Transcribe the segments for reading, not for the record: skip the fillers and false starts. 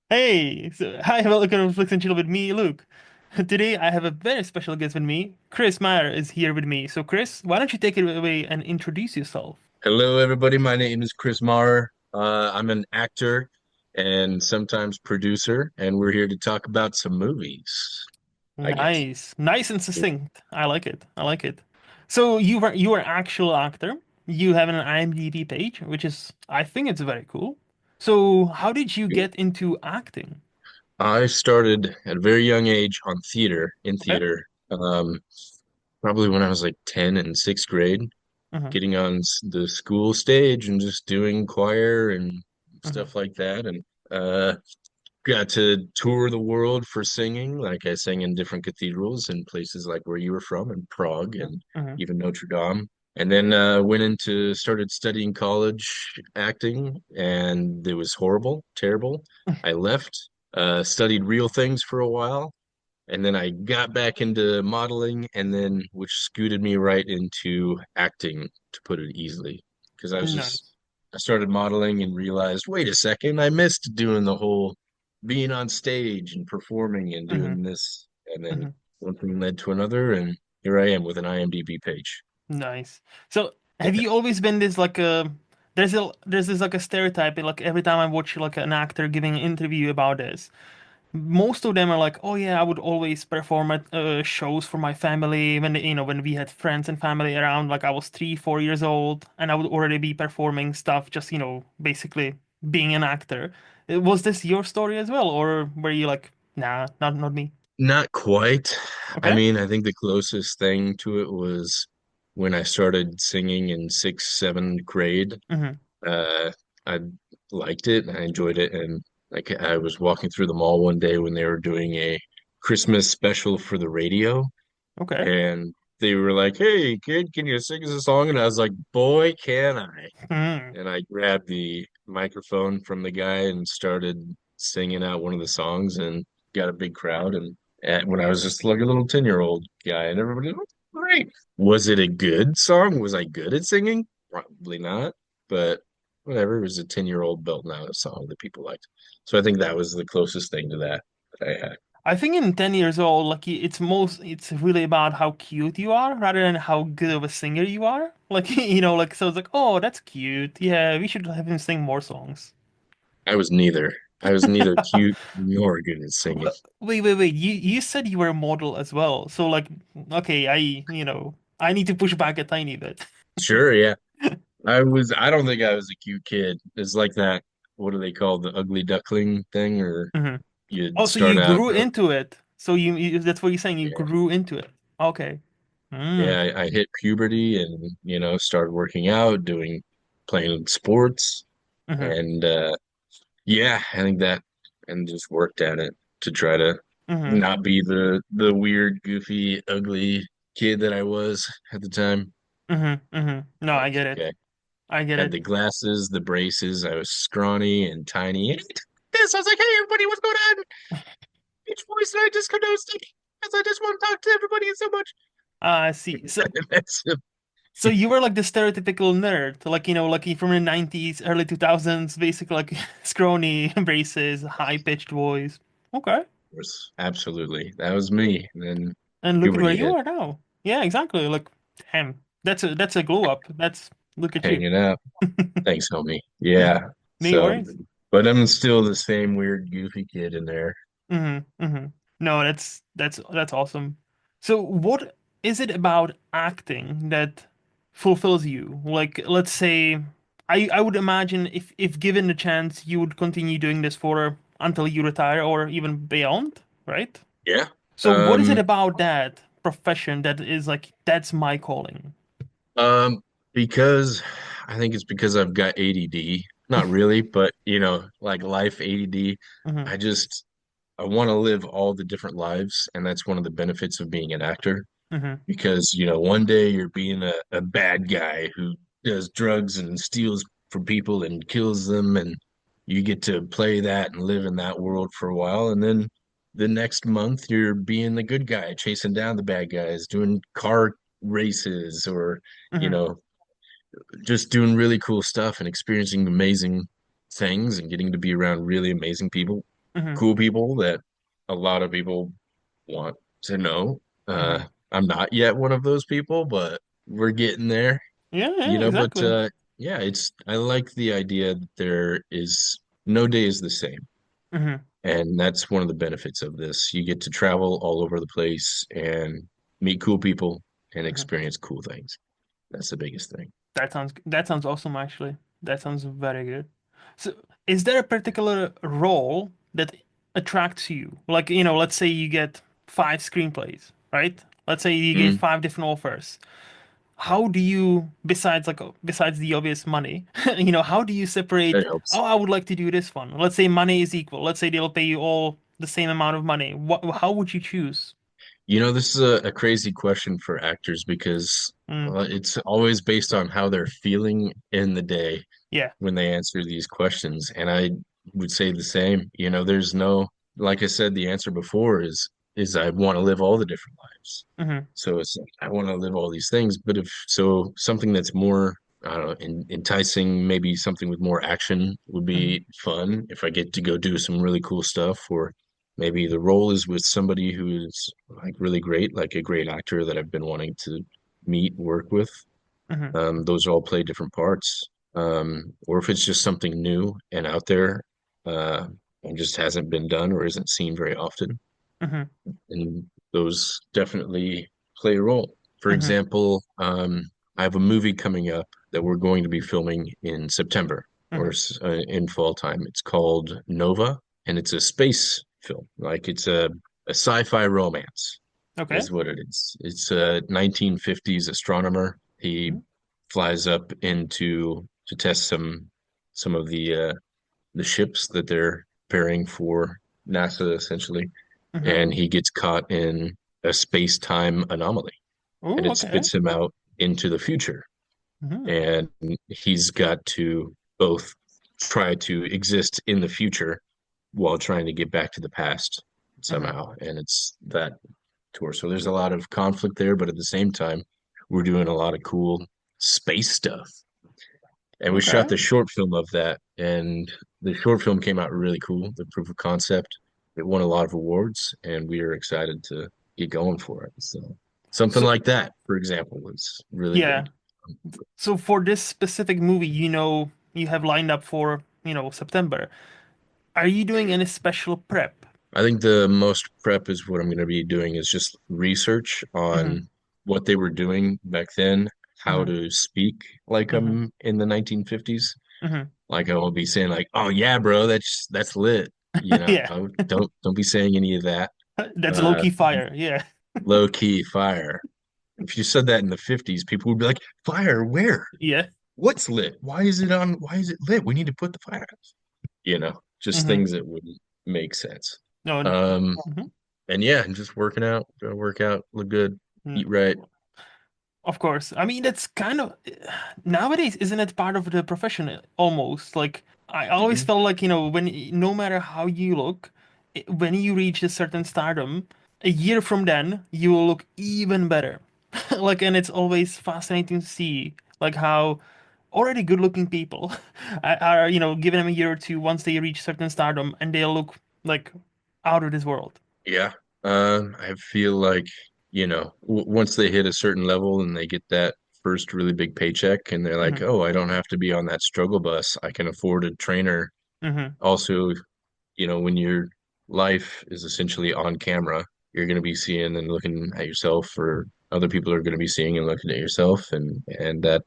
Hey, hi, welcome to Flix and Chill with me, Luke. Today I have a very special guest with me. Chris Maher is here with me. So, Chris, why don't you take it away and introduce yourself? Hello, everybody. My name is Chris Maher. I'm an actor and sometimes producer, and we're here to talk about some movies, I guess. Nice, nice and succinct. I like it. I like it. So you are actual actor. You have an IMDb page, which is I think it's very cool. So how did you get into acting? I started at a very young age on in Okay. theater, um, probably when I was like 10 in sixth grade, Mm-hmm. getting on the school stage and just doing choir and Mm-hmm. stuff like that. And uh, got to tour the world for singing. Like I sang in different cathedrals in places like where you were from in Prague and Mm-hmm. even Notre Dame. And then went into started studying college acting, and it was horrible, terrible. I left, studied real things for a while, and then I got back into modeling, and then which scooted me right into acting, to put it easily, because Nice. I started modeling and realized, wait a second, I missed doing the whole being on stage and performing and Mm-hmm. doing this, and then Mm-hmm. one thing led to another, and here I am with an IMDb page. Nice. So, Yeah. have you always been this like a there's this like a stereotype like every time I watch like an actor giving an interview about this, most of them are like, "Oh yeah, I would always perform at shows for my family when when we had friends and family around like I was 3, 4 years old and I would already be performing stuff just, basically being an actor." Was this your story as well or were you like, "Nah, not me." Not quite. I Okay? mean, I think the closest thing to it was when I started singing in sixth, seventh grade. Mhm. Uh, I liked it and I enjoyed it. And like I was walking through the mall one day when they were doing a Christmas special for the radio, Okay. and they were like, "Hey, kid, can you sing us a song?" And I was like, "Boy, can I!" Hmm. And I grabbed the microphone from the guy and started singing out one of the songs and got a big crowd. And when I was just like a little 10-year-old guy, and everybody was great. Was it a good song? Was I good at singing? Probably not, but whatever. It was a 10-year-old belting out a song that people liked. So I think that was the closest thing to that I had. I think in 10 years old, like it's really about how cute you are rather than how good of a singer you are. Like, like so it's like, oh, that's cute. Yeah, we should have him sing more songs. I was neither. I was neither cute nor good at singing. Wait. You said you were a model as well. So like, okay, I need to push back a tiny bit. Sure, yeah. I don't think I was a cute kid. It's like that, what do they call the ugly duckling thing? Or Hmm. you'd Oh, so start you out, grew into it. So that's what you're saying, you yeah, grew into it. Okay. Mm. yeah, I hit puberty and, started working out, playing sports. Hmm. And yeah, I think that, and just worked at it to try to Hmm. not be the weird, goofy, ugly kid that I was at the time. No, I get it. Okay. I get Had it. the glasses, the braces. I was scrawny and tiny. And this, I was like, "Hey, everybody, what's going on? Each voice that I just disconnected because I just want to talk to everybody so much." I see. So That's So you were like the stereotypical nerd, like like from the 90s, early 2000s, basically like scrawny braces, high-pitched voice. Okay. course, absolutely. That was me. And then And look at where puberty you hit, are now. Yeah, exactly. Like, damn. That's a glow up. That's Look at you. hanging out. Thanks, homie. Yeah. No So, worries. but I'm still the same weird, goofy kid in there. No, that's awesome. So what is it about acting that fulfills you? Like, let's say I would imagine if given the chance, you would continue doing this for until you retire or even beyond, right? Yeah. So what is it Um, about that profession that is like that's my calling? Um, because I think it's because I've got ADD. Not really, but like life ADD. Hmm. I just I want to live all the different lives, and that's one of the benefits of being an actor. Hmm. Because, one day you're being a bad guy who does drugs and steals from people and kills them, and you get to play that and live in that world for a while. And then the next month you're being the good guy, chasing down the bad guys, doing car races or, you Hmm. know, just doing really cool stuff and experiencing amazing things and getting to be around really amazing people. Hmm. cool people that a lot of people want to know. Hmm. I'm not yet one of those people, but we're getting there, Yeah, you yeah, know, but exactly. yeah, it's I like the idea that there is no day is the same. Hmm. And that's one of the benefits of this. You get to travel all over the place and meet cool people and Hmm. experience cool things. That's the biggest thing. That sounds awesome, actually. That sounds very good. So, is there a particular role that attracts you? Like, let's say you get five screenplays, right? Let's say you get Mm, five different offers. How do you, besides the obvious money, how do you that separate, helps. oh, I would like to do this one. Let's say money is equal. Let's say they'll pay you all the same amount of money. How would you choose? You know, this is a crazy question for actors because Mm, it's always based on how they're feeling in the day yeah. when they answer these questions. And I would say the same. You know, there's no, like I said, the answer before is I want to live all the different lives. Mm-hmm. So it's like, I want to live all these things. But if so, something that's more, I don't know, enticing, maybe something with more action would Mm-hmm. be fun if I get to go do some really cool stuff. Or maybe the role is with somebody who is like really great, like a great actor that I've been wanting to meet, work with. Mm-hmm. Those all play different parts. Or if it's just something new and out there, uh, and just hasn't been done or isn't seen very often, Mm-hmm. and those definitely play a role. For Mm-hmm. example, I have a movie coming up that we're going to be filming in September or Mm-hmm. in fall time. It's called Nova, and it's a space film. Like it's a sci-fi romance Okay. is what it is. It's a 1950s astronomer. He flies up into to test some of the ships that they're preparing for NASA essentially, Mm-hmm. and he gets caught in a space-time anomaly, and Oh, it okay. spits him out into the future. Mm-hmm. And he's got to both try to exist in the future while trying to get back to the past Mm-hmm. somehow. And it's that tour. So there's a lot of conflict there, but at the same time, we're doing a lot of cool space stuff. And we shot Okay. the short film of that, and the short film came out really cool. The proof of concept, it won a lot of awards, and we are excited to get going for it. So something So, like that, for example, is really yeah. big. So for this specific movie, you have lined up for, September. Are you doing any special prep? I think the most prep is what I'm going to be doing is just research Mm-hmm. on what they were doing back then, how Mm-hmm. to speak like Mm-hmm. I'm in the 1950s. Mm-hmm. Like I won't be saying like, "Oh yeah, bro, that's lit." You know, Yeah. don't be saying any of that. That's Uh, low-key fire. Yeah. low key fire. If you said that in the 50s, people would be like, "Fire where? Yeah. What's lit? Why is it on? Why is it lit? We need to put the fire out." Just Mm-hmm. things that wouldn't make sense. No. Um, Mhm. and yeah, just working out, gonna work out, look good, eat right. Of course. I mean, that's kind of nowadays, isn't it part of the profession almost? Like, I always Hmm. felt like, no matter how you look, when you reach a certain stardom, a year from then, you will look even better. Like, and it's always fascinating to see, like, how already good-looking people are, given them a year or two once they reach certain stardom, and they'll look like out of this world. Yeah. I feel like, once they hit a certain level and they get that first really big paycheck and they're like, Hmm. oh, I don't have to be on that struggle bus. I can afford a trainer. Hmm. Also, when your life is essentially on camera, you're going to be seeing and looking at yourself, or other people are going to be seeing and looking at yourself, and that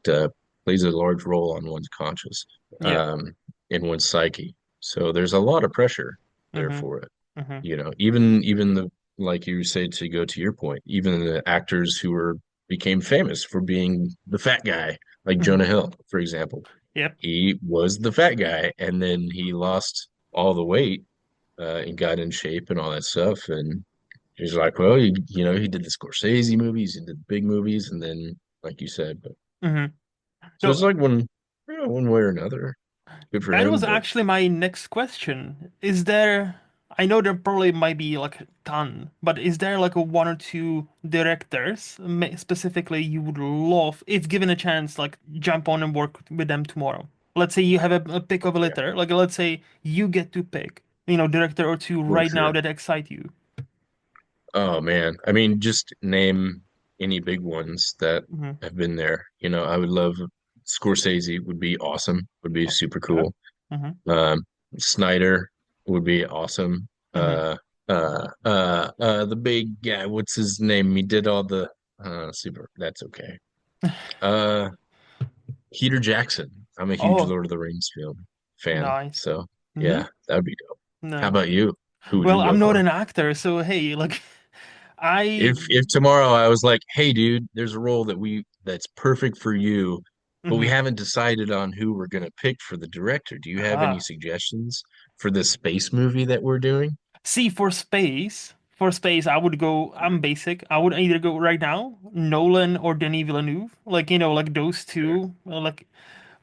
plays a large role on one's conscious, Yeah. um, in one's psyche. So there's a lot of pressure there Hmm. for it. Hmm. Even the like you say to go to your point, even the actors who were became famous for being the fat guy, like Hmm. Jonah Hill, for example. Yep. He was the fat guy, and then he lost all the weight and got in shape and all that stuff. And he's like, well, he did the Scorsese movies, he did the big movies, and then, like you said, but Hmm. so it's No, like one way or another. Good for that him, was but actually my next question. I know there probably might be like a ton, but is there like a one or two directors specifically you would love, if given a chance, like jump on and work with them tomorrow? Let's say you have a pick of a yeah. litter. Like let's say you get to pick. director or two for right now sure. that excite you? Oh man. I mean, just name any big ones that Hmm. have been there. I would love Scorsese would be awesome, would be super Okay. cool. Hmm. Um, Snyder would be awesome. Hmm. The big guy, what's his name? He did all the super. That's okay. Uh, Peter Jackson. I'm a huge Oh, Lord of the Rings film fan, nice. so Hmm. yeah, that would be dope. How Nice. about you? Who would Well, you go I'm not for? an actor, so hey, like I. If tomorrow I was like, "Hey, dude, there's a role that's perfect for you, but we Mhm. haven't decided on who we're gonna pick for the director. Do you have any Ah. suggestions for this space movie that we're doing?" See, for space, I would go. I'm basic. I would either go right now, Nolan or Denis Villeneuve. Like like those two. Like,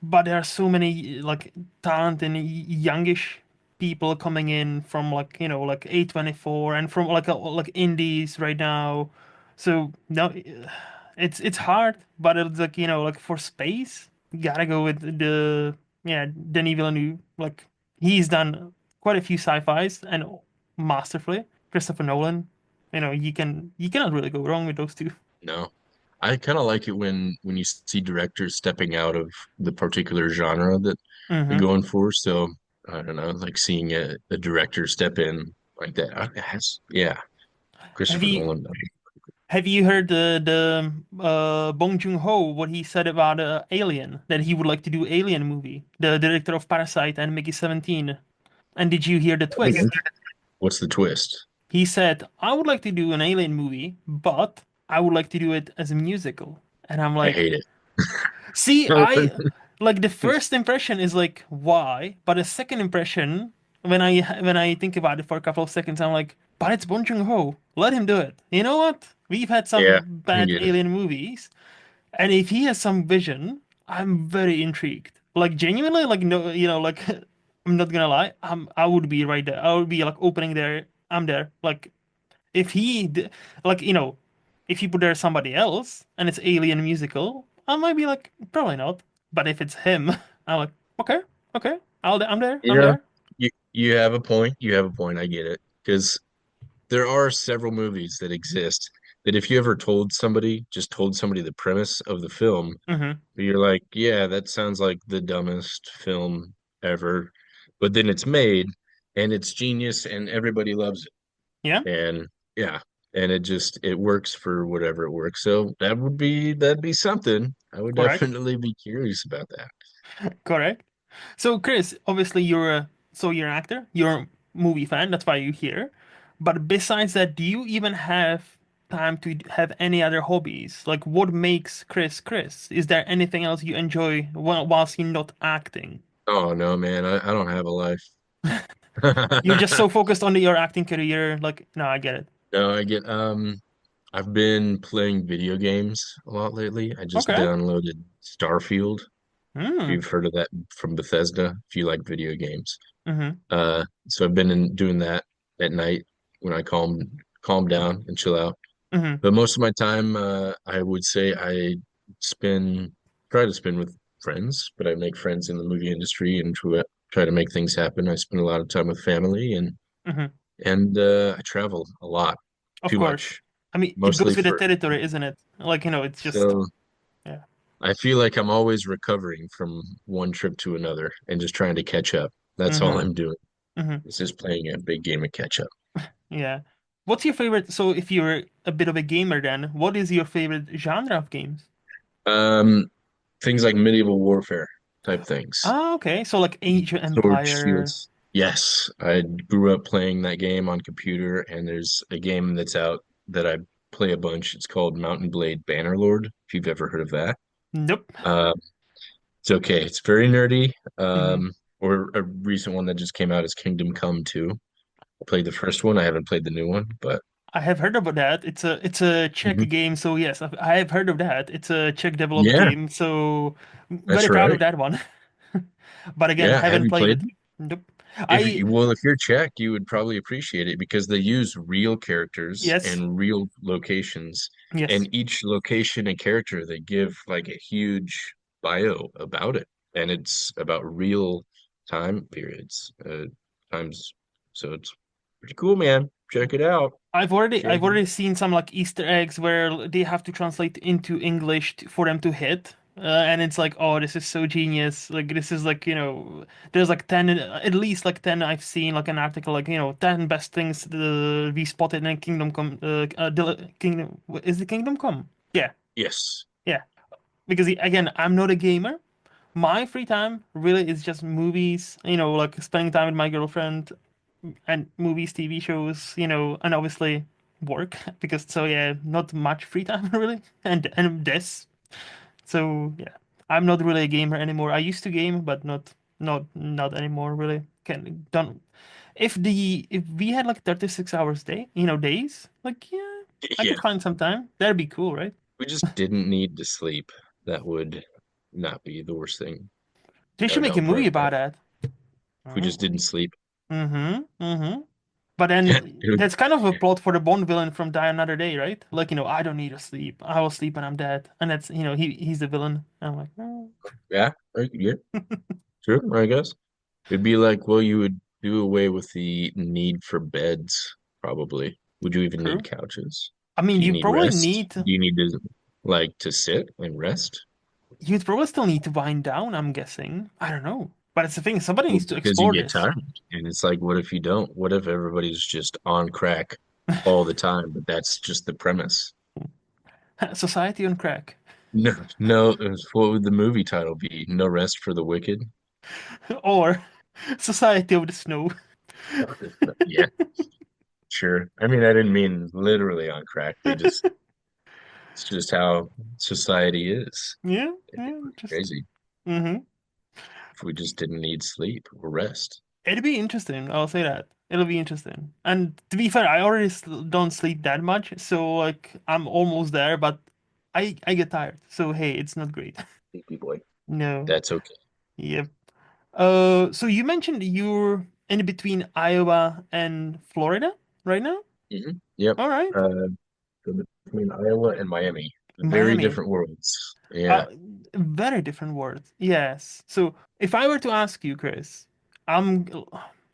but there are so many like talent and youngish people coming in from like like A24 and from like indies right now. So no, it's hard, but it's like like for space, you gotta go with the yeah Denis Villeneuve. Like he's done quite a few sci-fis and masterfully. Christopher Nolan. You cannot really go wrong with those two. No. I kind of like it when you see directors stepping out of the particular genre that they're Hmm. going for. So I don't know, like seeing a director step in like that. Yeah, Have Christopher you Nolan. Have you heard the Bong Joon-ho what he said about Alien, that he would like to do Alien movie, the director of Parasite and Mickey 17. And did you hear the twist? What's the twist? He said, "I would like to do an Alien movie, but I would like to do it as a musical." And I'm I like, hate it. "See, I like the first impression is like why, but the second impression when I think about it for a couple of seconds, I'm like, but it's Bong Joon-ho. Let him do it. You know what? We've had Yeah, some I bad get it. Alien movies. And if he has some vision, I'm very intrigued. Like genuinely, like no, like I'm not gonna lie, I would be right there. I would be like opening there. I'm there. Like if like if you put there somebody else and it's Alien musical, I might be like probably not. But if it's him, I'm like okay, okay, I'm there. I'm Yeah, there. you have a point. You have a point. I get it. Because there are several movies that exist that if you ever just told somebody the premise of the film, Hmm. you're like, yeah, that sounds like the dumbest film ever. But then it's made and it's genius and everybody loves Yeah, it. And yeah, and it works for whatever it works. So that'd be something. I would correct, definitely be curious about that. correct. So, Chris, obviously you're an actor, you're a movie fan, that's why you're here. But besides that, do you even have time to have any other hobbies? Like, what makes Chris Chris? Is there anything else you enjoy whilst you're not acting? Oh no, man, I don't have a life. You're just so focused on your acting career. Like, no, I get it. No, I've been playing video games a lot lately. I just Okay. downloaded Starfield. If Hmm. you've heard of that from Bethesda, if you like video games. Mm-hmm. So I've been doing that at night when I calm down and chill out. Mm-hmm. But most of my time, I would say I spend try to spend with friends, but I make friends in the movie industry and try to make things happen. I spend a lot of time with family Mm-hmm. and I travel a lot, Of too course. much, I mean, it mostly goes with the for territory, isn't it? Like, it's just so yeah. I feel like I'm always recovering from one trip to another and just trying to catch up. That's all Mm-hmm. I'm doing. Mm-hmm. It's just playing a big game of catch up. Yeah. What's your favorite? So, if you're a bit of a gamer, then what is your favorite genre of games? Um, Things like medieval warfare type things. Ah, okay. So, like Age of Sword Empire. shields. Yes, I grew up playing that game on computer, and there's a game that's out that I play a bunch. It's called Mountain Blade Bannerlord, if you've ever heard of that. Nope. Uh, it's okay. It's very nerdy. Hmm. Or a recent one that just came out is Kingdom Come 2. I played the first one. I haven't played the new one, but I have heard about that. It's a Czech Mhm. game. So yes, I have heard of that. It's a Czech developed Yeah, game. So very that's proud of right. that one. But again, Yeah, have haven't you played played it. it? Nope. I If you're Czech, you would probably appreciate it because they use real characters yes, and real locations, yes. and each location and character they give like a huge bio about it, and it's about real time periods, times. So it's pretty cool, man. Check it out. I've Check it. already seen some like Easter eggs where they have to translate into English for them to hit. And it's like, oh, this is so genius. Like this is like, there's like 10 at least like 10 I've seen like an article like, 10 best things we spotted in Kingdom Come Kingdom is the Kingdom Come? Yeah. Yes. Yeah. Because again, I'm not a gamer. My free time really is just movies, like spending time with my girlfriend and movies, TV shows, and obviously work because so yeah, not much free time really, and this. So yeah, I'm not really a gamer anymore. I used to game, but not anymore really. Can don't if we had like 36 hours day, days, like yeah, I Yeah. could find some time. That'd be cool, right? We just didn't need to sleep. That would not be the worst thing. They That should would make a help movie quite a bit. about that. If we just didn't sleep. Mm-hmm. Mm-hmm. But then Dude, that's kind of a plot for the Bond villain from Die Another Day, right? Like, I don't need to sleep. I will sleep when I'm dead. And that's, he's the villain. And I'm like, oh, yeah, yeah, true, I guess. It'd be like, well, you would do away with the need for beds, probably. Would you even need true. couches? I mean, Do you need rest? Do you need to like to sit and rest? you'd probably still need to wind down, I'm guessing. I don't know. But it's the thing, somebody Well, needs to because you explore get this. tired. And it's like, what if you don't? What if everybody's just on crack all the time? But that's just the premise. Society on crack. No, no, what would the movie title be? No Rest for the Wicked? Or Society of the Snow. Yeah, sure. I mean, I didn't mean literally on crack. It's just how society is. Yeah, It'd be yeah, pretty just. crazy Mm-hmm. if we just didn't need sleep or rest. It'd be interesting. I'll say that. It'll be interesting. And to be fair, I already don't sleep that much, so like I'm almost there, but I get tired. So hey, it's not great. Sleepy boy. No. That's okay. Yep. So you mentioned you're in between Iowa and Florida right now? Yep. All right. Uh, so between Iowa and Miami, very Miami. different worlds. Uh, Yeah. Very different words. Yes. So if I were to ask you, Chris, I'm,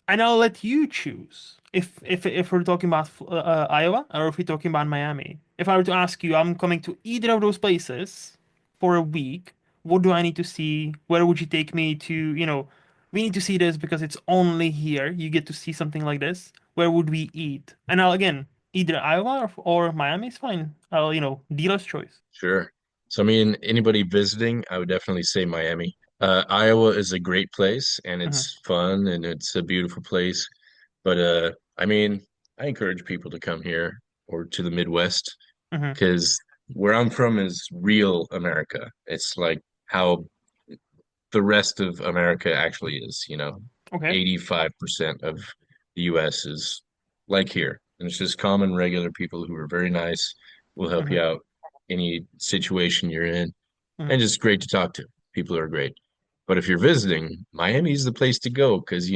and I'll let you choose if we're talking about Iowa or if we're talking about Miami. If I were to ask you, I'm coming to either of those places for a week. What do I need to see? Where would you take me to? We need to see this because it's only here. You get to see something like this. Where would we eat? And I'll again, either Iowa or Miami is fine. I'll, dealer's choice. Sure. So, I mean, anybody visiting, I would definitely say Miami. Iowa is a great place and Hmm. it's fun and it's a beautiful place. But I mean, I encourage people to come here or to the Midwest Hmm. because where I'm from is real America. It's like how the rest of America actually is, Okay. 85% of the US is like here. And it's just common, regular people who are very nice, will help Hmm. you out any situation you're in, Hmm. and just great to talk to. People are great. But if you're visiting, Miami's the place to go because,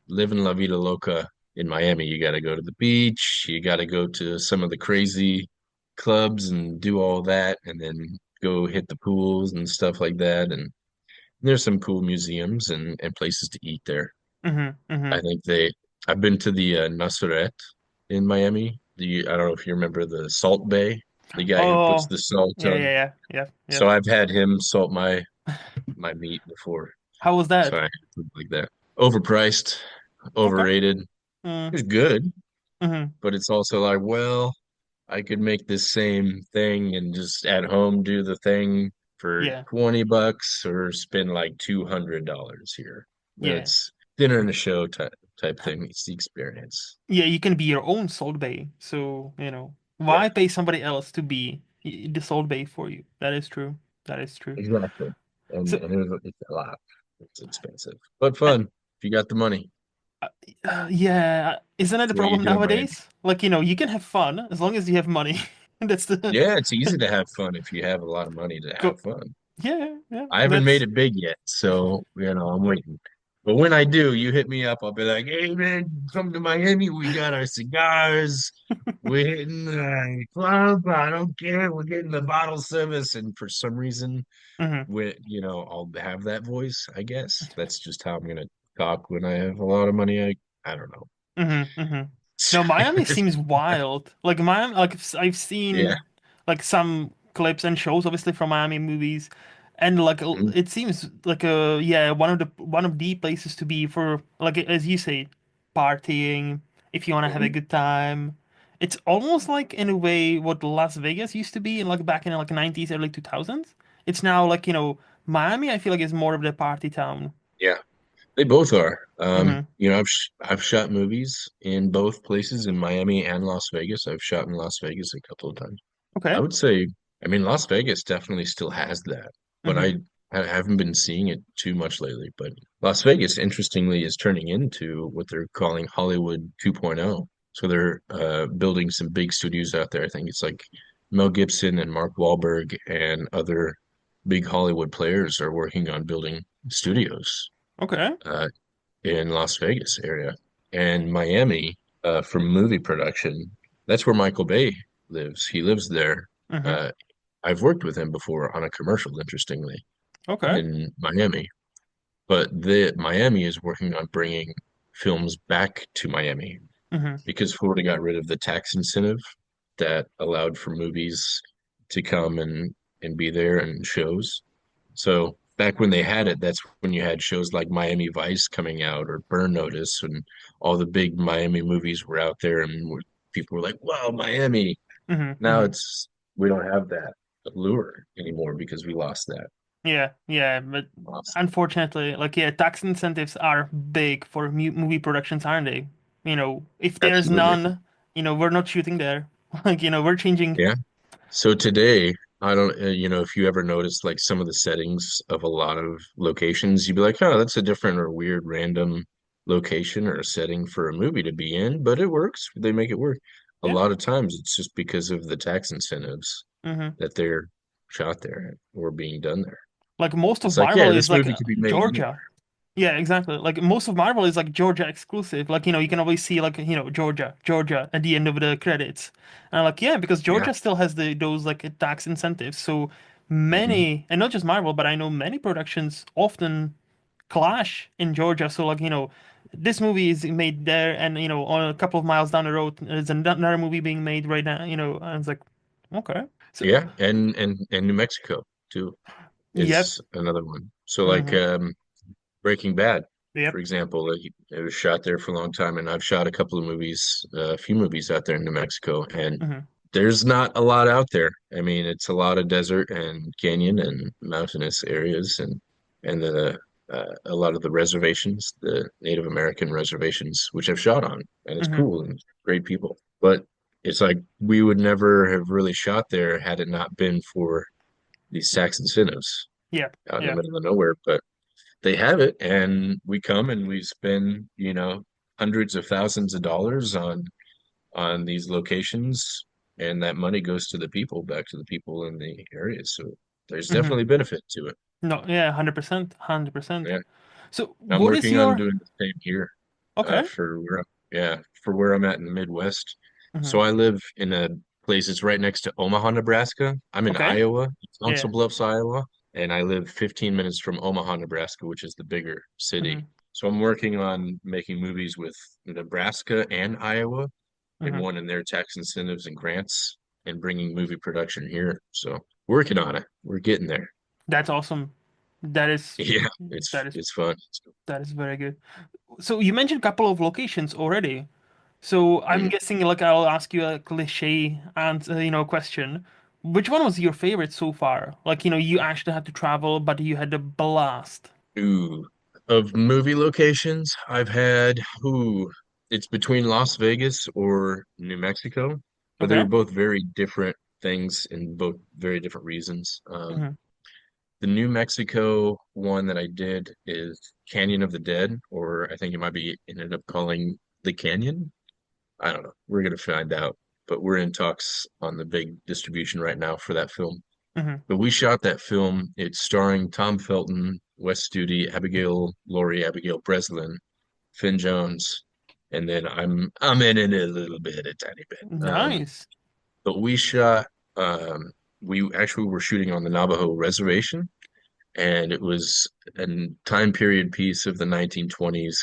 living La Vida Loca in Miami, you got to go to the beach, you got to go to some of the crazy clubs and do all that, and then go hit the pools and stuff like that. And there's some cool museums and places to eat there. Hmm. I Hmm. think I've been to the Naceret in Miami. I don't know if you remember the Salt Bay, the guy who puts Oh, the salt yeah, yeah, on. yeah, yeah, yeah. So I've had him salt my meat before. How was So that? I food like that. Overpriced, Okay. overrated. Mm, It's good, hmm. but it's also like, well, I could make this same thing and just at home do the thing for Yeah, 20 bucks or spend like $200 here. yeah, It's dinner and a show type thing. It's the experience. yeah. You can be your own Salt Bay. So, Yeah, why pay somebody else to be the Salt Bay for you? That is true. That is true. exactly. And So, it's a lot. It's expensive, but uh, fun if you got the money. yeah, isn't that That's the what you problem do in Miami. nowadays? Like, you can have fun as long as you have money. That's the Yeah, it's easy to have fun if you have a lot of money to go. have fun. Yeah, yeah. I haven't made That's. it big yet, so I'm waiting. But when I do, you hit me up. I'll be like, "Hey man, come to Miami. We got our cigars. We're hitting the club. I don't care. We're getting the bottle service." And for some reason, Hmm. I'll have that voice. I guess that's just how I'm gonna talk when I have a lot of money. I don't know. Mm-hmm. No, Miami seems wild. Like Miami, like I've Yeah. seen like some clips and shows, obviously from Miami movies, and like Mhm. it seems like a yeah one of the places to be for like as you say, partying if you want to have a Mhm. good time. It's almost like in a way what Las Vegas used to be in like back in like 90s, early 2000s. It's now like Miami. I feel like is more of the party town. Yeah. They both are. Mm-hmm. I've shot movies in both places in Miami and Las Vegas. I've shot in Las Vegas a couple of times. I Okay. would say, I mean, Las Vegas definitely still has that, but Mm-hmm. I haven't been seeing it too much lately. But Las Vegas, interestingly, is turning into what they're calling Hollywood 2.0. So they're building some big studios out there. I think it's like Mel Gibson and Mark Wahlberg and other big Hollywood players are working on building studios. Okay. Uh, in Las Vegas area and Miami for movie production. That's where Michael Bay lives. He lives there. Mm-hmm. Uh, I've worked with him before on a commercial, interestingly, Okay. in Miami. But the Miami is working on bringing films back to Miami Mm-hmm. because Florida got rid of the tax incentive that allowed for movies to come and be there and shows. So back when they had it, that's when you had shows like Miami Vice coming out or Burn Notice, and all the big Miami movies were out there, and people were like, "Wow, Miami!" Mm-hmm. Now Mm-hmm. it's we don't have that allure anymore because we lost that. Yeah, yeah, but Lost. unfortunately, like yeah, tax incentives are big for mu movie productions, aren't they? If there's Absolutely. none, we're not shooting there. Like, we're changing. Yeah. So today, I don't, if you ever notice like some of the settings of a lot of locations, you'd be like, oh, that's a different or weird random location or a setting for a movie to be in, but it works. They make it work. A Yeah. lot of times it's just because of the tax incentives Hmm. that they're shot there or being done there. Like most of It's like, Marvel yeah, is this like movie could be made Georgia. anywhere. Yeah, exactly. Like most of Marvel is like Georgia exclusive. Like, you can always see like, Georgia, Georgia at the end of the credits. And I'm like, yeah, because Yeah. Georgia still has those like tax incentives. So Hmm. many, and not just Marvel, but I know many productions often clash in Georgia. So like, this movie is made there and on a couple of miles down the road there's another movie being made right now, and it's like, okay. So, Yeah. And New Mexico too yep. is another one. So like, Hmm. Breaking Bad, for Yep. example, it was shot there for a long time, and I've shot a couple of movies, a few movies out there in New Mexico, and Hmm. there's not a lot out there. I mean, it's a lot of desert and canyon and mountainous areas, and a lot of the reservations, the Native American reservations, which I've shot on, and it's Hmm. cool and great people. But it's like we would never have really shot there had it not been for these tax incentives Yeah. out in the Yeah. middle of nowhere. But they have it, and we come and we spend, hundreds of thousands of dollars on these locations, and that money goes to the people, back to the people in the area. So there's Hmm. definitely benefit to it. No, yeah, 100%, 100%. Yeah, So I'm what is working on your doing the same here, okay? for where I'm at in the Midwest. Hmm. So I live in a place that's right next to Omaha, Nebraska. I'm in Okay. Iowa, Council Yeah. Bluffs, Iowa, and I live 15 minutes from Omaha, Nebraska, which is the bigger city. Hmm. So I'm working on making movies with Nebraska and Iowa and Hmm. one in their tax incentives and grants and bringing movie production here. So working on it. We're getting there. That's awesome. That is Yeah, that is it's fun. that is very good. So you mentioned a couple of locations already. So I'm Mhm. guessing like I'll ask you a cliche and question. Which one was your favorite so far? Like, you actually had to travel, but you had a blast. Ooh, of movie locations, it's between Las Vegas or New Mexico, but they Okay. were both very different things and both very different reasons. Hmm. The New Mexico one that I did is Canyon of the Dead, or I think it might be ended up calling the Canyon. I don't know. We're gonna find out, but we're in talks on the big distribution right now for that film. Hmm. But we shot that film. It's starring Tom Felton, Wes Studi, Abigail Breslin, Finn Jones, and then I'm in it a little bit, a tiny bit. Nice. But we shot. Um, we actually were shooting on the Navajo reservation, and it was a time period piece of the 1920s.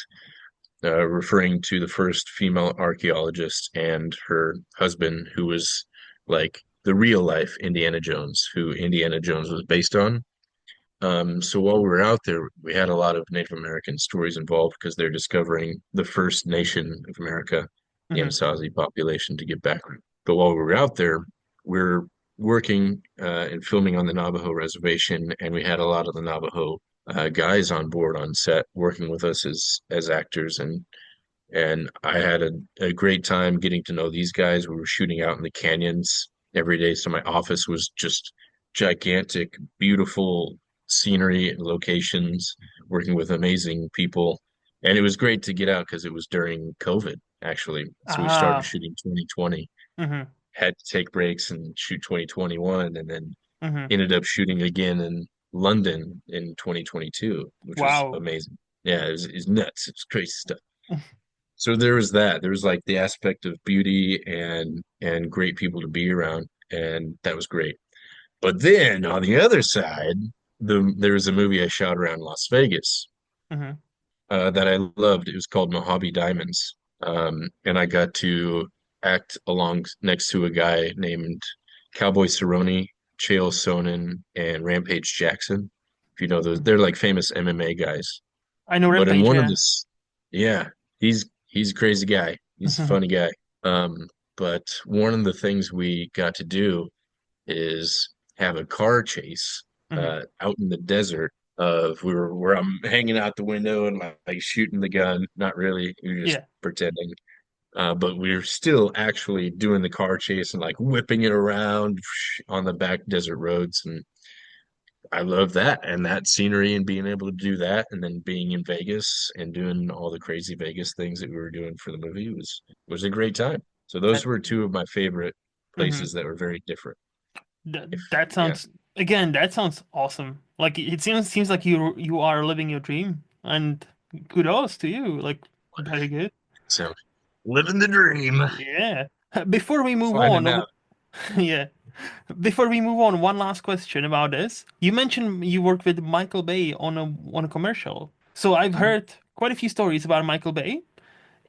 referring to the first female archaeologist and her husband, who was like the real life Indiana Jones, who Indiana Jones was based on. So while we were out there, we had a lot of Native American stories involved because they're discovering the first nation of America, the Hmm. Anasazi population, to get back. But while we were out there, we're working and filming on the Navajo reservation, and we had a lot of the Navajo guys on board on set working with us as actors, and I had a great time getting to know these guys. We were shooting out in the canyons every day, so my office was just gigantic, beautiful scenery and locations, working with amazing people. And it was great to get out because it was during COVID, actually. So we started Ah. shooting 2020, Hmm. had to take breaks and shoot 2021, and then Hmm. ended up shooting again in London in 2022, which was Wow. amazing. Yeah, it was nuts. It was crazy stuff. So there was that. There was like the aspect of beauty and great people to be around, and that was great. But then on the other side, there was a movie I shot around Las Vegas Hmm. that I loved. It was called Mojave Diamonds, and I got to act along next to a guy named Cowboy Cerrone, Chael Sonnen, and Rampage Jackson. If you know those, they're like famous MMA guys. I know But in Rampage, one of yeah. this, yeah, he's a crazy guy. He's a Hmm. funny guy. But one of the things we got to do is have a car chase Hmm. out in the desert. Of we were where I'm hanging out the window and like shooting the gun. Not really, we were just Yeah. pretending. But we were still actually doing the car chase and like whipping it around on the back desert roads, and I love that and that scenery and being able to do that and then being in Vegas and doing all the crazy Vegas things that we were doing for the movie was a great time. So those That. were two of my favorite Hmm. places that were very different. If That yeah, sounds again. That sounds awesome. Like it seems like you are living your dream, and kudos to you. Like very good. so living the dream, Yeah. Before we move finding on, out. yeah. Before we move on, one last question about this. You mentioned you worked with Michael Bay on a commercial. So I've Mhm. heard quite a few stories about Michael Bay.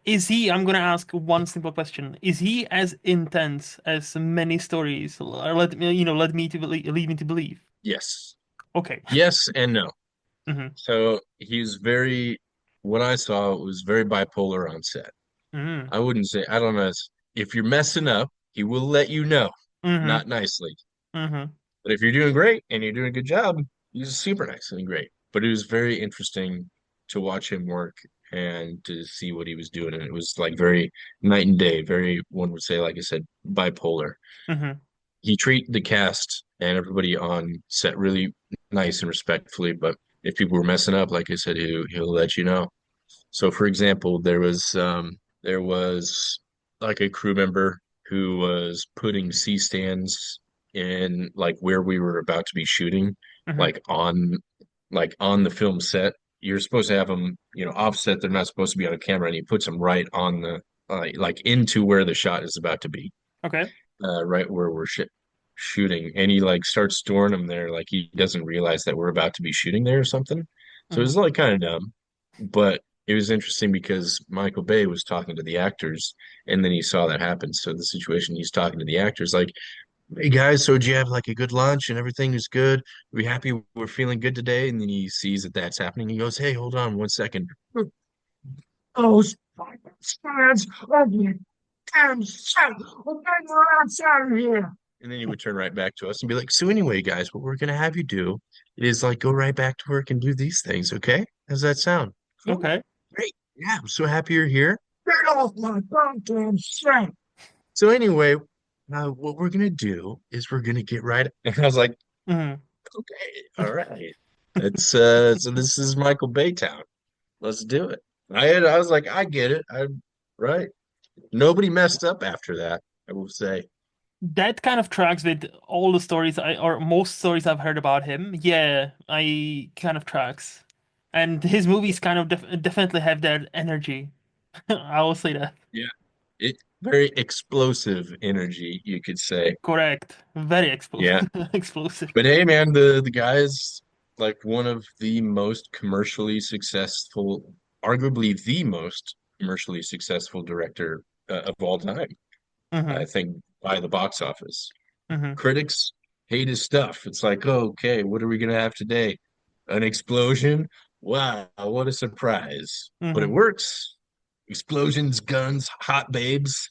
Is he, I'm gonna ask one simple question. Is he as intense as many stories let me, led me to believe, lead me to believe? Yes. Okay. Yes and no. Hmm. So he's very what I saw was very bipolar on set. Hmm. I wouldn't say I don't know if you're messing up, he will let you know, Hmm. not nicely. Hmm. But if you're doing great and you're doing a good job, he's super nice and great. But it was very interesting to watch him work and to see what he was doing. And it was like very night and day, very, one would say, like I said, bipolar. Hmm. He treated the cast and everybody on set really nice and respectfully. But if people were messing up, like I said, he'll let you know. So, for example, there was like a crew member who was putting C stands in like where we were about to be shooting, Hmm. like on the film set. You're supposed to have them, offset. They're not supposed to be on a camera, and he puts them right on the like into where the shot is about to be, Okay. right where we're shooting. And he like starts storing them there, like he doesn't realize that we're about to be shooting there or something. So Hmm. it's like kind of dumb. But it was interesting because Michael Bay was talking to the actors, and then he saw that happen. So the situation, he's talking to the actors, like, "Hey guys, so did you have like a good lunch and everything is good? Are we happy? We're feeling good today." And then he sees that that's happening. He goes, "Hey, hold on 1 second. Those fucking stands of you damn shit! We're getting out of here." And then he would turn right back to us and be like, "So anyway, guys, what we're gonna have you do is like go right back to work and do these things, okay? How's that sound? Cool. Okay. Great. Yeah, I'm so happy you're here. Get off my goddamn shit." So anyway, what we're gonna do is we're gonna get right. And I was like, Hmm. okay, all right. It's so this is Michael Baytown. Let's do it. I was like, I get it. I right. Nobody messed up after that, I will say. That kind of tracks with all the stories or most stories I've heard about him. Yeah, I kind of tracks. And his movies kind of definitely have that energy. I will say that. Yeah. It very explosive energy, you could say. Correct. Very Yeah. explosive. But hey man, the guy is like one of the most commercially successful, arguably the most commercially successful director of all time, Mm-hmm. I think, by the box office. Mm-hmm. Critics hate his stuff. It's like, oh, okay, what are we gonna have today? An explosion? Wow, what a surprise. But it Mm-hmm. works. Explosions, guns, hot babes.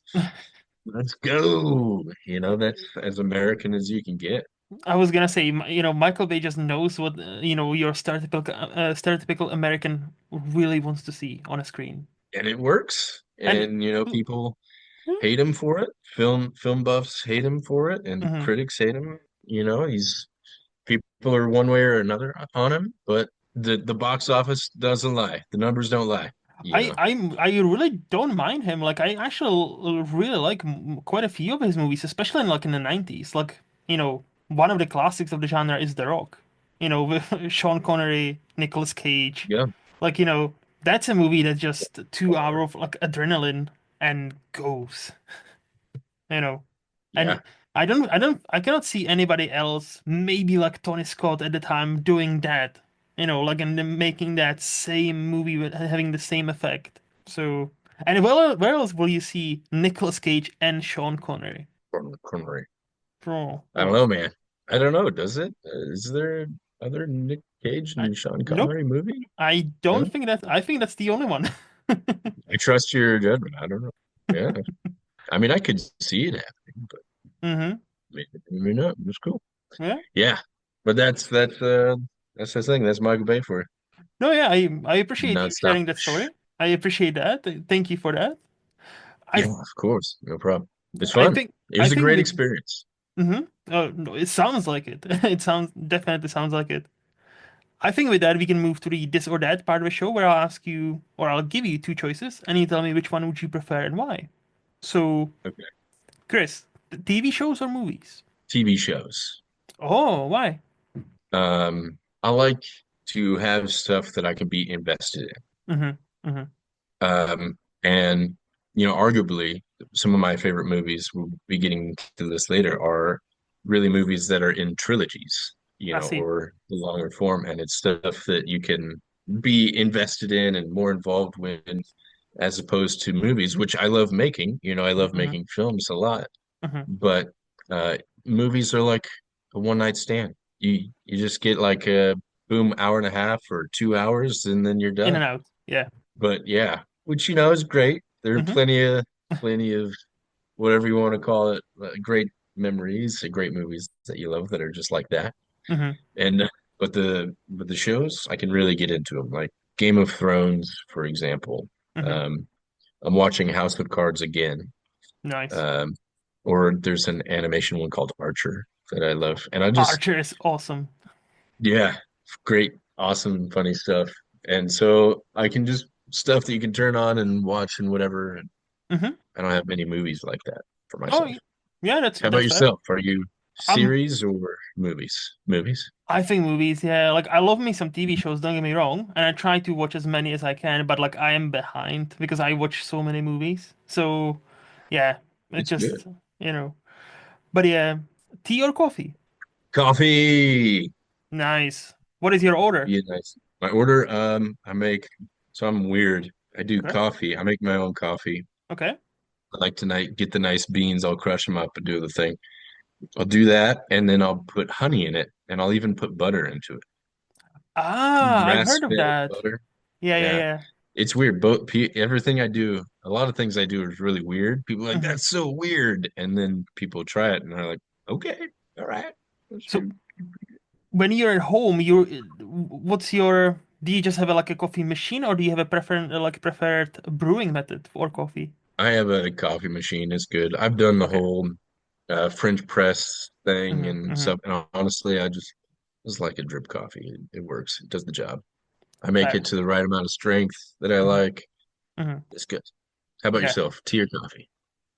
Let's go. That's as American as you can get. I was gonna say, Michael Bay just knows what, your stereotypical American really wants to see on a screen. And it works. And And people hate him for it. Film buffs hate him for it, and mhm. critics hate him. He's people are one way or another on him, but the box office doesn't lie. The numbers don't lie, you know. I really don't mind him. Like I actually really like quite a few of his movies, especially in the 90s. Like, one of the classics of the genre is The Rock. With Sean Connery, Nicolas Cage. Yeah. Like, that's a movie that's just 2 hour of like adrenaline and goes. you know. Yeah. And I cannot see anybody else, maybe like Tony Scott at the time, doing that. Like and then making that same movie with having the same effect. So, and where else will you see Nicolas Cage and Sean Connery? Connery. Oh, I don't oh, know, man. I don't know. Does it? Is there other Nick Cage I, and Sean nope. Connery movie? I don't No. think that. I think that's the only one. I trust your judgment. I don't know. Yeah. I mean, I could see it happening, but hmm maybe not. It's cool. Yeah. Yeah. But that's the thing. That's Michael Bay for you. No, yeah. I appreciate you Nonstop. sharing that story. I appreciate that. Thank you for that. I Yeah, of course. No problem. It's I fun. think It I was a think great with experience. hmm Oh, no, it sounds like it. It sounds definitely sounds like it. I think with that we can move to the this or that part of the show where I'll ask you or I'll give you two choices and you tell me which one would you prefer and why. So, Okay. Chris, TV shows or movies? TV shows. Oh, why? I like to have stuff that I can be invested Mm-hmm. Mm-hmm. in. And arguably some of my favorite movies, we'll be getting to this later, are really movies that are in trilogies, I see. or the longer form, and it's stuff that you can be invested in and more involved with as opposed to movies, which I love making. I love Mm-hmm. making films a lot, Mm-hmm. but uh, movies are like a one night stand. You just get like a boom hour and a half or 2 hours, and then you're In done. and out. Yeah. But yeah, which is great. There are Mm-hmm. plenty of whatever you want to call it, great memories, great movies that you love that are just like that. Mm-hmm. And but the shows I can really get into them, like Game of Thrones, for example. Mm-hmm. Um, I'm watching House of Cards again. Nice. Um, or there's an animation one called Archer that I love, and I just Archer is awesome. yeah, great, awesome, funny stuff. And so I can just stuff that you can turn on and watch and whatever. And Mm-hmm. I don't have many movies like that for Oh, myself. yeah, that's How about that's fair. yourself? Are you I'm series or movies? Movies. I think movies, yeah. Like I love me some TV shows, don't get me wrong, and I try to watch as many as I can, but like I am behind because I watch so many movies. So, yeah, it It's good. just, you know. But yeah, tea or coffee? Coffee. Nice. What is your order? Yeah, nice. My order, so I'm weird. I do Okay. coffee. I make my own coffee. Okay. I like to get the nice beans. I'll crush them up and do the thing. I'll do that, and then I'll put honey in it, and I'll even put butter into it. Ah, I've heard of Grass-fed that. butter. Yeah, yeah, Yeah. yeah. It's weird. Everything I do, a lot of things I do is really weird. People are like, hmm that's so weird. And then people try it and they're like, okay, all right. That's So true. when you're at home, do you just have like a coffee machine or do you have a preferred brewing method for coffee? I have a coffee machine. It's good. I've done the Okay. whole French press thing hmm and hmm stuff. And honestly, I just like a drip coffee. It works. It does the job. I make Fair. it to the right amount of strength that I hmm like. hmm It's good. How about Yeah. yourself? Tea or coffee?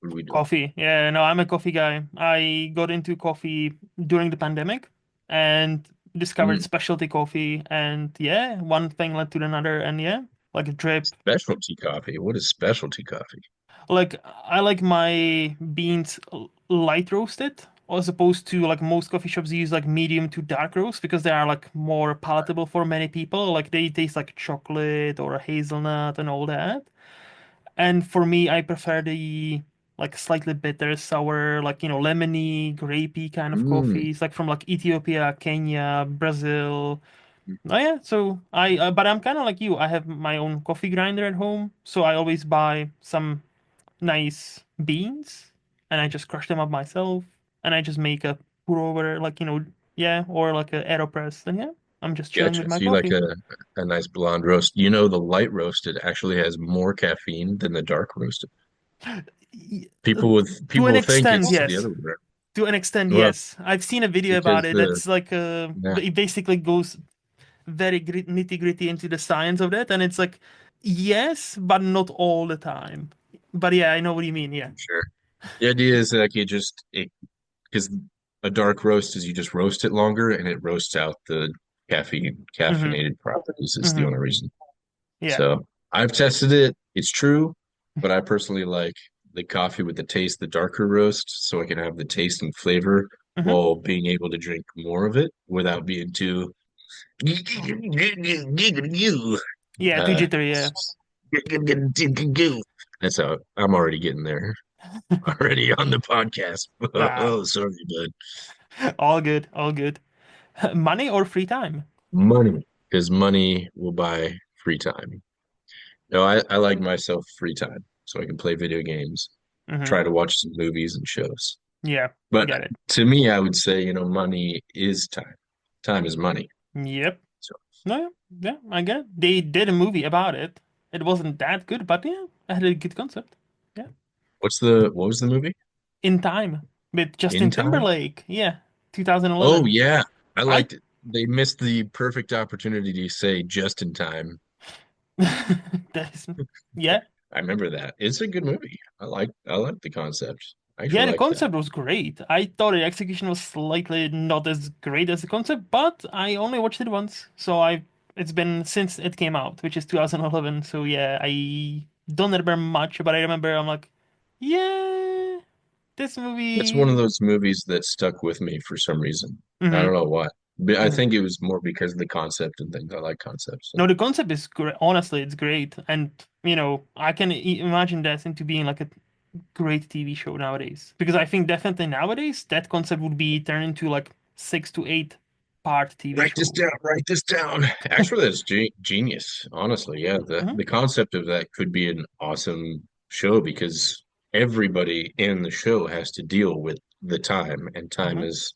What are we doing? Coffee. Yeah, no, I'm a coffee guy. I got into coffee during the pandemic and discovered Mm, specialty coffee. And yeah, one thing led to another. And yeah, like a drip. specialty coffee. What is specialty coffee? Like, I like my beans light roasted, as opposed to like most coffee shops use like medium to dark roast because they are like more palatable for many people. Like, they taste like chocolate or a hazelnut and all that. And for me, I prefer the like slightly bitter, sour, like lemony, grapey kind of Mm. coffees, like from like Ethiopia, Kenya, Brazil. Oh yeah, so but I'm kind of like you. I have my own coffee grinder at home, so I always buy some nice beans, and I just crush them up myself, and I just make a pour over, like yeah, or like a AeroPress. And yeah, I'm just chilling with Gotcha. my So you like coffee. a nice blonde roast. You know, the light roasted actually has more caffeine than the dark roasted. Y- uh, To People an will think extent, it's the yes. other way around. To an extent, Well, yes. I've seen a video about because it. the That's like yeah, it basically goes very nitty gritty into the science of that, and it's like yes, but not all the time. But yeah, I know what you mean. Yeah. sure. The idea is like it because a dark roast is you just roast it longer and it roasts out the Mm-hmm. caffeinated properties is the Mm-hmm. only reason. Yeah. So I've tested it. It's true, but I personally like the coffee with the taste, the darker roast, so I can have the taste and flavor Mm-hmm. while being able to drink more of it without being too Yeah. Too uh jittery. Yeah. that's how I'm already getting there. Already on the podcast. Ah, Oh, sorry, bud. all good. All good. Money or free time? Money, because money will buy free time. No, I like myself free time so I can play video games, Mm-hmm. try to watch some movies and shows. Yeah. But Get it. to me, I would say, money is time. Time is money. Yep. So No. Yeah. Yeah. I get it. They did a movie about it. It wasn't that good, but yeah, I had a good concept. Yeah. what was the movie? In Time with In Justin Time? Timberlake. Yeah. Oh 2011. yeah. I I liked it. They missed the perfect opportunity to say just in time. that is, yeah. I remember that. It's a good movie. I like the concept. I Yeah, actually the like that. concept was great. I thought the execution was slightly not as great as the concept, but I only watched it once. So it's been since it came out, which is 2011. So yeah, I don't remember much, but I remember I'm like, yeah, this It's one of movie. those movies that stuck with me for some reason. I don't Hmm. know why. But I Hmm. think it was more because of the concept and things. I like concepts. So No, the concept is great. Honestly, it's great, and I can imagine that into being like a great TV show nowadays. Because I think definitely nowadays that concept would be turned into like 6 to 8 part TV write this show. down, write this down. Actually, that's genius. Honestly, yeah. Hmm. The concept of that could be an awesome show because everybody in the show has to deal with the time, and time Hmm. is,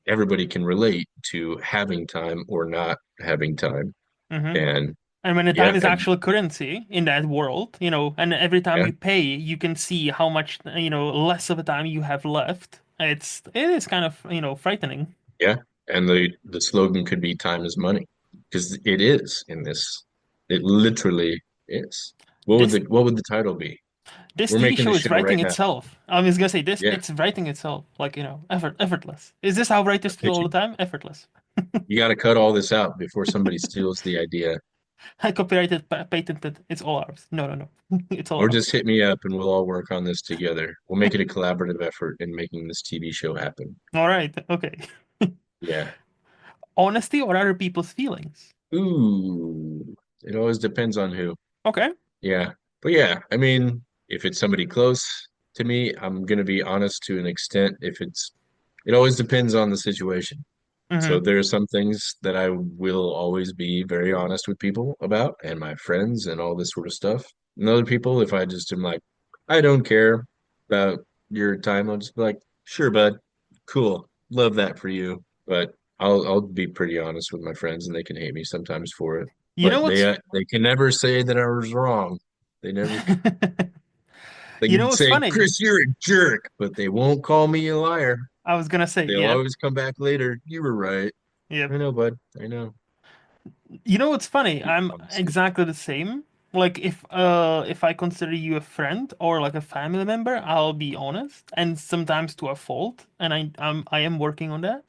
everybody can relate to having time or not having time. Hmm. And And when the time yeah, is actual currency in that world, and every time yeah, you pay, you can see how much, less of a time you have left. It is kind of, frightening. yeah. And the slogan could be time is money because it is in this. It literally is. This What would the title be? this We're TV making the show is show right writing now. itself. I was gonna say this, Yeah, it's writing itself, like, effortless. Is this how writers feel all the pitching. time? Effortless. You got to cut all this out before somebody steals the idea, Copyrighted, patented, it's all ours. No, no, no. It's all or ours. just hit me up and we'll all work on this together. We'll make it a collaborative effort in making this TV show happen. All right, okay. Yeah. Honesty or other people's feelings? Ooh, it always depends on who. Okay. Yeah. But yeah, I mean, if it's somebody close to me, I'm gonna be honest to an extent. It always depends on the situation. So Mm-hmm. there are some things that I will always be very honest with people about and my friends and all this sort of stuff. And other people, if I just am like, I don't care about your time, I'll just be like, sure, bud, cool, love that for you. But I'll be pretty honest with my friends, and they can hate me sometimes for it. You know But what's they can never say that I was wrong. They never they you know can what's say, funny? Chris, you're a jerk, but they won't call me a liar. I was gonna say, They'll yep, always come back later. You were right. yep. I know, bud. I know. You know what's funny? Keep I'm honesty. exactly the same. Like if I consider you a friend or like a family member, I'll be honest, and sometimes to a fault, and I am working on that.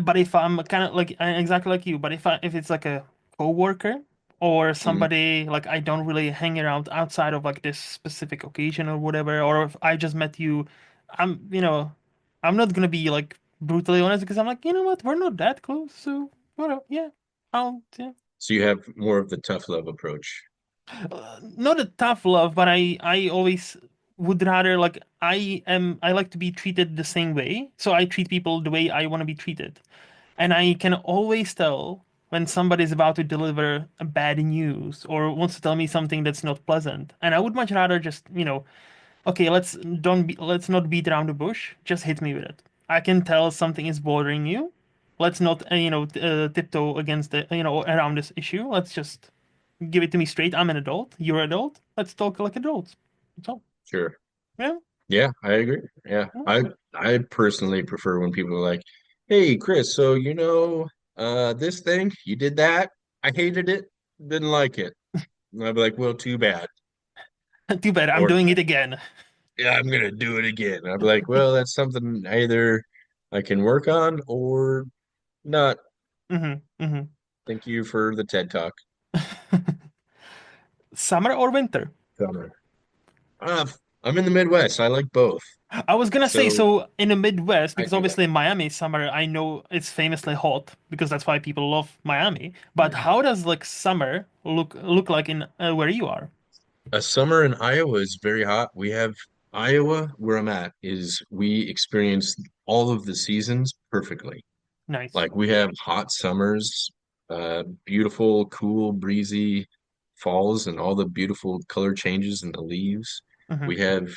But if I'm kind of like exactly like you, but if it's like a coworker or Mhm. somebody like I don't really hang around outside of like this specific occasion or whatever, or if I just met you, I'm not gonna be like brutally honest because I'm like, you know what, we're not that close, so whatever, yeah, yeah. So you have more of the tough love approach. Not a tough love, but I always would rather like I like to be treated the same way, so I treat people the way I want to be treated, and I can always tell when somebody's about to deliver a bad news or wants to tell me something that's not pleasant, and I would much rather just okay, let's not beat around the bush, just hit me with it. I can tell something is bothering you. Let's not tiptoe against the around this issue. Let's just give it to me straight. I'm an adult. You're an adult. Let's talk like adults. That's all. Sure. Yeah. Yeah, I agree. Yeah. Yeah. I personally prefer when people are like, "Hey, Chris, so this thing, you did that. I hated it, didn't like it." And I'd be like, "Well, too bad." Too bad. I'm Or, doing it again. "Yeah, I'm gonna do it again." I'd be like, "Well, that's something either I can work on or not." Hmm. Thank you for the TED Talk. Summer or winter? Summer. I'm in the Midwest. I like both. I was gonna say So so in the Midwest I because do like obviously Miami summer I know it's famously hot because that's why people love Miami. But it. how does like summer look like in where you are? A summer in Iowa is very hot. We have Iowa, where I'm at, is we experience all of the seasons perfectly. Nice. Like we have hot summers, beautiful, cool, breezy falls, and all the beautiful color changes in the leaves. Hmm. We have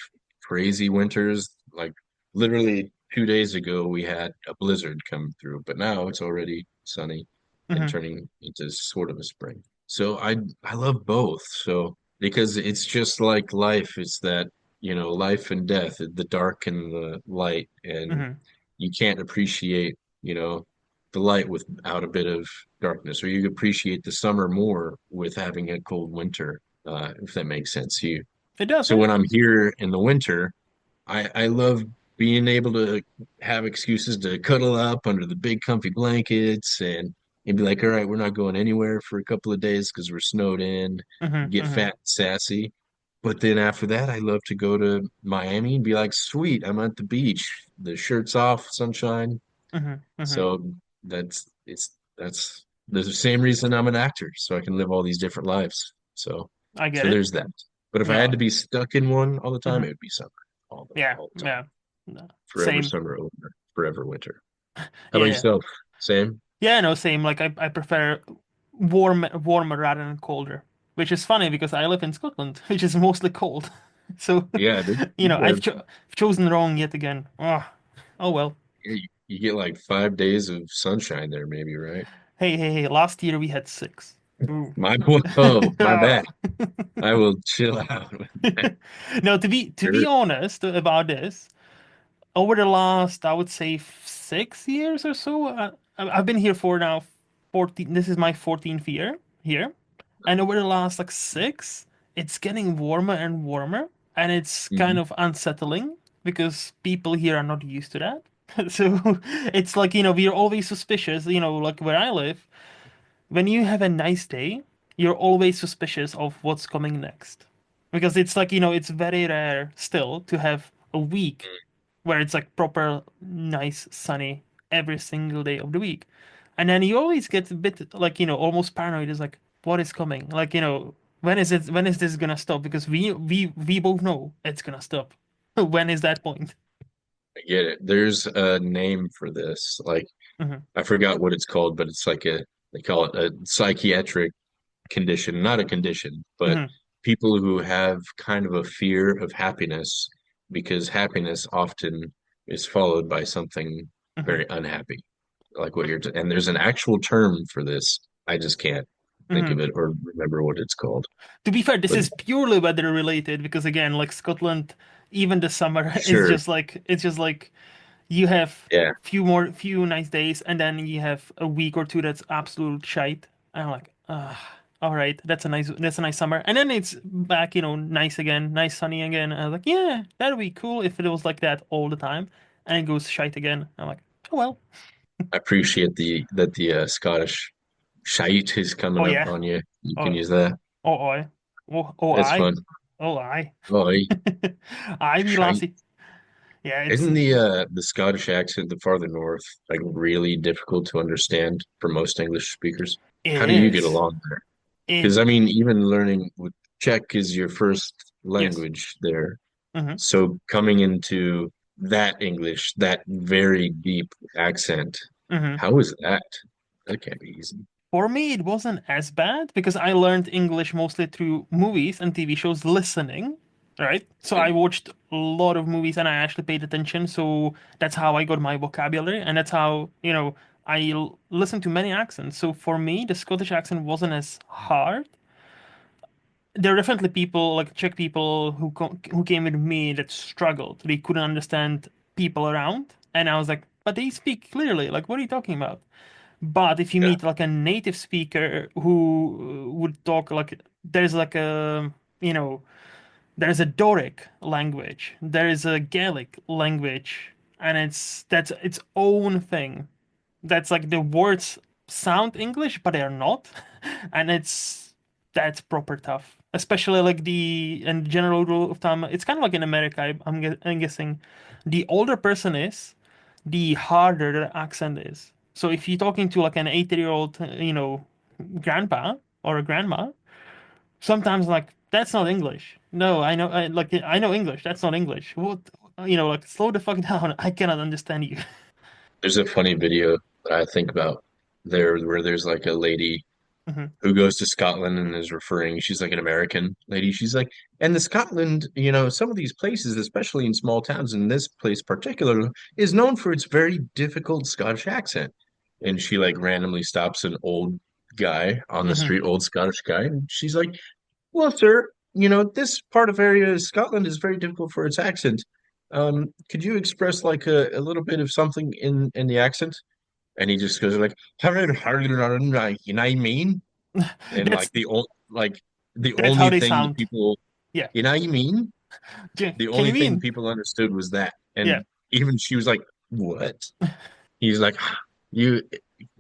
crazy winters. Like literally 2 days ago, we had a blizzard come through, but now it's already sunny and Hmm. turning into sort of a spring. So I love both. So because it's just like life, it's that, life and death, the dark and the light, and Hmm. you can't appreciate, the light without a bit of darkness, or you appreciate the summer more with having a cold winter, if that makes sense to you. It does, So yeah. when I'm here in the winter, I love being able to have excuses to cuddle up under the big comfy blankets and be like, all right, we're not going anywhere for a couple of days because we're snowed in, Hmm. get Hmm. fat and sassy. But then after that, I love to go to Miami and be like, sweet, I'm at the beach, the shirts off, sunshine. Hmm. Hmm. So that's the same reason I'm an actor, so I can live all these different lives. So I get so it. there's that. But if I had Yeah. to be stuck in one all the time, Hmm. it would be summer Yeah. all the time. Yeah. No. Forever Same. summer over, forever winter. How about Yeah. yourself? Same? Yeah, no, same. Like I prefer warmer rather than colder, which is funny because I live in Scotland, which is mostly cold. So, Yeah, I've chosen wrong yet again. Oh well. you get like 5 days of sunshine there, maybe, right? Hey. Last year we had six. Ooh. My whoa, my bad. I will chill out with that. No, to be Sure. honest about this, over the last, I would say 6 years or so, I've been here for now 14. This is my 14th year here. And over the last like six, it's getting warmer and warmer, and it's kind Mhm. of unsettling because people here are not used to that. So it's like, we're always suspicious, like where I live, when you have a nice day, you're always suspicious of what's coming next. Because it's like, it's very rare still to have a week where it's like proper nice sunny every single day of the week. And then you always get a bit like, almost paranoid. It's like, what is coming? Like, when is this gonna stop? Because we both know it's gonna stop. When is that point? I get it. There's a name for this. Like Hmm. I forgot what it's called, but it's like they call it a psychiatric condition, not a condition, but Hmm. people who have kind of a fear of happiness because happiness often is followed by something Hmm. very unhappy, like what and there's an actual term for this. I just can't think of Hmm. it or remember what it's called. To be fair, this But is purely weather related because again, like Scotland, even the summer is sure, just like you have yeah, few nice days, and then you have a week or two that's absolute shite. And I'm like, all right, that's a nice summer, and then it's back, nice again, nice sunny again. And I was like, yeah, that'd be cool if it was like that all the time, and it goes shite again. I'm like, oh well, I appreciate the Scottish shite is oh coming up yeah, on you. You can oh use that. I, oh It's I, fun. oh I, Oh, I be shite. lassie. Yeah, it's Isn't the Scottish accent the farther north like really difficult to understand for most English speakers? it How do you get is along there? it Because I mean, even learning with Czech is your first Yes. language there. Hmm. So coming into that English, that very deep accent, Hmm. how is that? That can't be easy. For me, it wasn't as bad because I learned English mostly through movies and TV shows listening, right? So I watched a lot of movies and I actually paid attention. So that's how I got my vocabulary, and that's how, listened to many accents. So for me, the Scottish accent wasn't as hard. There are definitely people like Czech people who came with me that struggled. They couldn't understand people around, and I was like, but they speak clearly. Like, what are you talking about? But if you Yeah. meet like a native speaker who would talk like there's like a you know there's a Doric language, there is a Gaelic language, and that's its own thing. That's like the words sound English, but they're not, and that's proper tough. Especially like the and general rule of thumb, it's kind of like in America. I'm guessing, the older person is, the harder the accent is. So if you're talking to like an 80-year-old, grandpa or a grandma, sometimes like that's not English. No, I know English. That's not English. What, like slow the fuck down. I cannot understand you. There's a funny video that I think about there where there's like a lady Hmm. who goes to Scotland and is referring, she's like an American lady. She's like, and the Scotland, some of these places, especially in small towns, and this place particularly, is known for its very difficult Scottish accent. And she like randomly stops an old guy on the Hmm. street, old Scottish guy, and she's like, well, sir, this part of area of Scotland is very difficult for its accent. Could you express like a little bit of something in the accent? And he just goes like, you know what I mean? And That's like the that's how only they thing that sound. people, Yeah. you know what I mean? The Can only you thing mean? people understood was that. Yeah. And even she was like, what? He's like, you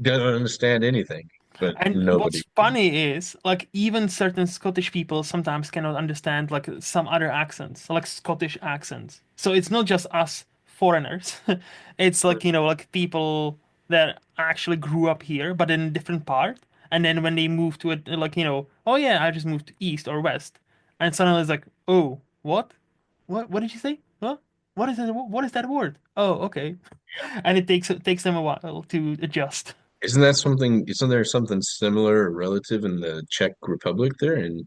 don't understand anything, but And nobody. what's funny is, like, even certain Scottish people sometimes cannot understand, like, some other accents, like Scottish accents. So it's not just us foreigners. It's like, like people that actually grew up here, but in a different part. And then when they move to it, like, oh yeah, I just moved to East or West. And suddenly it's like, oh, what? What did you say? What? What is that? What is that word? Oh, okay. And it takes them a while to adjust. Isn't that something? Isn't there something similar or relative in the Czech Republic there and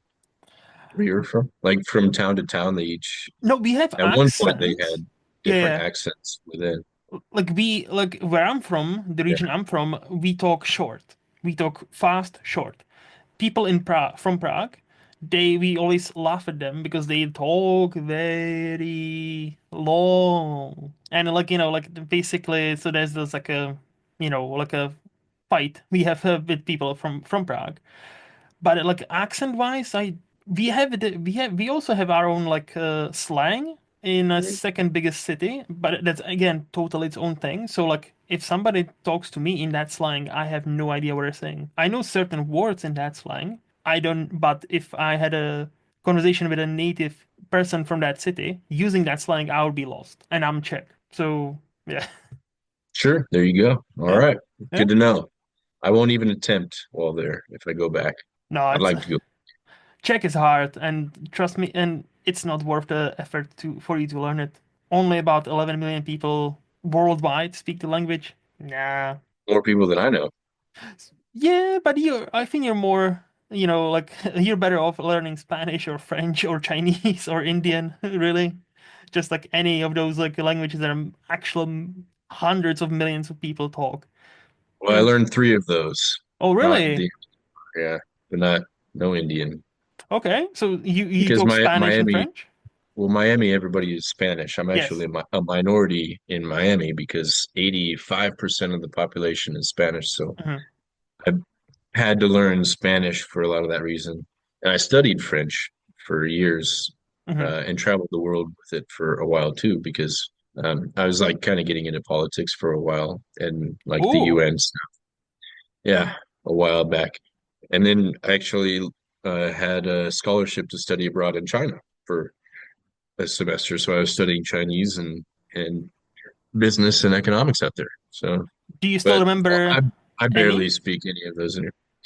where you're from? Like from town to town, they each, No, we have at one point, they accents. had Yeah, different yeah. accents within. Like where I'm from, the Yeah. region I'm from, we talk short. We talk fast, short. People in Prague, from Prague, we always laugh at them because they talk very long. And like, like basically, so there's like a, like a fight we have with people from Prague. But like accent wise, we also have our own like slang in a second biggest city, but that's again totally its own thing. So like if somebody talks to me in that slang, I have no idea what they're saying. I know certain words in that slang. I don't, but if I had a conversation with a native person from that city using that slang, I would be lost. And I'm Czech. So yeah. Sure, there you go. All Yeah. right, Yeah. good to know. I won't even attempt while there if I go back. No, I'd it's like to go Czech is hard, and trust me, and it's not worth the effort for you to learn it. Only about 11 million people worldwide speak the language. Nah. more people than I know. Yeah, but I think you're more, like you're better off learning Spanish or French or Chinese or Indian, really. Just like any of those like languages that are actual hundreds of millions of people talk. Well, I Yeah. learned three of those, Oh, not really? the yeah, but not no Indian Okay. So you because talk my Spanish and Miami, French? well, Miami, everybody is Spanish. I'm actually Yes. a minority in Miami because 85% of the population is Spanish. So Hmm. I had to learn Spanish for a lot of that reason. And I studied French for years Hmm. and traveled the world with it for a while too, because I was like kind of getting into politics for a while and like the Oh. UN stuff. Yeah, a while back. And then I actually had a scholarship to study abroad in China for a semester. So I was studying Chinese and business and economics out there. So, Do you still but remember I barely any? speak any of those.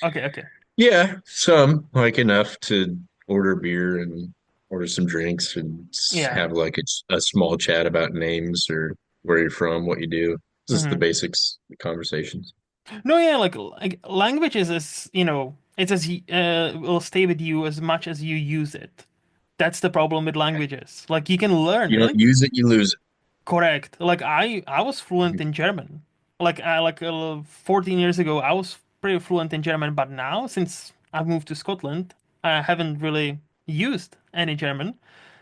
Okay, okay. Yeah, some like enough to. order beer and order some drinks and Yeah. have like a small chat about names or where you're from, what you do. Just the Hmm. basics, the conversations. No, yeah, like language is as, it's as will stay with you as much as you use it. That's the problem with languages. Like you can learn You don't it. use it, you lose Correct. Like I was fluent it. in German. Like I 14 years ago I was pretty fluent in German, but now since I've moved to Scotland, I haven't really used any German.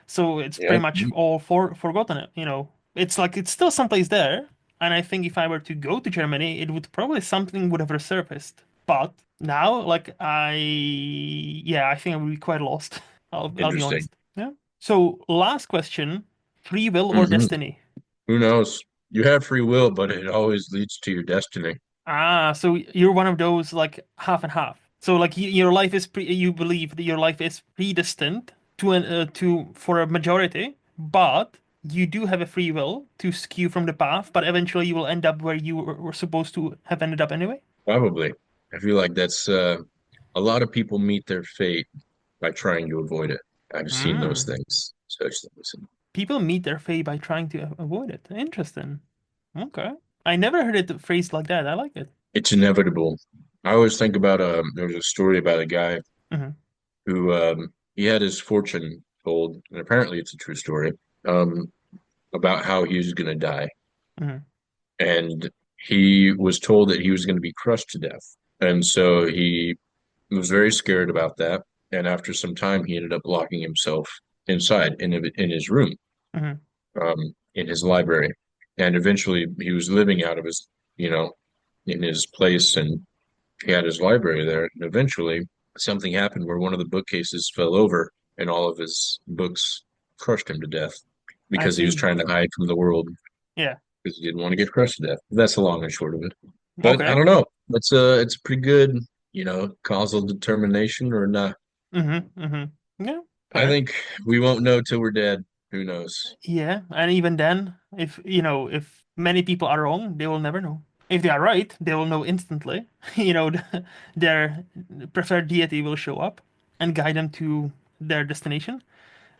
So it's Yeah. pretty much all forgotten it, you know. It's like it's still someplace there, and I think if I were to go to Germany, it would probably something would have resurfaced. But now I think I would be quite lost. I'll be Interesting. honest. Yeah. So last question, free will or Hmm. destiny? Who knows? You have free will, but it always leads to your destiny. Ah, so you're one of those like half and half. So like your life is you believe that your life is predestined to an to for a majority, but you do have a free will to skew from the path, but eventually you will end up where you were supposed to have ended up anyway. Probably. I feel like that's a lot of people meet their fate by trying to avoid it. I've seen those Hmm. things, such things. People meet their fate by trying to avoid it. Interesting. Okay. I never heard it phrased like that. I like it. It's inevitable. I always think about there was a story about a guy Hmm. who he had his fortune told, and apparently it's a true story, um, about how he was going to die. Hmm. And he was told that he was going to be crushed to death. And so he was very scared about that. And after some time, he ended up locking himself inside in his room, Hmm. in his library. And eventually he was living out of his, you know, in his place and he had his library there. And eventually something happened where one of the bookcases fell over and all of his books crushed him to death I because he was see. trying to hide from the world Yeah. because he didn't want to get crushed to death. That's the long and short of it. But I Okay. don't know. It's pretty good, causal determination or not. Hmm. Hmm. Yeah. I Fair. think we won't know till we're dead. Who knows? Yeah, and even then, if many people are wrong, they will never know. If they are right, they will know instantly. Their preferred deity will show up and guide them to their destination.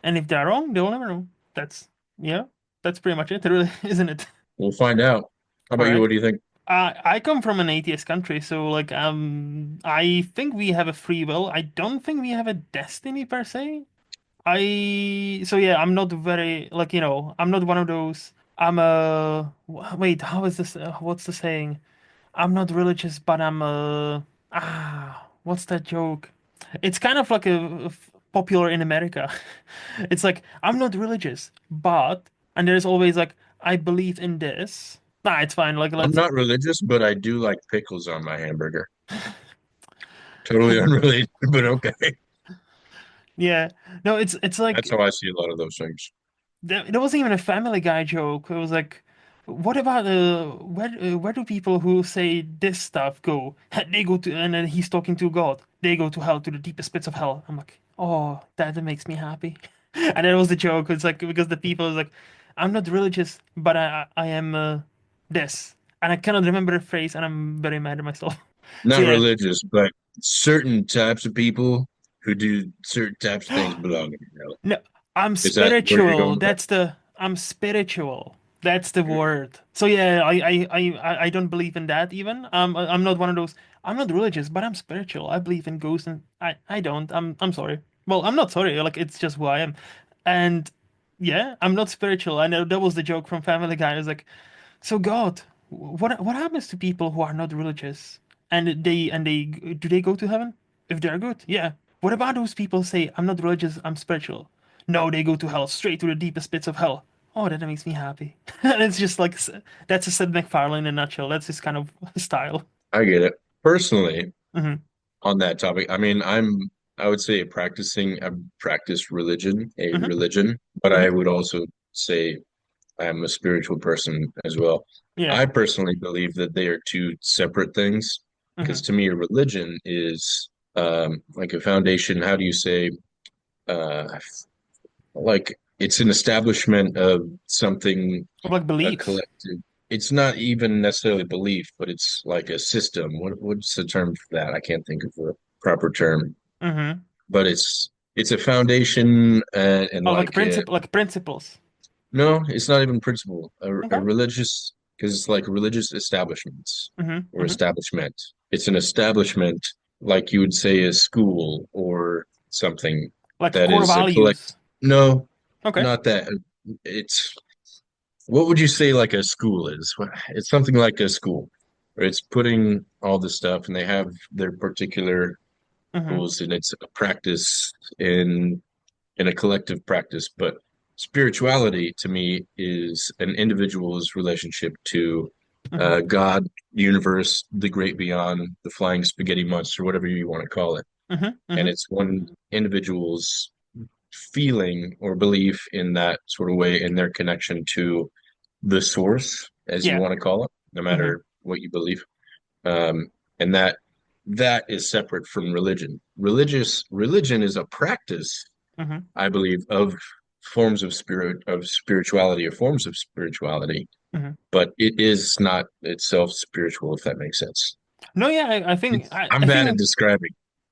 And if they are wrong, they will never know. That's, yeah, that's pretty much it, really, isn't it? We'll find out. How about you? What Correct. do you think? I come from an atheist country, so like I think we have a free will. I don't think we have a destiny per se. So yeah, I'm not very like I'm not one of those. I'm a wait. How is this? What's the saying? I'm not religious, but I'm a What's that joke? It's kind of like popular in America. It's like I'm not religious, but and there's always like I believe in this. Nah, it's fine. Like I'm let's not religious, but I do like pickles on my hamburger. Totally unrelated, but okay. yeah. No, it's That's like how I see a lot of those things. there wasn't even a Family Guy joke. It was like, what about where do people who say this stuff go? They go to, and then he's talking to God. They go to hell, to the deepest pits of hell. I'm like, oh, that makes me happy. And that was the joke. It's like because the people is like, I'm not religious, but I am this, and I cannot remember the phrase, and I'm very mad at myself. So Not yeah. religious, but certain types of people who do certain types of things belong in hell. No, I'm Is that where you're going spiritual. with that? I'm spiritual. That's the word. So yeah, I don't believe in that even. I'm not one of those. I'm not religious, but I'm spiritual. I believe in ghosts, and I don't. I'm sorry. Well, I'm not sorry. Like it's just who I am. And yeah, I'm not spiritual. I know that was the joke from Family Guy. It's like, so God, what happens to people who are not religious? And they do they go to heaven? If they're good, yeah. What about those people say, I'm not religious, I'm spiritual? No, they go to hell, straight to the deepest pits of hell. Oh, that makes me happy. And it's just like that's a Sid MacFarlane in a nutshell. That's his kind of style. I get it. Personally, Hmm. on that topic, I mean, I would say I practice a Hmm. religion, but Hmm. I would also say I'm a spiritual person as well. Yeah. I personally believe that they are two separate things because Hmm. to me, a religion is like a foundation. How do you say? Uh, like it's an establishment of something, Of like a beliefs. collective. It's not even necessarily belief, but it's like a system. What's the term for that? I can't think of the proper term, Hmm. but it's It's a foundation and Oh, like like principle, like principles. no, it's not even principle. A Okay. religious, because it's like religious establishments Mm-hmm. or Mm-hmm. establishment. It's an establishment, like you would say a school or something Like that core is a values. collect. No, Okay. not that. It's what would you say like a school is? It's something like a school, where it's putting all the stuff and they have their particular Mm-hmm. rules and it's a practice in a collective practice. But spirituality to me is an individual's relationship to Mm-hmm. God, universe, the great beyond, the flying spaghetti monster, whatever you want to call it. Mm-hmm. And Mm-hmm. it's one individual's feeling or belief in that sort of way in their connection to the source, as you Yeah. want to call it, no Mm-hmm. matter what you believe. Um, and that is separate from religion. Religion is a practice, Mm-hmm. I believe, of forms of spirituality or forms of spirituality, Mm-hmm. but it is not itself spiritual, if that makes sense. No, yeah, I think I'm I bad at think describing.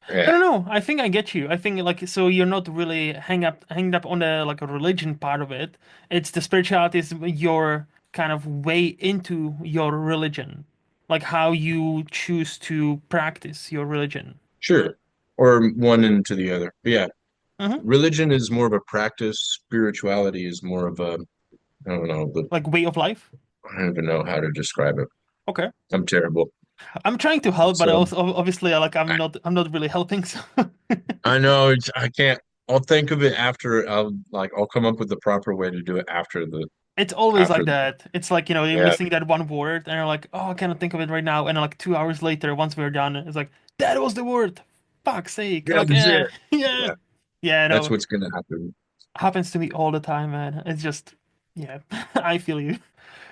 no, Yeah, no, no. I think I get you. I think like so you're not really hanged up on the like a religion part of it. It's the spirituality is your kind of way into your religion, like how you choose to practice your religion. sure. Or one into the other. But yeah, Hmm. religion is more of a practice. Spirituality is more of a, I don't know, Like way of life. I don't even know how to describe it. Okay. I'm terrible. I'm trying to help, but So also obviously like I'm not really helping. So I know I can't. I'll think of it after. I'll come up with the proper way to do it after the it's always after like the that. It's like, you're yeah missing that one word and you're like, oh, I cannot think of it right now. And then like 2 hours later, once we're done, it's like, that was the word. Fuck's sake. yeah Like, that's it. yeah. Yeah, Yeah, that's no. what's gonna happen. Happens to me all the time, man. It's just, yeah, I feel you.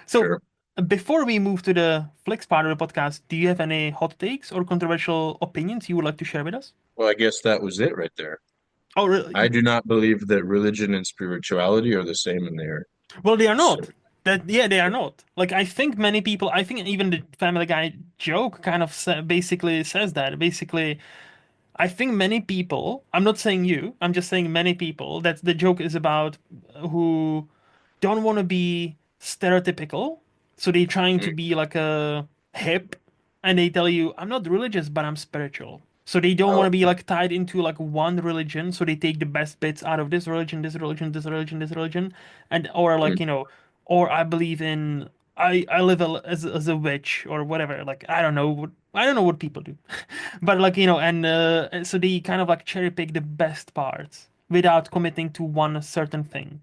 So Sure. before we move to the Flix part of the podcast, do you have any hot takes or controversial opinions you would like to share with us? Well, I guess that was it right there. Oh, I really? do not believe that religion and spirituality are the same in there. Well, they are So not. That yeah, they are not. Like I think many people, I think even the Family Guy joke kind of basically says that. Basically, I think many people, I'm not saying you, I'm just saying many people, that the joke is about who don't want to be stereotypical. So they're trying to mm, be like a hip and they tell you, I'm not religious, but I'm spiritual. So they don't want to oh, be like tied into like one religion. So they take the best bits out of this religion, this religion, this religion, this religion, and or like, mm, or I believe in I live as a witch or whatever. Like I don't know what people do. But like, and so they kind of like cherry pick the best parts without committing to one certain thing.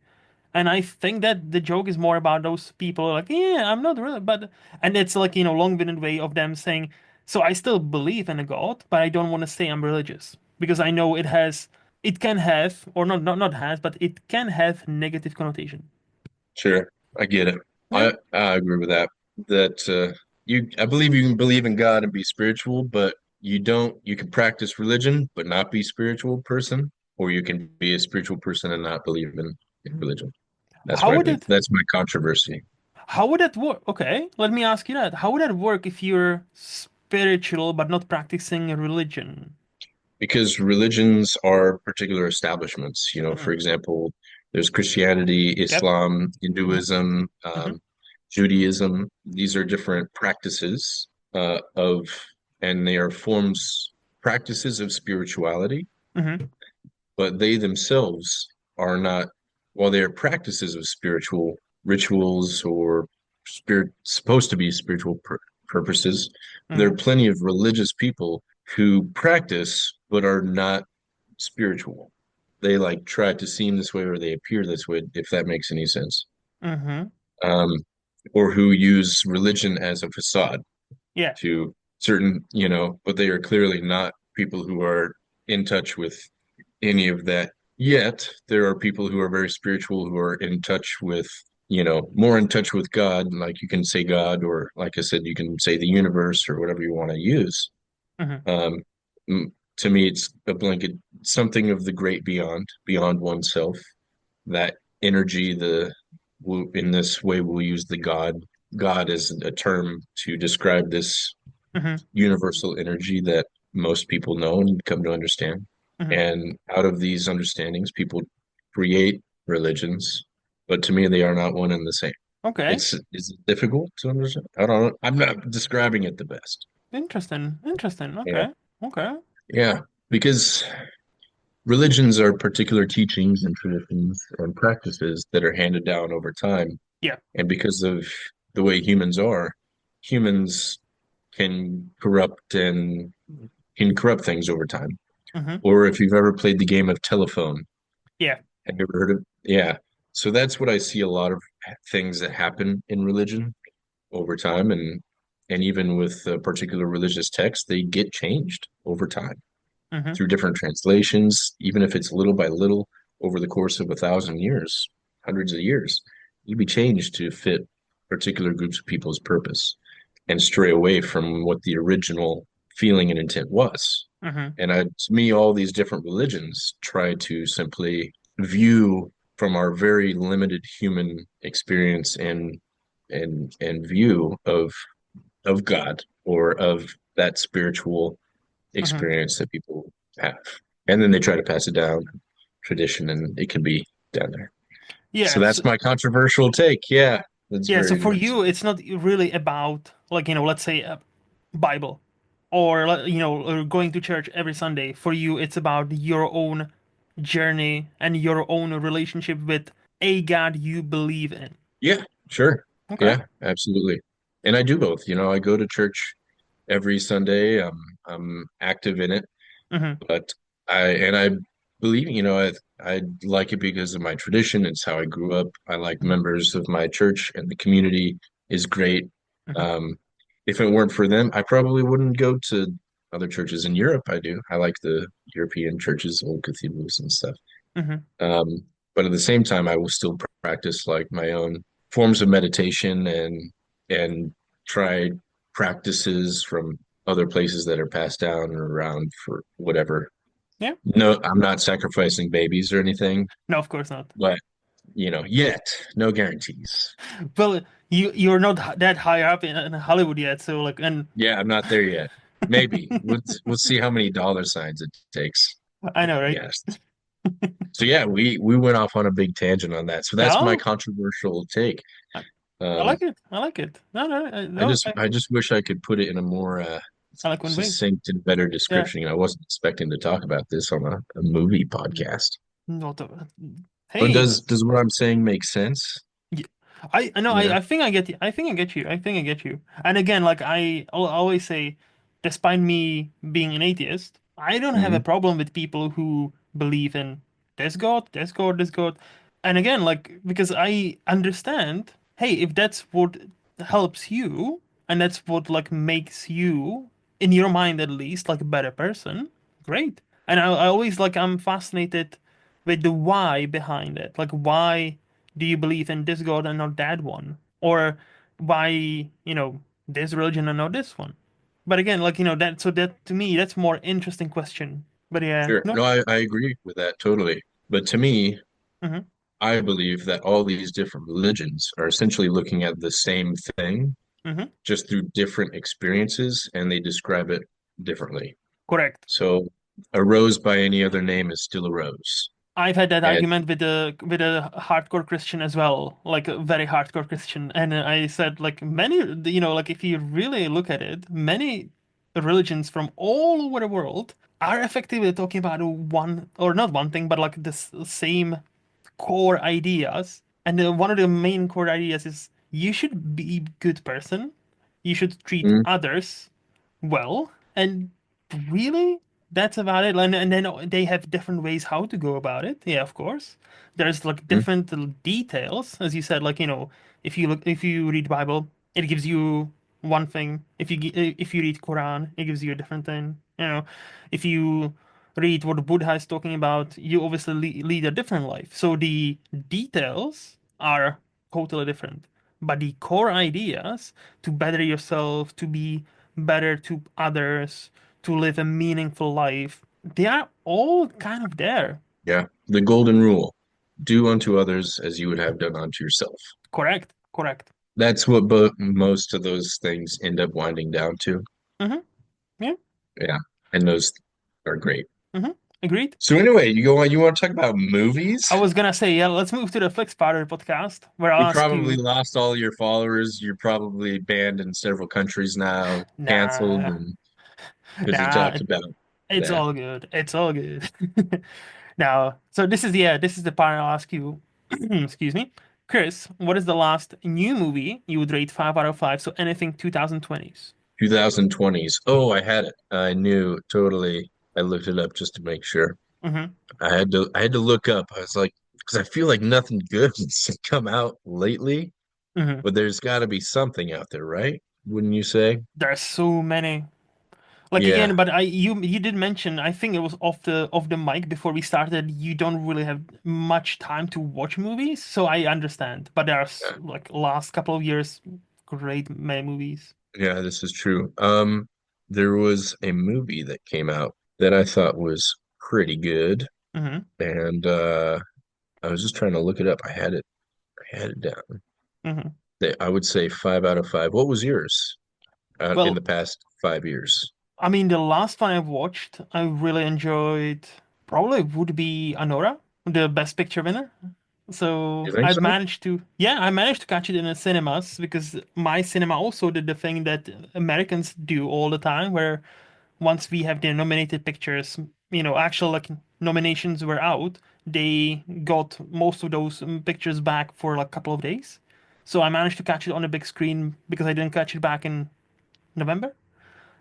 And I think that the joke is more about those people like, yeah, I'm not really, but, and it's like, long-winded way of them saying, so I still believe in a God, but I don't want to say I'm religious because I know it can have, or not has, but it can have negative connotation. sure, I get it. Yeah. I agree with that. That I believe you can believe in God and be spiritual, but you don't. You can practice religion but not be spiritual person, or you can be a spiritual person and not believe in religion. That's How what I would believe. it, That's my controversy. how would that work? Okay, let me ask you that. How would that work if you're spiritual but not practicing a religion? Because religions are particular establishments. For Hmm. example, there's Christianity, Yep. Islam, Hmm. Hinduism, Hmm. Judaism. These are different practices and they are practices of spirituality, Hmm. but they themselves are not, while they are practices of spiritual rituals or supposed to be spiritual purposes, there are Hmm. plenty of religious people who practice but are not spiritual. They like try to seem this way or they appear this way, if that makes any sense. Hmm. Um, or who use religion as a facade Yeah. to but they are clearly not people who are in touch with any of that. Yet there are people who are very spiritual who are in touch with, more in touch with God. Like you can say God, or like I said, you can say the universe or whatever you want to use. Hmm. Um, to me, it's a blanket, something of the great beyond oneself. That energy, in this way, we'll use the God as a term to describe this Hmm. universal energy that most people know and come to understand. Hmm. And out of these understandings, people create religions, but to me, they are not one and the same. Okay. It's difficult to understand. I don't know. I'm not describing it the best. Interesting. Interesting. Yeah. Okay. Okay. Yeah. Because religions are particular teachings and traditions and practices that are handed down over time. Yeah. And because of the way humans are, humans can corrupt things over time. Hmm. Or if you've ever played the game of telephone, Yeah. have you ever heard of? Yeah. So that's what I see a lot of things that happen in religion over time, and even with particular religious texts, they get changed over time Hmm. through different translations, even if it's little by little over the course of 1,000 years, hundreds of years, you'd be changed to fit particular groups of people's purpose and stray away from what the original feeling and intent was. Hmm. And to me, all these different religions try to simply view from our very limited human experience and view of God or of that spiritual Hmm. experience that people have. And then they try to pass it down, tradition, and it can be down there. So Yeah. that's my controversial take. Yeah, that's Yeah, so very for much. you, it's not really about like, let's say a Bible or or going to church every Sunday. For you, it's about your own journey and your own relationship with a God you believe in. Yeah, sure. Okay. Yeah, absolutely. And I do both. I go to church every Sunday. I'm active in it, Hmm. but I believe, I like it because of my tradition. It's how I grew up. I like Hmm. members of my church, and the community is great. Hmm. Um, if it weren't for them, I probably wouldn't go to other churches in Europe. I do. I like the European churches, old cathedrals and stuff. Hmm. Um, but at the same time, I will still practice like my own forms of meditation and try practices from other places that are passed down or around for whatever. Yeah. No, I'm not sacrificing babies or anything, No, of course not. but yet, no guarantees. Well, you're not that high up in Hollywood yet, so like, and Yeah, I'm not there yet. Maybe we'll see how many dollar signs it takes. I know, right? Yes. So yeah, we went off on a big tangent on that. So that's my No, controversial take. I, I Um, like it. I like it. No, no, I no. just I just wish I could put it in a more Eloquent way. succinct and better Yeah. description. I wasn't expecting to talk about this on a movie podcast. Not But hey, does what I'm saying make sense? yeah. I know Yeah. I think I get you. I think I get you. I think I get you. And again, like I'll always say, despite me being an atheist, I don't have a Hmm. problem with people who believe in this God, this God, this God. And again, like because I understand, hey, if that's what helps you and that's what like makes you, in your mind at least, like a better person, great. And I always like I'm fascinated with the why behind it. Like why do you believe in this God and not that one? Or why, this religion and not this one? But again, like, that, so that to me, that's more interesting question. But yeah, Sure. no. No, I agree with that totally. But to me, Mm-hmm. I believe that all these different religions are essentially looking at the same thing, Mm-hmm. just through different experiences, and they describe it differently. Correct. So a rose by any other name is still a rose. I've had that And argument with a hardcore Christian as well, like a very hardcore Christian, and I said like many, like if you really look at it, many religions from all over the world are effectively talking about one or not one thing, but like the same core ideas. And one of the main core ideas is you should be a good person, you should treat mm, others well, and really, that's about it. And then they have different ways how to go about it. Yeah, of course. There's like mm, different little details, as you said. Like if you read Bible, it gives you one thing. If you read Quran, it gives you a different thing. If you read what Buddha is talking about, you obviously lead a different life. So the details are totally different, but the core ideas to better yourself, to be better to others, to live a meaningful life. They are all kind of there. yeah, the golden rule, do unto others as you would have done unto yourself. Correct. Correct. That's what most of those things end up winding down to. Mm-hmm. Yeah. Yeah, and those are great. Mm-hmm. Agreed? So anyway, you want to talk about movies? I was gonna say, yeah, let's move to the Flix Powder podcast, where You I'll ask probably you. lost all your followers. You're probably banned in several countries now, canceled, Nah, and because you nah, talked about it's that. all good. It's all good. Now, so this is the part I'll ask you. Excuse me, Chris. What is the last new movie you would rate 5 out of 5? So anything 2020s. 2020s. Oh, I had it. I knew totally. I looked it up just to make sure. Mm-hmm. I had to look up. I was like, because I feel like nothing good has come out lately, Mm-hmm. but there's got to be something out there, right? Wouldn't you say? There's so many. Like again, Yeah. but you did mention, I think it was off the mic before we started, you don't really have much time to watch movies, so I understand. But there's Yeah, like last couple of years, great many movies. yeah, this is true. There was a movie that came out that I thought was pretty good, Hmm. and I was just trying to look it up. I had it down. Hmm. I would say 5 out of 5. What was yours in the Well, past 5 years? I mean, the last one I watched, I really enjoyed, probably would be Anora, the Best Picture winner. You So think so? I managed to catch it in the cinemas because my cinema also did the thing that Americans do all the time, where once we have their nominated pictures, actual like nominations were out, they got most of those pictures back for like a couple of days. So I managed to catch it on a big screen because I didn't catch it back in November,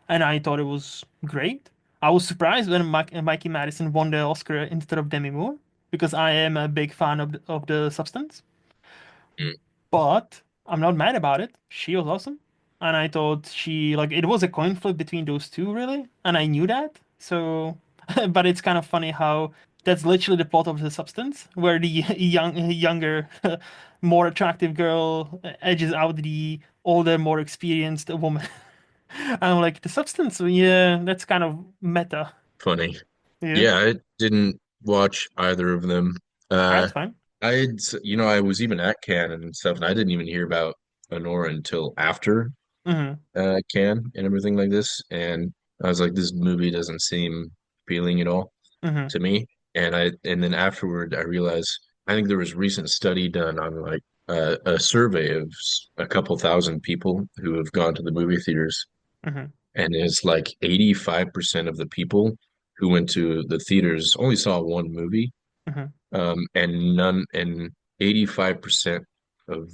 and I thought it was great. I was surprised when Mikey Madison won the Oscar instead of Demi Moore because I am a big fan of the Substance. Mm, But I'm not mad about it. She was awesome. And I thought it was a coin flip between those two, really. And I knew that. So, but it's kind of funny how that's literally the plot of The Substance, where the younger, more attractive girl edges out the older, more experienced woman. I'm like, The Substance, yeah, that's kind of meta. funny. Yeah, Yeah, I didn't watch either of them. Uh, that's fine. I was even at Cannes and stuff, and I didn't even hear about Honora until after Hmm. Cannes and everything like this. And I was like, this movie doesn't seem appealing at all Hmm. to me. And then afterward, I realized I think there was a recent study done on like a survey of a couple thousand people who have gone to the movie theaters, Hmm. and it's like 85% of the people who went to the theaters only saw one movie, Hmm. and 85% of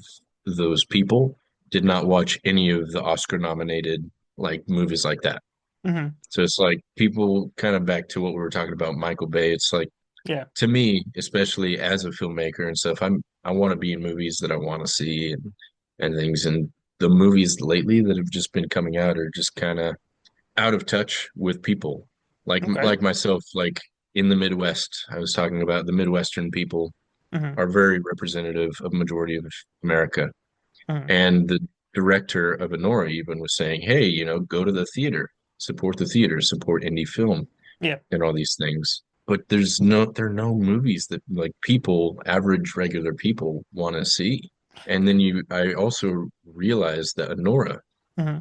those people did not watch any of the Oscar nominated like movies like that. Hmm. So it's like people kind of back to what we were talking about, Michael Bay. It's like Yeah. to me, especially as a filmmaker and stuff, I want to be in movies that I want to see and things. And the movies lately that have just been coming out are just kind of out of touch with people Okay. like myself, like in the Midwest. I was talking about the Midwestern people Hmm. are very representative of majority of America. Hmm. And the director of Honora even was saying, hey, go to the theater, support indie film Yeah. and all these things. But there are no movies that like people, average regular people want to see. And then I also realized that Honora, Hmm.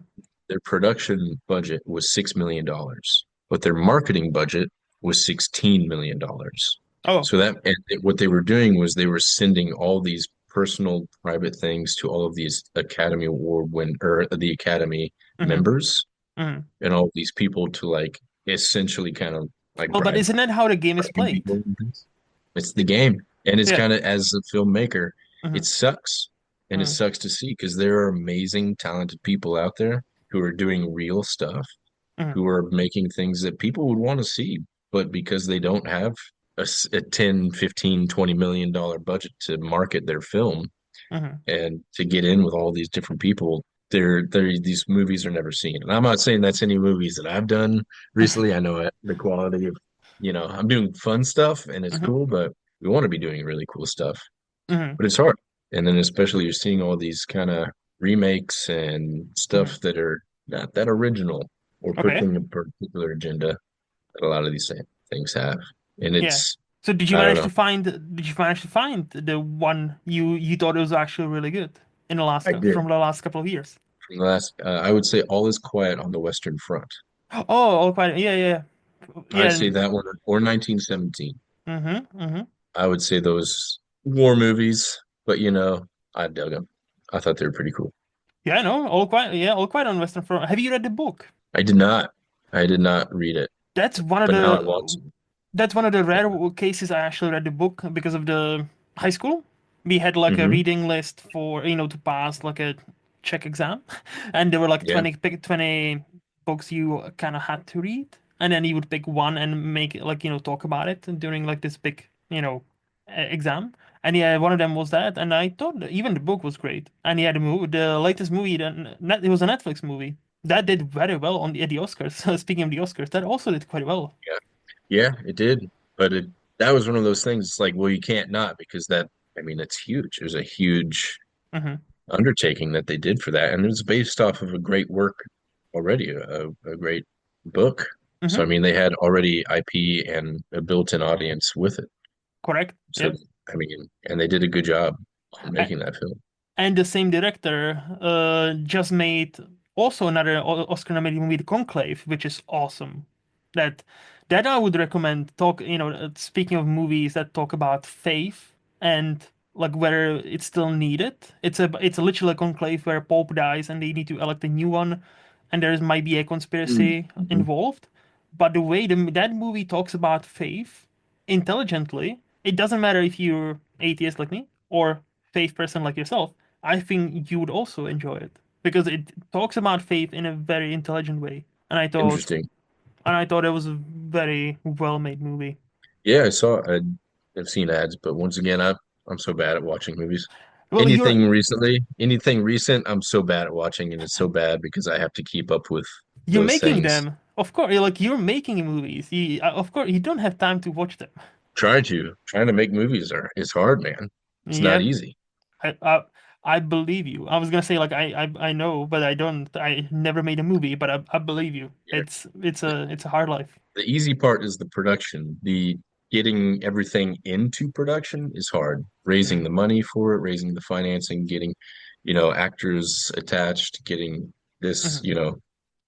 their production budget was $6 million, but their marketing budget was $16 million. Oh. So what they were doing was they were sending all these personal private things to all of these Academy Award win or the Academy Hmm. members Hmm. and all these people to like essentially kind of like Well, but isn't that how the game is bribing played? people and things. It's the game. And it's Yeah. kind of as a filmmaker, Hmm. it sucks. And it Hmm. sucks to see because there are amazing, talented people out there who are doing real stuff, Hmm. who are making things that people would want to see, but because they don't have a 10, 15, $20 million budget to market their film Hmm. and to get in with all these different people, these movies are never seen. And I'm not saying that's any movies that I've done recently. I know the quality of, I'm doing fun stuff and it's Hmm. cool, but we want to be doing really cool stuff. Hmm. But it's hard. And then especially you're seeing all these kind of remakes and Hmm. stuff that are not that original or Okay. pushing a particular agenda that a lot of these things have. And Yeah. it's, So I don't know. did you manage to find the one you thought was actually really good in the I from did. the last couple of years? From the last, I would say All Is Quiet on the Western Front. Oh, all quite. Yeah, yeah. I'd Yeah. say that one or 1917. Mm-hmm. Mm-hmm. I would say those war movies, but I dug them. I thought they were pretty cool. Yeah, I know. All quite, yeah, all quite on Western Front. Have you read the book? I did not. I did not read it, That's one of but now I want the to. that's one of the rare Yeah. cases I actually read the book because of the high school. We had like a Hmm. reading list for, to pass like a Czech exam, and there were like Yeah. 20 books you kind of had to read, and then you would pick one and make it like, talk about it during like this big, exam. And yeah, one of them was that, and I thought that even the book was great. And yeah, the latest movie, it was a Netflix movie that did very well at the Oscars. Speaking of the Oscars, that also did quite well. Yeah. Yeah, it did. But that was one of those things. It's like, well, you can't not because I mean, it's huge. There's a huge Hmm. undertaking that they did for that. And it's based off of a great work already, a great book. So, I Hmm. mean, they had already IP and a built-in audience with it. Correct. So, Yep. I mean, and they did a good job on making that film. And the same director just made also another Oscar-nominated movie, The Conclave, which is awesome. That that I would recommend. Speaking of movies that talk about faith and like whether it's still needed. It's a literally a conclave where Pope dies and they need to elect a new one, and might be a conspiracy Mm-hmm. involved. But the way that movie talks about faith intelligently, it doesn't matter if you're atheist like me or faith person like yourself. I think you would also enjoy it because it talks about faith in a very intelligent way. Interesting. And I thought it was a very well made movie. Yeah, I've seen ads, but once again, I'm so bad at watching movies. Well, you're Anything recent, I'm so bad at watching, and it's so bad because I have to keep up with you're those making things. them. Of course, like you're making movies. Of course, you don't have time to watch them. Trying to make movies is hard, man. It's not Yep, easy. I, I I believe you. I was gonna say like I know, but I don't. I never made a movie, but I believe you. Yeah. It's a hard life. The easy part is the production. The getting everything into production is hard. Raising the Hmm. money for it, raising the financing, getting, actors attached, getting this, Hmm.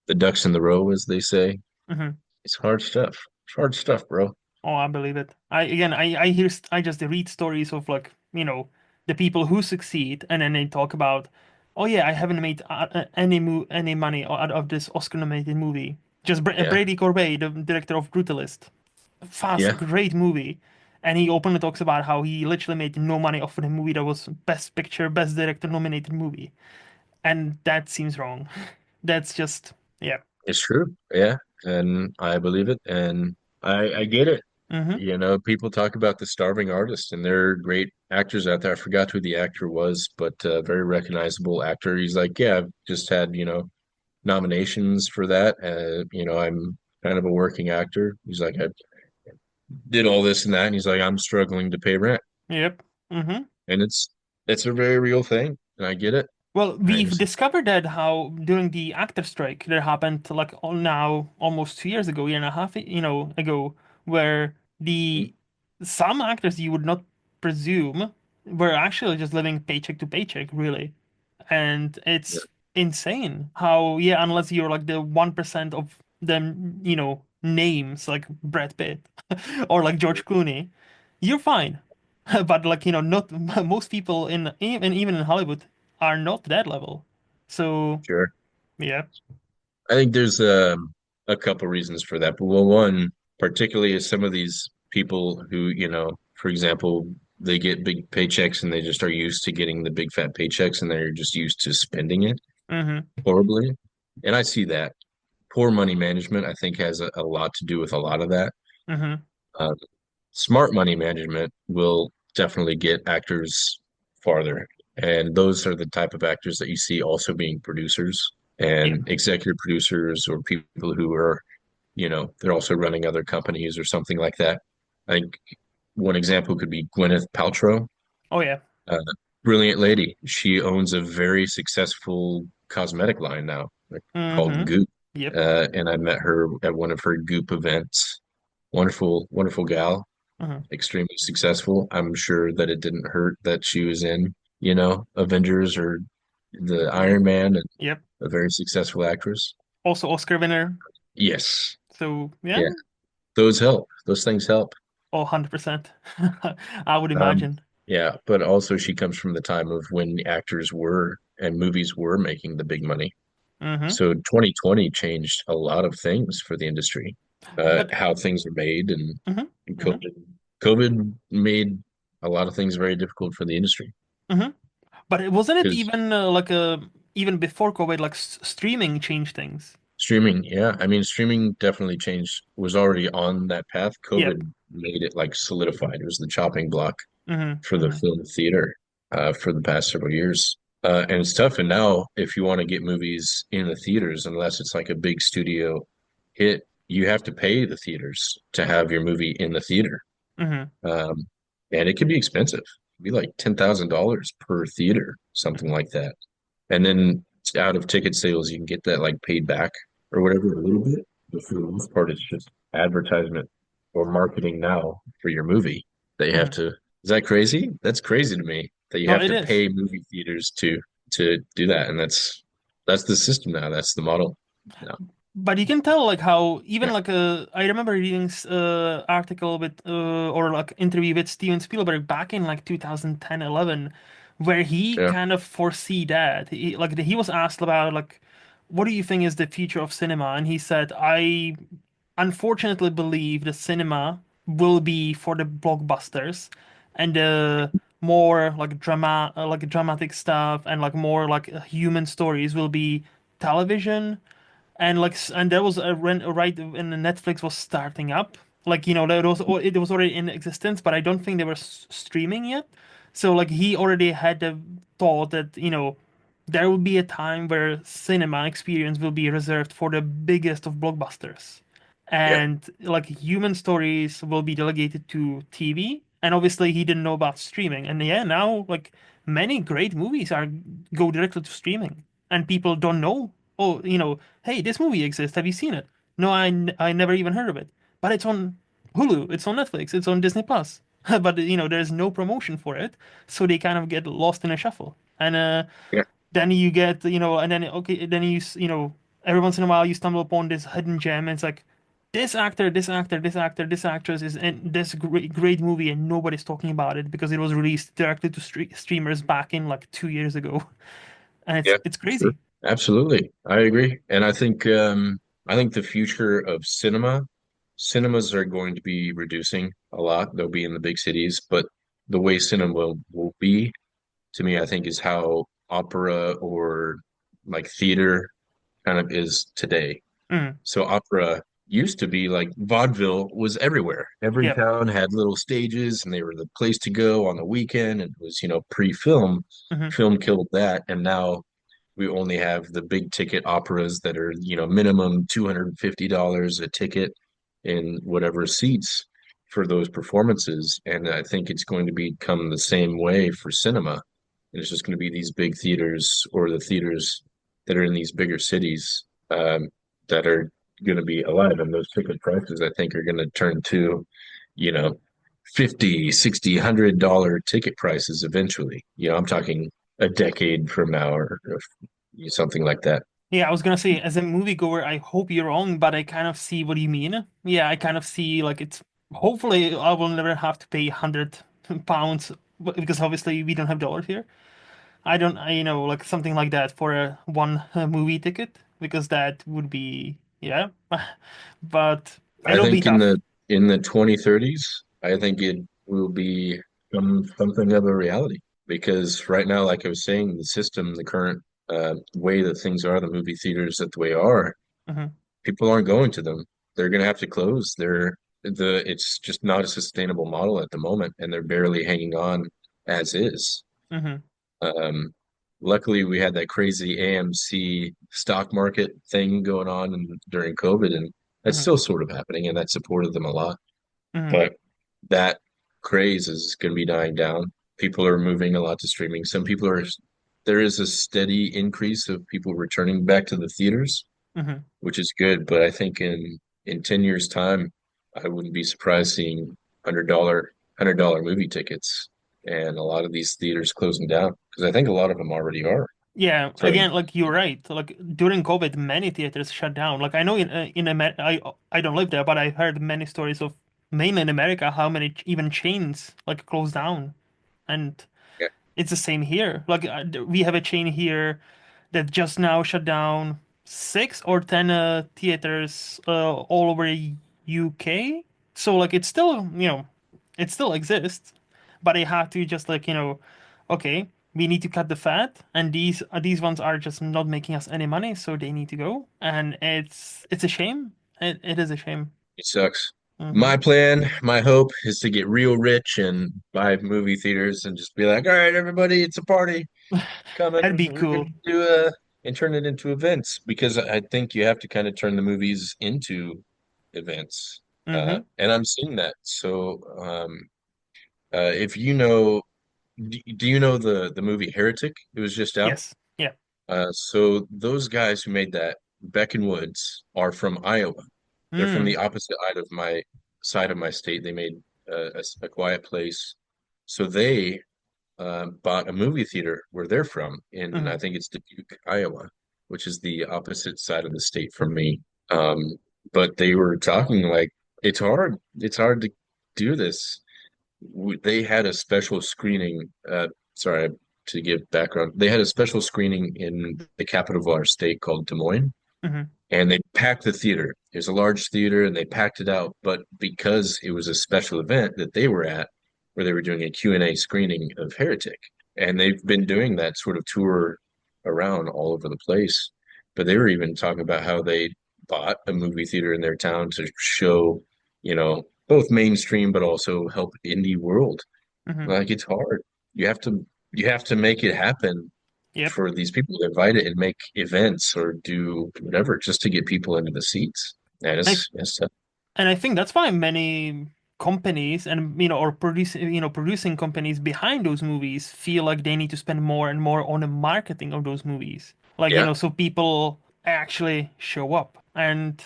the ducks in the row, as they say. Hmm. It's hard stuff. It's hard stuff, bro. Oh, I believe it. I just read stories of like, the people who succeed, and then they talk about, oh yeah, I haven't made any money out of this Oscar-nominated movie. Just Yeah. Brady Corbet, the director of Brutalist, fast, Yeah. great movie, and he openly talks about how he literally made no money off of the movie that was Best Picture, Best Director nominated movie, and that seems wrong. That's just yeah. It's true. Yeah. And I believe it. And I get it. Mm-hmm. People talk about the starving artist, and there are great actors out there. I forgot who the actor was, but very recognizable actor. He's like, yeah, I've just had, nominations for that. I'm kind of a working actor. He's like, I did all this and that. And he's like, I'm struggling to pay rent. Yep. Mm-hmm. And it's a very real thing. And I get it. Well, I we've understand. discovered that how during the actor strike that happened like now almost 2 years ago, year and a half, ago, where the some actors you would not presume were actually just living paycheck to paycheck, really. And Yeah, it's insane how, yeah, unless you're like the 1% of them, names like Brad Pitt or like George Clooney, you're fine. But like, not most people even in Hollywood are not that level. So sure. yeah. I think there's a couple reasons for that. But well, one particularly is some of these people who, for example, they get big paychecks and they just are used to getting the big fat paychecks and they're just used to spending it Mm-hmm. horribly. And I see that. Poor money management, I think, has a lot to do with a lot of that. Mm-hmm. Uh, Smart money management will definitely get actors farther. And those are the type of actors that you see also being producers Yeah. and executive producers or people who are, they're also running other companies or something like that. I think one example could be Gwyneth Paltrow, Oh yeah. uh, brilliant lady. She owns a very successful cosmetic line now, like, called Mm-hmm. Goop. Yep. And I met her at one of her Goop events. Wonderful, wonderful gal, Mm-hmm. extremely successful. I'm sure that it didn't hurt that she was in, Avengers or the Yep. Iron Man and Yep. a very successful actress. Also Oscar winner. Yes. So Yeah. yeah. those help. Those things help. Oh, 100%. I would Um, imagine. yeah, but also she comes from the time of when actors were and movies were making the big money. Hmm. So 2020 changed a lot of things for the industry, But how things are made, hmm and hmm COVID made a lot of things very difficult for the industry hmm But wasn't it because even even before COVID, like streaming changed things? streaming, yeah, I mean, streaming definitely changed, was already on that path. Yep. COVID made it like solidified. It was the chopping block Hmm for the hmm film theater for the past several years. And it's tough. And now, if you want to get movies in the theaters, unless it's like a big studio hit, you have to pay the theaters to have your movie in the theater. hmm Um, and it can be expensive. It'd be like $10,000 per theater, something like that. And then out of ticket sales, you can get that like paid back or whatever a little bit. But for the most part, it's just advertisement or marketing now for your movie. They have hmm to. Is that crazy? That's crazy to me that you No, have it to is. pay movie theaters to do that, and that's the system now. That's the model now. But you can tell like how even Yeah, like I remember reading article with or like interview with Steven Spielberg back in like 2010 11 where he yeah, kind of foresee that he was asked about like what do you think is the future of cinema, and he said I unfortunately believe the cinema will be for the blockbusters and the more like dramatic stuff and like more like human stories will be television. And and there was a right when Netflix was starting up, like it was already in existence, but I don't think they were streaming yet. So like he already had the thought that there will be a time where cinema experience will be reserved for the biggest of blockbusters, yeah, and like human stories will be delegated to TV. And obviously he didn't know about streaming, and yeah, now like many great movies are go directly to streaming, and people don't know. Oh, hey, this movie exists. Have you seen it? No, I never even heard of it. But it's on Hulu, it's on Netflix, it's on Disney Plus. But there's no promotion for it, so they kind of get lost in a shuffle. And yeah, then you get, and then okay, then every once in a while you stumble upon this hidden gem, and it's like this actor, this actor, this actor, this actress is in this great movie, and nobody's talking about it because it was released directly to streamers back in like 2 years ago, and it's yeah. it's Sure, crazy. absolutely. I agree, and I think the future of cinemas are going to be reducing a lot. They'll be in the big cities, but the way cinema will be, to me, I think, is how opera or like theater kind of is today. Mm, So opera used to be like vaudeville was everywhere. Every yep. town had little stages and they were the place to go on the weekend. It was, pre-film. Hmm Film killed that. And now we only have the big ticket operas that are, minimum $250 a ticket in whatever seats for those performances. And I think it's going to become the same way for cinema. And it's just going to be these big theaters or the theaters that are in these bigger cities that are going to be alive. And those ticket prices, I think, are going to turn to, you know, 50, 60, $100 ticket prices eventually. I'm talking a decade from now or something like that. Yeah, I was gonna say, as a moviegoer, I hope you're wrong, but I kind of see what you mean. Yeah, I kind of see like it's hopefully I will never have to pay £100 because obviously we don't have dollars here. I don't, like something like that for a one movie ticket because that would be yeah, but I it'll be think tough. in the 2030s, I think it will be something of a reality because right now, like I was saying, the system, the current way that things are, the movie theaters that the way are, Hmm people aren't going to them. They're going to have to close. It's just not a sustainable model at the moment, and they're barely hanging on as is. hmm Um, Luckily, we had that crazy AMC stock market thing going on during COVID, and that's hmm still sort of happening, and that supported them a lot. hmm But that craze is going to be dying down. People are moving a lot to streaming. There is a steady increase of people returning back to the theaters, hmm which is good. But I think in 10 years' time, I wouldn't be surprised seeing $100 movie tickets and a lot of these theaters closing down because I think a lot of them already are. Yeah, from again, like you're right. Like during COVID, many theaters shut down. Like I know in Amer I don't live there, but I heard many stories of mainly in America how many even chains like closed down, and yeah, it's the same here. Like we have a chain here that just now shut down 6 or 10 theaters all over UK. So like it's still, it still exists, but they have to just like, okay, we need to cut the fat, and these ones are just not making us any money, so they need to go, and it's a shame. It is a shame. it sucks. Hmm. My plan, my hope is to get real rich and buy movie theaters and just be like, all right, everybody, it's a party coming. That'd be We're cool. gonna do and turn it into events because I think you have to kind of turn the movies into events. Hmm. And I'm seeing that. So, if you know, do you know the movie Heretic? It was just out. Yes. Yeah. So those guys who made that, Beck and Woods, are from Iowa. They're from Mm. the opposite side of my state. They made a Quiet Place. So they bought a movie theater where they're from in, Hmm. I think it's Dubuque, Iowa, which is the opposite side of the state from me. Um, but they were talking like it's hard. It's hard to do this. They had a special screening. Sorry to give background. They had a special screening in the capital of our state called Des Moines, Hmm. and they packed the theater. It was a large theater, and they packed it out. But because it was a special event that they were at, where they were doing a Q&A screening of Heretic, and they've been doing that sort of tour around all over the place. But they were even talking about how they bought a movie theater in their town to show, both mainstream but also help indie world. Hmm. Like it's hard. You have to make it happen Yep. for these people to invite it and make events or do whatever just to get people into the seats. And I it's tough. And I think that's why many companies and or producing companies behind those movies feel like they need to spend more and more on the marketing of those movies. Like, Yeah, so people actually show up. And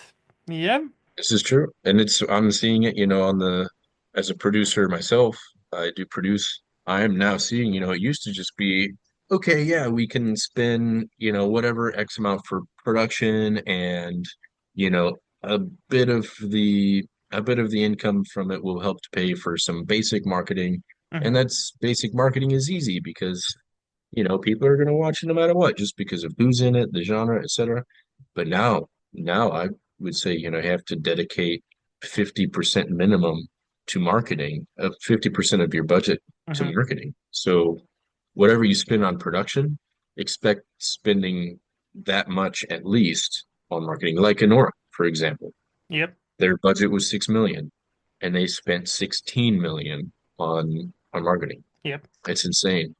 yeah. this is true. And I'm seeing it, on as a producer myself, I do produce. I am now seeing, it used to just be, okay, yeah, we can spend, whatever X amount for production and, you know, a bit of the a bit of the income from it will help to pay for some basic marketing. And Hmm. that's basic marketing is easy because people are going to watch it no matter what, just because of who's in it, the genre, etc. But now I would say, you have to dedicate 50% minimum to marketing, 50% of your budget to Hmm. marketing. So whatever you spend on production, expect spending that much at least on marketing. Like Enora, for example, Yep. their budget was 6 million and they spent 16 million on marketing. Yep. It's insane.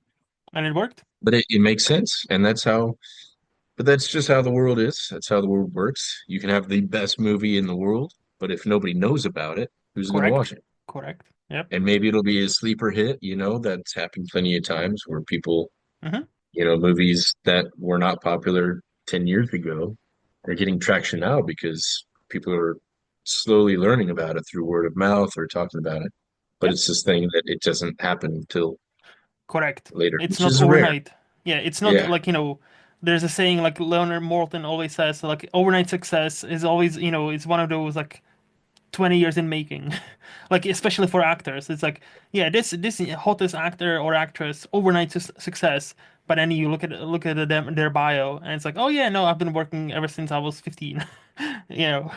And it worked. But it makes sense. But that's just how the world is. That's how the world works. You can have the best movie in the world, but if nobody knows about it, who's going to Correct. watch it? Correct. Yep. And maybe it'll be a sleeper hit, that's happened plenty of times where people, Hmm. movies that were not popular 10 years ago are getting traction now because people are slowly learning about it through word of mouth or talking about it. But Yep. it's this thing that it doesn't happen until Correct. later, It's which not is rare. overnight. Yeah, it's not Yeah. like, there's a saying like Leonard Maltin always says, like overnight success is always, it's one of those like 20 years in making. Like especially for actors. It's like, yeah, this hottest actor or actress overnight success, but then you look at them their bio and it's like, "Oh yeah, no, I've been working ever since I was 15." You know.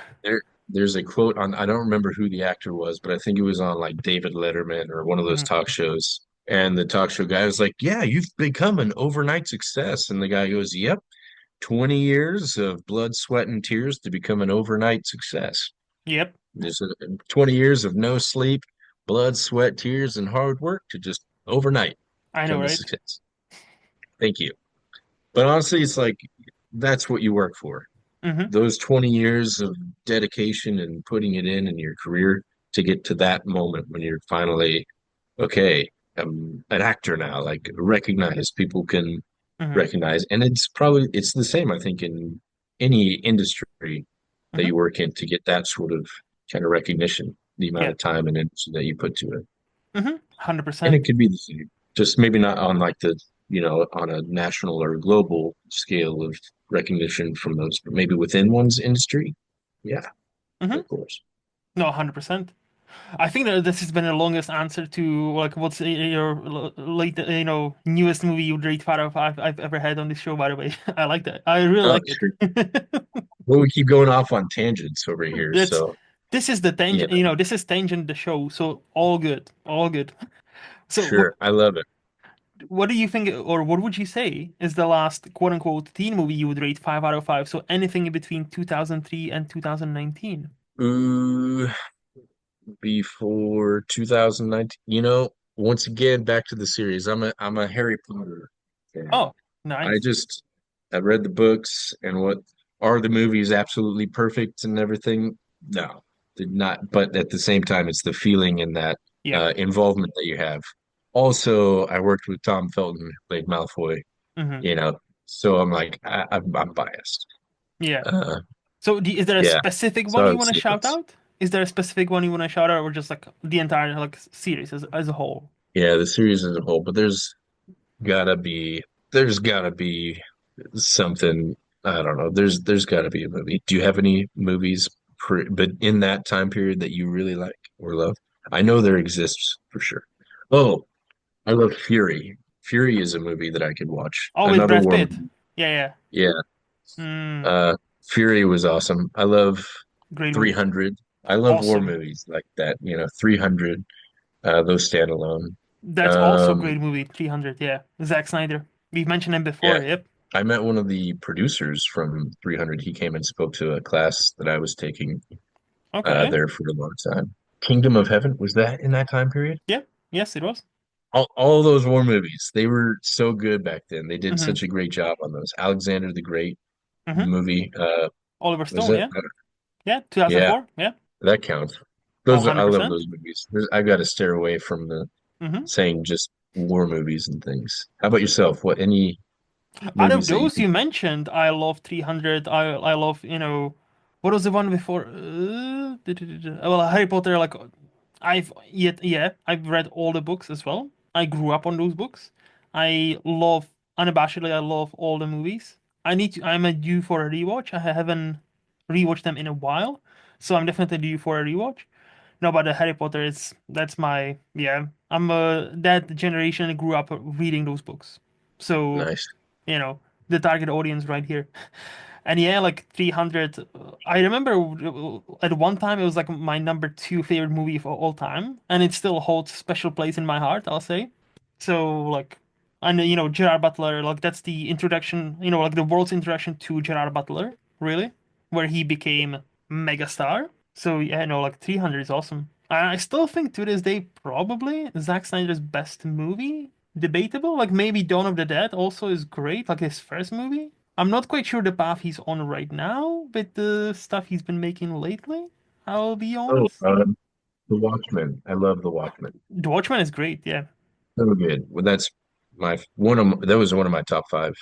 There's a quote on, I don't remember who the actor was, but I think it was on like David Letterman or one of those Mhm. talk shows. And the talk show guy was like, "Yeah, you've become an overnight success." And the guy goes, "Yep, 20 years of blood, sweat, and tears to become an overnight success. Yep. There's 20 years of no sleep, blood, sweat, tears, and hard work to just overnight I know, become a right? success." Thank you. But honestly, it's like that's what you work for. Hmm. Those 20 years of dedication and putting it in your career to get to that moment when you're finally, okay, I'm an actor now, like recognized, people can Hmm. recognize. And it's the same, I think, in any industry that Hmm. you work in to get that sort of kind of recognition, the amount Yeah. of time and energy that you put to it. And 100%. it could be the same, just maybe not on like the on a national or global scale of recognition from those, but maybe within one's industry. Yeah, Hmm. of course. No, 100%. I think that this has been the longest answer to like what's your late, newest movie you'd rate 5 out of 5 I've ever had on this show, by the way. I like that. I really Oh, like sure. it. Well, we keep going off on tangents over here, That's so this is the you tangent, know, this is tangent the show, so all good. All good. So sure. I love it. what do you think, or what would you say is the last quote unquote teen movie you would rate 5 out of 5? So anything in between 2003 and 2019. Ooh, before 2019. Once again, back to the series. I'm a Harry Potter fan. Oh, I nice. just I've read the books and what are the movies absolutely perfect and everything? No, did not. But at the same time, it's the feeling and that Yep. involvement that you have. Also, I worked with Tom Felton, who played Malfoy. Hmm. You know, so I'm like I'm biased. Yeah. Uh, So is there a yeah, specific so one I you would want to say shout those. out? Is there a specific one you want to shout out, or just like the entire like series as a whole? Yeah, the series as a whole, but gotta be there's gotta be something. I don't know. There's gotta be a movie. Do you have any movies but in that time period that you really like or love? I know there exists for sure. Oh, I love Fury. Fury is a movie that I could watch. Oh, with Another Brad war Pitt. movie. Yeah, yeah. Yeah. Mm, Uh Fury was awesome. I love great movie. 300. I love war Awesome. movies like that, 300, those standalone. That's also a Um great movie. 300. Yeah, Zack Snyder. We've mentioned him yeah, before. Yep. I met one of the producers from 300. He came and spoke to a class that I was taking Okay. there for a long time. Kingdom of Heaven, was that in that time period? Yeah. Yes, it was. All those war movies, they were so good back then. They did Mm-hmm. such a great job on those. Alexander the Great Mm-hmm. movie, Oliver was Stone. it? Yeah. Yeah. Yeah, 2004. Yeah. that counts. Oh, I love 100%. those movies. I've got to steer away from the Mm-hmm. saying just war movies and things. How about yourself? What any Out of movies that you those think? you mentioned, I love 300. I love, what was the one before? Well, Harry Potter. Like, I've read all the books as well. I grew up on those books. I love unabashedly. I love all the movies. I'm a due for a rewatch. I haven't rewatched them in a while, so I'm definitely due for a rewatch. No, but the Harry Potter is that's my yeah. I'm that generation grew up reading those books, so Nice. you know the target audience right here. And yeah, like 300. I remember at one time it was like my number two favorite movie of all time, and it still holds a special place in my heart, I'll say. So like, and Gerard Butler, like that's the introduction, like the world's introduction to Gerard Butler, really, where he became megastar. So yeah, no, like 300 is awesome. I still think to this day probably Zack Snyder's best movie. Debatable, like maybe Dawn of the Dead also is great, like his first movie. I'm not quite sure the path he's on right now with the stuff he's been making lately. I'll be Oh, honest. The Watchmen. I love The Watchmen. The Watchmen is great, yeah. So good. Well, that's that was one of my top five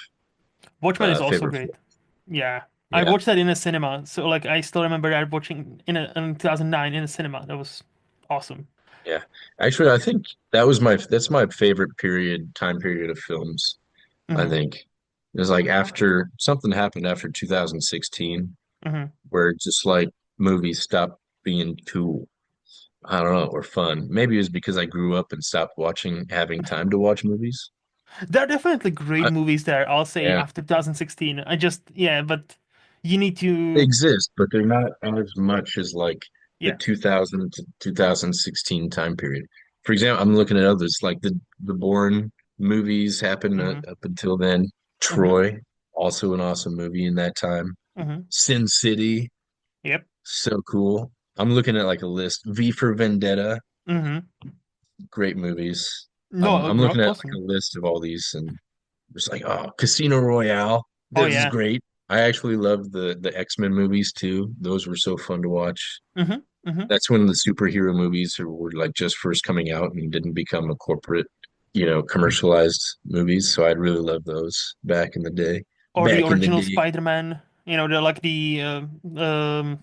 Watchmen is also favorite great. films. Yeah. I Yeah, watched that in a cinema, so like I still remember that watching in 2009 in a cinema. That was awesome. yeah. Actually, I think that's my favorite time period of films. I Hmm. think it was like after something happened after 2016, Hmm. where just like movies stopped being cool. I don't know, or fun. Maybe it was because I grew up and stopped having time to watch movies. There are definitely great I, movies there, I'll say, yeah, after 2016. Yeah, but you need they to, exist, but they're not as much as like the yeah. 2000 to 2016 time period. For example, I'm looking at others like the Bourne movies happened Hmm. up until then. Hmm. Troy, also an awesome movie in that time. Hmm. Sin City, Yep. so cool. I'm looking at like a list. V for Vendetta, Hmm. great movies. No, I'm looking at like awesome. a list of all these and it's like, oh, Casino Royale, Oh this is yeah. great. I actually love the X-Men movies too. Those were so fun to watch. Hmm. Hmm. That's when the superhero movies were like just first coming out and didn't become a corporate, commercialized movies. So I'd really love those back in the day. Or the Back in the original day, Spider-Man. They're like the Sam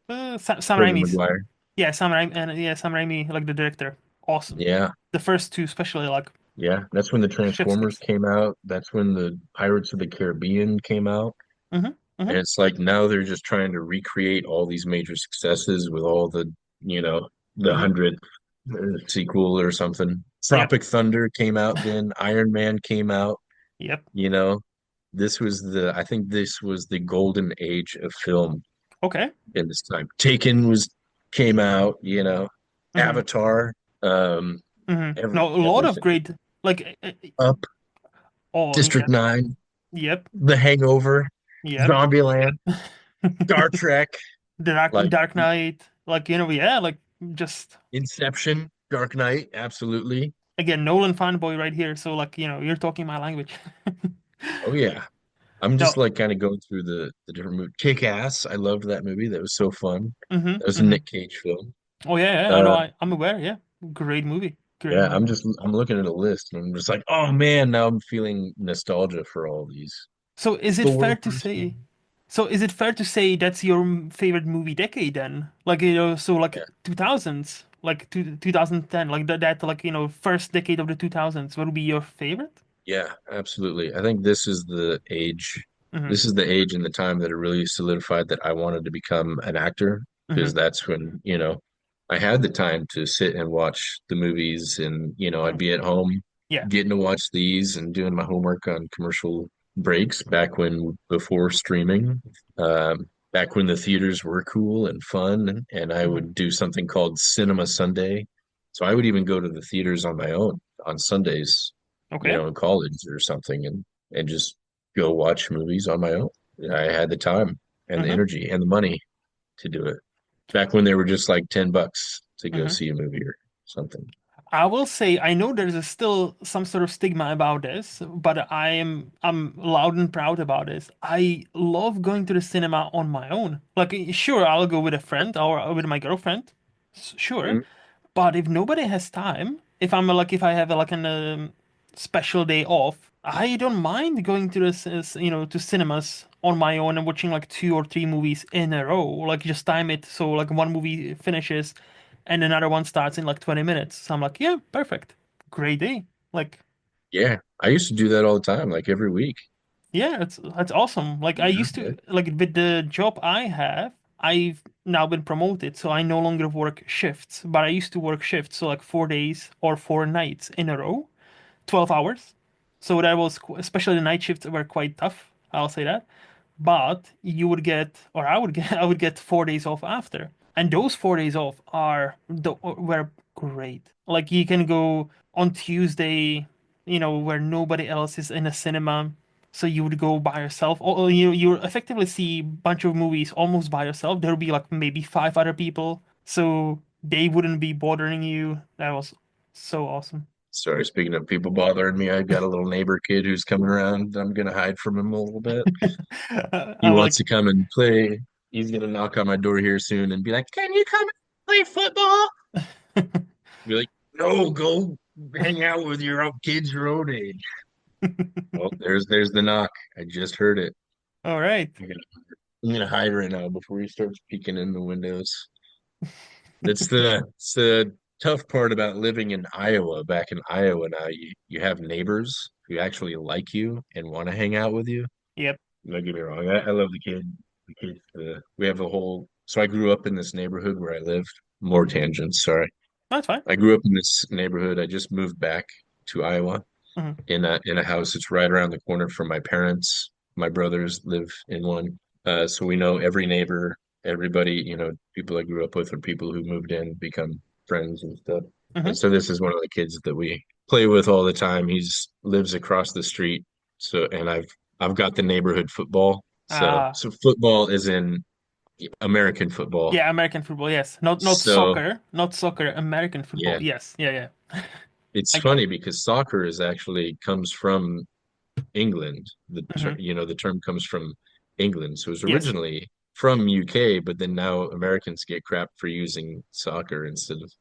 Tobey Raimi's. Maguire. Yeah, Sam Raimi, like the director. Awesome. Yeah. The first two, especially, like. Yeah, that's when the Chef's Transformers kiss. came out. That's when the Pirates of the Caribbean came out. Hmm. And Hmm. it's like now they're just trying to recreate all these major successes with all you know, the Hmm. 100th sequel or something. Yep. Tropic Thunder came out then. Iron Man came out, Yep. you know. I think this was the golden age of film Okay. in this time. Came out, you know, Hmm. Avatar, um, Hmm. No, a lot of everything. great, like, Up, oh, District yep. 9, Yep. The Hangover, Yep. Zombieland, Star Trek, like Dark Knight, like, yeah, like, just Inception, Dark Knight, absolutely. again, Nolan fanboy right here. So, like, you're talking my language. Oh yeah. I'm just No. like kind of going through the different movies. Kick Ass, I loved that movie. That was so fun. Hmm. That was a Hmm. Nick Cage film. Oh yeah, yeah, I know. Uh I'm aware. Yeah, great movie. Great yeah, movie. I'm looking at a list and I'm just like, oh man, now I'm feeling nostalgia for all these. So is it Thor fair to first say? one. So is it fair to say that's your favorite movie decade then? Like so like Yeah. 2000s, like 2010, like that like first decade of the 2000s would be your favorite? Yeah, absolutely. I think this is the age. Mm-hmm. This is the age and the time that it really solidified that I wanted to become an actor because Mm-hmm. that's when, I had the time to sit and watch the movies and, I'd Hmm. be at home Yeah. getting to watch these and doing my homework on commercial breaks back when before streaming, back when the theaters were cool and fun and I Mm-hmm. would do something called Cinema Sunday. So I would even go to the theaters on my own on Sundays, Okay. in college or something and just go watch movies on my own. I had the time and the Mm-hmm. energy and the money to do it. Back when they were just like $10 to go Mm-hmm. see a movie or something. I will say I know there's still some sort of stigma about this, but I'm loud and proud about this. I love going to the cinema on my own. Like sure, I'll go with a friend or with my girlfriend. Sure. Mhm. But if nobody has time, if I have like an special day off, I don't mind going to to cinemas on my own and watching like two or three movies in a row. Like just time it so like one movie finishes and another one starts in like 20 minutes. So I'm like, yeah, perfect. Great day. Like, Yeah, I used to do that all the time, like every week. yeah, that's awesome. Like I used Yeah. to like with the job I have, I've now been promoted, so I no longer work shifts, but I used to work shifts, so like 4 days or 4 nights in a row, 12 hours. So that was especially the night shifts were quite tough. I'll say that. But you would get, or I would get, I would get 4 days off after, and those 4 days off were great. Like you can go on Tuesday, where nobody else is in a cinema, so you would go by yourself. Or you effectively see a bunch of movies almost by yourself. There would be like maybe five other people, so they wouldn't be bothering you. That was so awesome. Sorry, speaking of people bothering me, I've got a little neighbor kid who's coming around. I'm gonna hide from him a little bit. He I'm wants like, to come and play. He's gonna knock on my door here soon and be like, "Can you come and play football?" Be like, "No, go hang out with your own kids your own age." Well, there's the knock. I just heard it. all right. I'm gonna, I'm gonna hide right now before he starts peeking in the windows. It's the tough part about living in Iowa. Back in Iowa now, you have neighbors who actually like you and want to hang out with you. Yep. Don't get me wrong. I love the kid. The kid. We have a whole. So I grew up in this neighborhood where I lived. More tangents. Sorry. That's fine. I grew up in this neighborhood. I just moved back to Iowa Hmm. in a house that's right around the corner from my parents. My brothers live in one. So we know every neighbor, everybody, people I grew up with or people who moved in become friends and stuff. And Hmm. so this is one of the kids that we play with all the time. He's lives across the street. So and I've got the neighborhood football. So Ah, so football is in American football. yeah, American football. Yes, not So soccer, not soccer. American yeah, football. Yes, yeah, yeah. it's I got. funny because soccer is actually comes from England. Hmm. The term comes from England. So it was Yes. originally from UK, but then now Americans get crap for using soccer instead of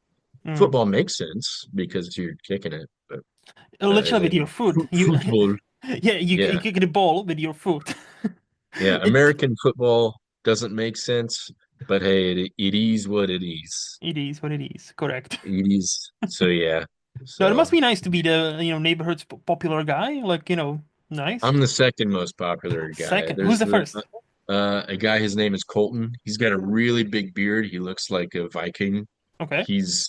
Mm. football makes sense because you're kicking it, but Literally and with your then foot. You, football, yeah, you yeah, kick the ball with your foot. yeah. It American football doesn't make sense, but hey, it is what it is. it is what it is. Correct. It is. So yeah. No, it must So be nice to be the, neighborhood's popular guy. Like, nice. I'm the second most popular guy. Second. Who's the first? A guy, his name is Colton. He's got a really big beard. He looks like a Viking. Okay.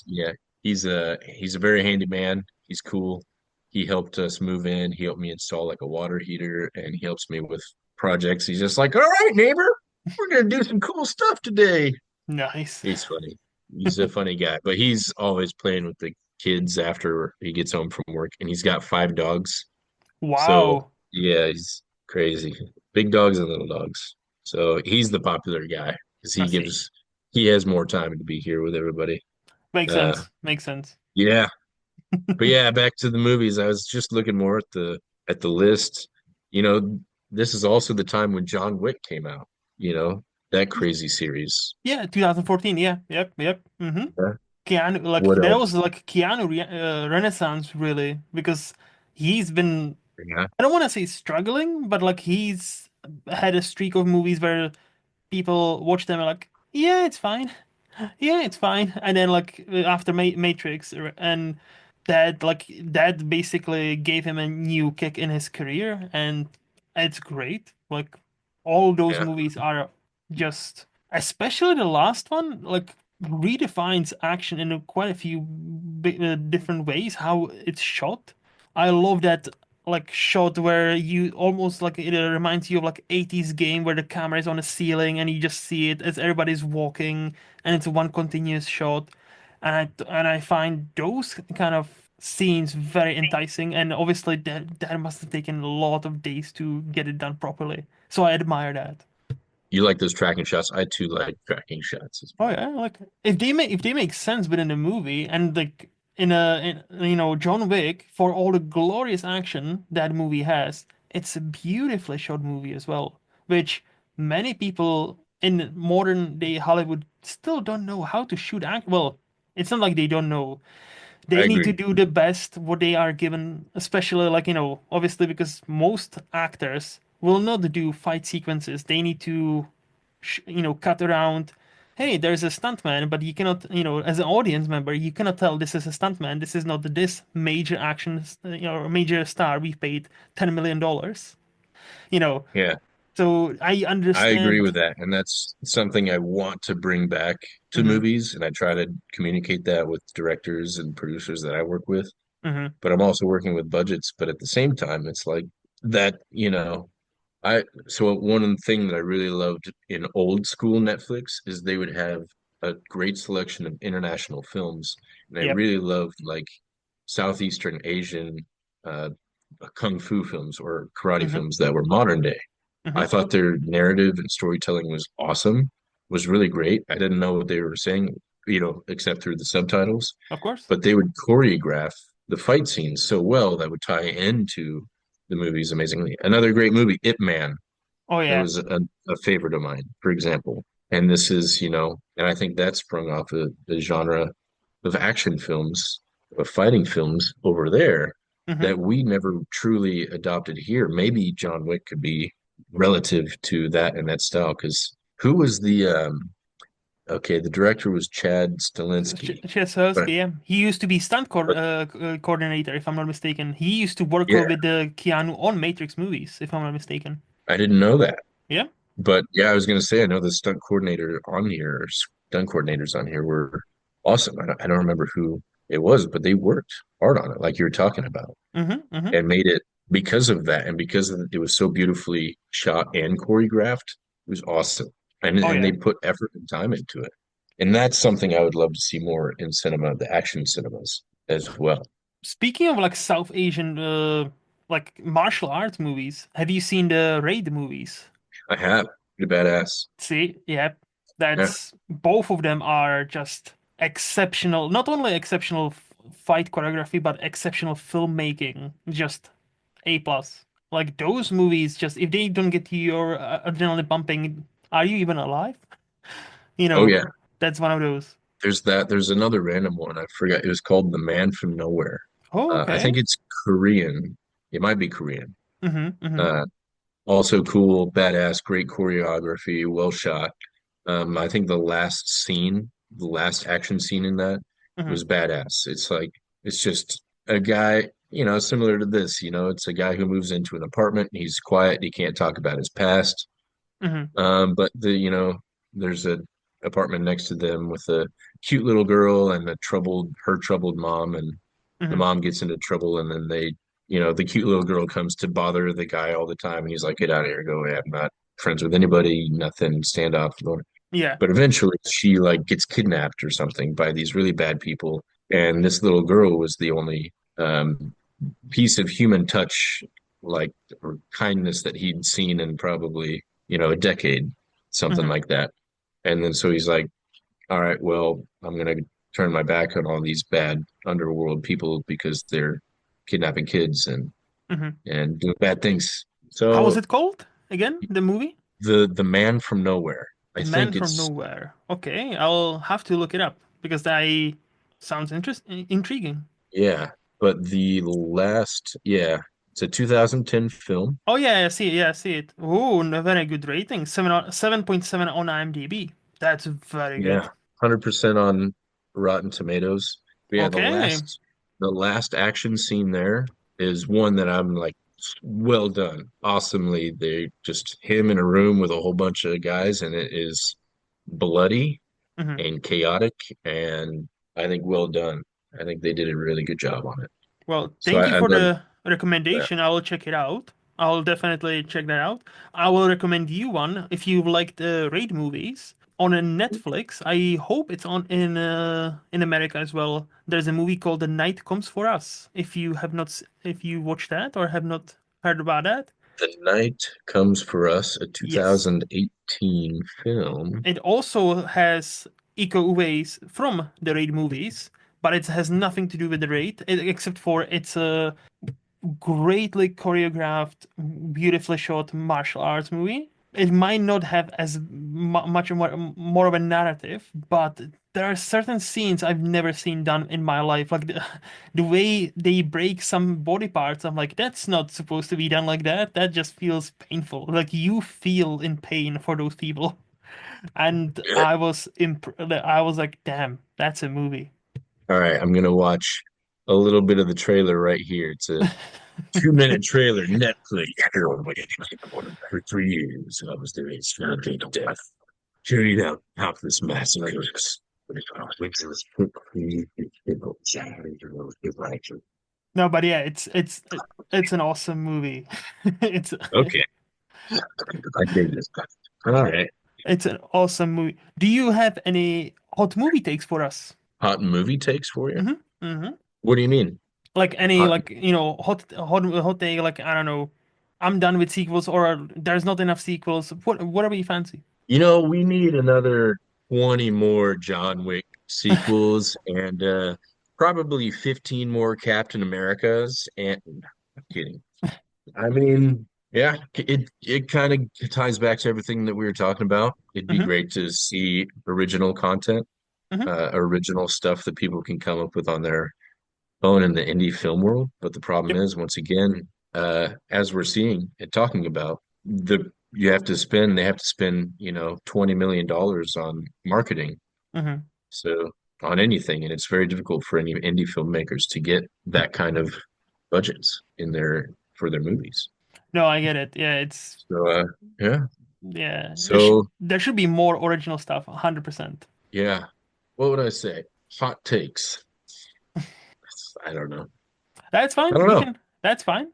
Yeah, he's a very handy man. He's cool. He helped us move in. He helped me install like a water heater, and he helps me with projects. He's just like, all right, neighbor, we're gonna do some cool stuff today. Nice. He's funny. He's a funny guy, but he's always playing with the kids after he gets home from work, and he's got 5 dogs. So Wow. yeah, he's crazy. Big dogs and little dogs. So he's the popular guy because I see. he has more time to be here with everybody. Makes Uh sense. Makes sense. yeah. But yeah, back to the movies. I was just looking more at the list. You know, this is also the time when John Wick came out, you know, that crazy series. Yeah, 2014. Yeah, yep, yep. Yeah. Keanu, like What that else? was like Keanu renaissance really because he's been Yeah. I don't want to say struggling, but like he's had a streak of movies where people watch them and like, yeah, it's fine. Yeah, it's fine. And then like after Matrix and that basically gave him a new kick in his career and it's great. Like all those Yeah. movies are just especially the last one like redefines action in quite a few different ways how it's shot. I love that like shot where you almost like it reminds you of like 80s game where the camera is on the ceiling and you just see it as everybody's walking and it's one continuous shot. And I find those kind of scenes very enticing and obviously that must have taken a lot of days to get it done properly. So I admire that. You like those tracking shots? I too like tracking shots as Oh well. yeah, like if they make sense within the movie and like in John Wick for all the glorious action that movie has, it's a beautifully shot movie as well, which many people in modern day Hollywood still don't know how to shoot act. Well, it's not like they don't know. I They need to agree. do the best what they are given, especially like, obviously because most actors will not do fight sequences. They need to cut around. Hey, there's a stuntman, but you cannot, as an audience member, you cannot tell this is a stuntman. This is not this major action, major star we paid $10 million. You know, Yeah. so I I agree understand. with that. And that's something I want to bring back to Hmm. movies. And I try to communicate that with directors and producers that I work with. Hmm. But I'm also working with budgets. But at the same time, it's like that, so one thing that I really loved in old school Netflix is they would have a great selection of international films. And I Yep. really loved like Southeastern Asian uh, kung fu films or karate Hmm. films that were modern day. I Hmm. thought their narrative and storytelling was awesome, was really great. I didn't know what they were saying, except through the subtitles, Of course. but they would choreograph the fight scenes so well that would tie into the movies amazingly. Another great movie, Ip Man. Oh It yeah. was a favorite of mine, for example. And this is, and I think that sprung off of the genre of action films, of fighting films over there Hmm. that we never truly adopted here. Maybe John Wick could be relative to that and that style. Because who was okay, the director was Chad Stahelski, but Chesovsky, yeah. He used to be stunt but coordinator, if I'm not mistaken. He used to work yeah, with Keanu on Matrix movies, if I'm not mistaken. I didn't know that. Yeah. But yeah, I was gonna say I know the stunt coordinator on here, or stunt coordinators on here were awesome. I don't remember who it was, but they worked hard on it, like you were talking about, Hmm. Hmm. and made it because of that, and because it was so beautifully shot and choreographed. It was awesome, and Oh and yeah. they put effort and time into it, and that's something I would love to see more in cinema, the action cinemas as well. Speaking of like South Asian like martial arts movies, have you seen the Raid movies? I have pretty badass. See, yeah, Yeah. that's both of them are just exceptional. Not only exceptional fight choreography, but exceptional filmmaking. Just A plus. Like those movies, just if they don't get your adrenaline pumping, are you even alive? You Oh know, yeah. that's one of those. There's that. There's another random one. I forgot. It was called The Man from Nowhere. Oh, I okay. think it's Korean. It might be Korean. Mm-hmm. Mm-hmm. Uh, Also cool, badass, great choreography, well shot. I think the last action scene in that Mm-hmm. was badass. It's just a guy, similar to this, it's a guy who moves into an apartment. He's quiet. He can't talk about his past. Hmm. But there's a apartment next to them with a cute little girl and her troubled mom, and the Hmm. mom gets into trouble, and then the cute little girl comes to bother the guy all the time, and he's like, "Get out of here, go away. I'm not friends with anybody, nothing, stand off." Yeah. But eventually, she like gets kidnapped or something by these really bad people, and this little girl was the only piece of human touch, like or kindness that he'd seen in probably a decade, something Hmm. like that. And then so he's like, all right, well, I'm gonna turn my back on all these bad underworld people because they're kidnapping kids Hmm. and doing bad things. How was So it called again? The movie? the man from nowhere, The I Man think from it's Nowhere. Okay, I'll have to look it up because that sounds intriguing. yeah, but yeah, it's a 2010 film. Oh yeah, I see it. Yeah, I see it. Oh, a very good rating. 7.7 on IMDb. That's very Yeah, good. 100% on Rotten Tomatoes. But yeah, Okay. the last action scene there is one that I'm like, well done. Awesomely. They just him in a room with a whole bunch of guys, and it is bloody Hmm. and chaotic, and I think well done. I think they did a really good job on it. Well, So thank you I for love the that. recommendation. I will check it out. I'll definitely check that out. I will recommend you one if you like the raid movies on a Netflix. I hope it's on in America as well. There's a movie called The Night Comes for Us. If you have not, if you watched that or have not heard about that, The Night Comes for Us, a yes. 2018 film. It also has Iko Uwais from the raid movies, but it has nothing to do with the raid, except for it's a greatly choreographed, beautifully shot martial arts movie. It might not have as much more of a narrative, but there are certain scenes I've never seen done in my life. Like the way they break some body parts, I'm like, that's not supposed to be done like that. That just feels painful. Like you feel in pain for those people. And I was like, damn, that's a movie. All right, I'm gonna watch a little bit of the trailer right here. It's a 2 minute trailer, Netflix. For 3 years, I was doing smoking death, carried out countless massacres. No, but yeah, it's an awesome movie. It's Okay, I dig this. All right, it's an awesome movie. Do you have any hot movie takes for us? hot movie takes for you. Hmm. Hmm. What do you mean? Like any Hot like hot take like I don't know. I'm done with sequels or there's not enough sequels. Whatever you fancy. We need another 20 more John Wick sequels and probably 15 more Captain Americas. And I'm kidding. I mean, yeah, it kind of ties back to everything that we were talking about. It'd be Hmm. great to see original content, Hmm. original stuff that people can come up with on their own in the indie film world. But the problem Yep. is, once again, as we're seeing and talking about, they have to spend, $20 million on marketing. Hmm. So on anything, and it's very difficult for any indie filmmakers to get that kind of budgets in their for their movies. No, I get it. Yeah, it's So yeah. yeah. So There should be more original stuff. 100%. yeah. What would I say? Hot takes. I don't know. That's I fine. don't We know. can. That's fine.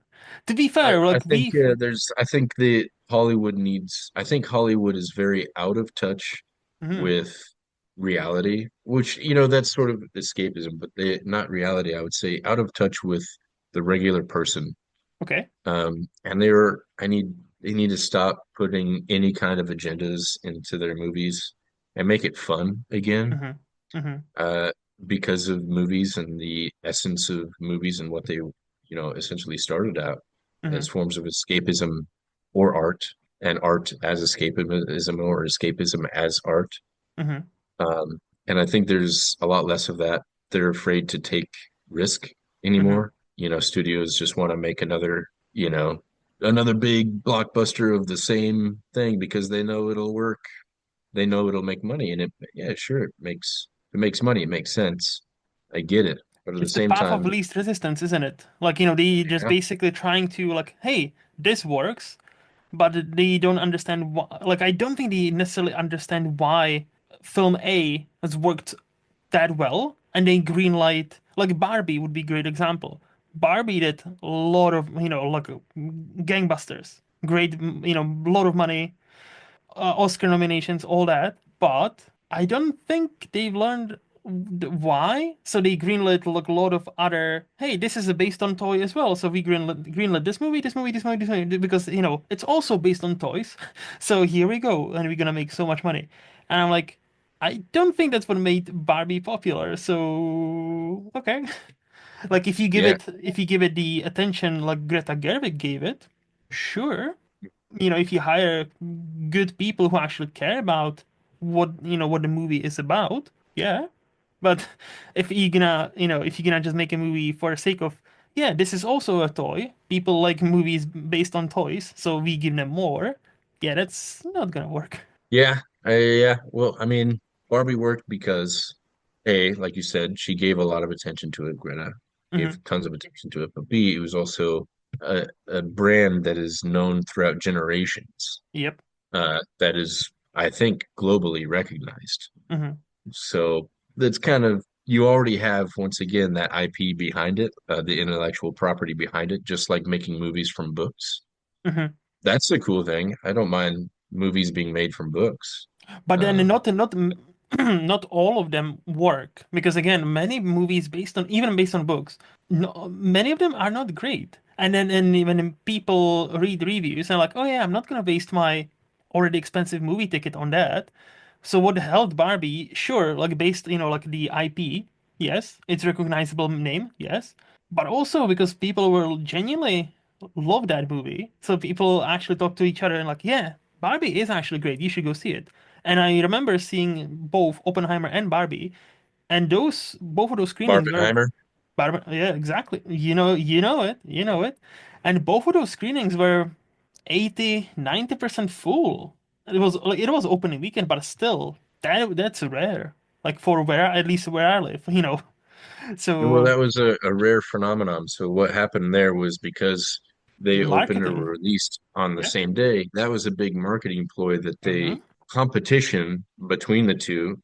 To be I, fair, I like think we. I think the Hollywood needs I think Hollywood is very out of touch Mhm. with reality, which that's sort of escapism, but not reality, I would say out of touch with the regular person. Okay. And they need to stop putting any kind of agendas into their movies and make it fun again. Hmm. Hmm. Uh, because of movies and the essence of movies and what they, essentially started out Hmm. as forms of escapism or art, and art as escapism or escapism as art. Hmm. And I think there's a lot less of that. They're afraid to take risk Hmm. anymore. Studios just want to make another big blockbuster of the same thing because they know it'll work. They know it'll make money, and yeah, sure, it makes money. It makes sense. I get it. But at the It's the same path of time, least resistance, isn't it? Like, they just yeah, basically trying to like, hey, this works, but they don't understand why. Like, I don't think they necessarily understand why film A has worked that well, and they greenlight like Barbie would be a great example. Barbie did a lot of like gangbusters, great lot of money, Oscar nominations, all that. But I don't think they've learned why. So they greenlit like a lot of other. Hey, this is a based on toy as well. So we greenlit this movie, this movie, this movie, this movie because it's also based on toys. So here we go, and we're gonna make so much money. And I'm like, I don't think that's what made Barbie popular. So okay, like yeah, if you give it the attention like Greta Gerwig gave it, sure, if you hire good people who actually care about what the movie is about, yeah. But if you're gonna just make a movie for the sake of, yeah, this is also a toy. People like movies based on toys, so we give them more. Yeah, that's not gonna work. yeah, yeah. Well, I mean, Barbie worked because A, like you said, she gave a lot of attention to it. Greta gave Hmm. tons of attention to it. But B, it was also a brand that is known throughout generations. Yep. That is, I think, globally recognized. Hmm. So that's kind of you already have once again that IP behind it, the intellectual property behind it, just like making movies from books. Hmm. That's a cool thing. I don't mind movies being made from books. But then Um, not all of them work because again, many movies based on books, no, many of them are not great. And then when people read reviews and like, oh yeah, I'm not gonna waste my already expensive movie ticket on that. So what held Barbie? Sure, like based, like the IP, yes, it's recognizable name, yes, but also because people will genuinely love that movie. So people actually talk to each other and like, yeah, Barbie is actually great. You should go see it. And I remember seeing both Oppenheimer and Barbie, and those both of those screenings were Barbenheimer. Barbie. Yeah, exactly. You know it, and both of those screenings were 80-90% full. It was opening weekend, but still, that's rare. Like for where at least where I live. Well, So that was a rare phenomenon. So what happened there was because they opened or marketing, released on the yeah. same day, that was a big marketing ploy that Mm-hmm. they competition between the two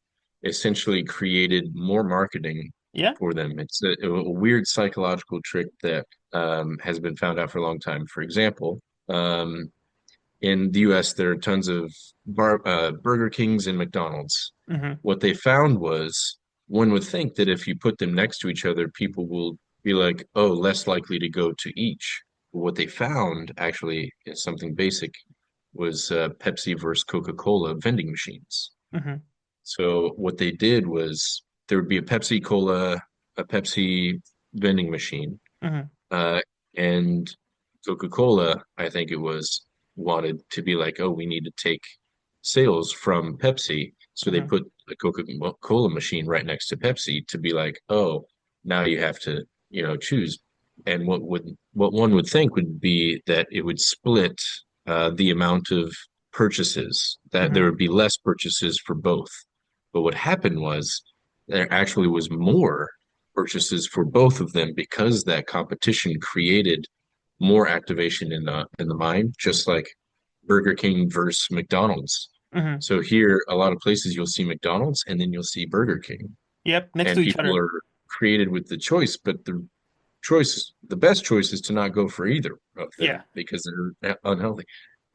essentially created more marketing Yeah. for them. It's a weird psychological trick that has been found out for a long time. For example, um, in the US, there are tons of Burger Kings and McDonald's. Mm-hmm. What they found was one would think that if you put them next to each other, people will be like, oh, less likely to go to each. But what they found actually is something basic was Pepsi versus Coca-Cola vending machines. Mm-hmm. So what they did was there would be a Pepsi Cola, a Pepsi vending machine, Mm-hmm. uh, and Coca-Cola, I think it was, wanted to be like, oh, we need to take sales from Pepsi. So they Mm-hmm. put a Coca-Cola machine right next to Pepsi to be like, oh, now you have to, choose. And what one would think would be that it would split the amount of purchases, that there Mm-hmm. would be less purchases for both. But what happened was there actually was more purchases for both of them because that competition created more activation in the mind, just like Burger King versus McDonald's. Mm-hmm. So here, a lot of places you'll see McDonald's and then you'll see Burger King, Yep, next to and each people other. are created with the choice, but the best choice is to not go for either of Yeah. them because they're unhealthy.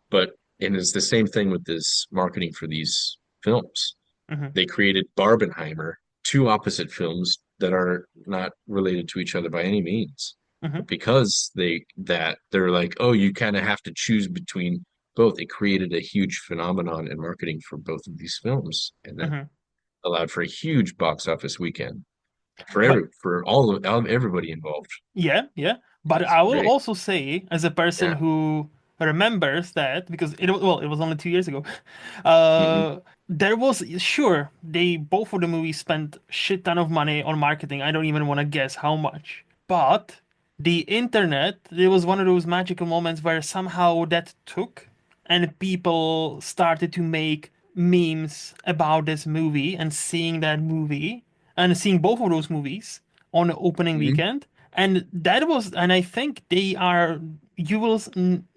But and it's the same thing with this marketing for these films. Mm-hmm. They created Barbenheimer, two opposite films that are not related to each other by any means. Mm-hmm. But because they're like, oh, you kind of have to choose between both. It created a huge phenomenon in marketing for both of these films, and that Mm-hmm. allowed for a huge box office weekend But for all of everybody involved. yeah, yeah. But It's I will great. also say, as a person Yeah. who remembers that, because it was only 2 years ago, Hmm. there was sure they both of the movies spent shit ton of money on marketing. I don't even want to guess how much. But the internet, there was one of those magical moments where somehow that took, and people started to make memes about this movie and seeing that movie and seeing both of those movies. on the opening Mhm. weekend. And that was, and I think they are, you will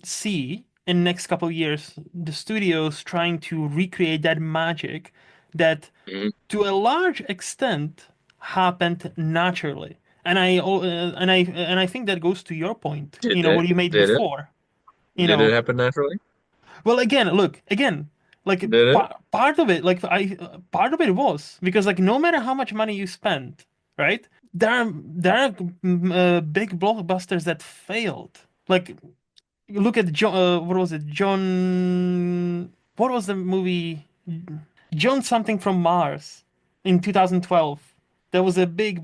see in next couple of years, the studios trying to recreate that magic that Mhm. to a large extent happened naturally. And I think that goes to your point, Did what it? you made Did it? before. You Did it know, happen naturally? well, again, look, again, like Did it? part of it, part of it was because like no matter how much money you spend, right? There are big blockbusters that failed. Like look at John, what was it? John, what was the movie? John something from Mars in 2012. There was a big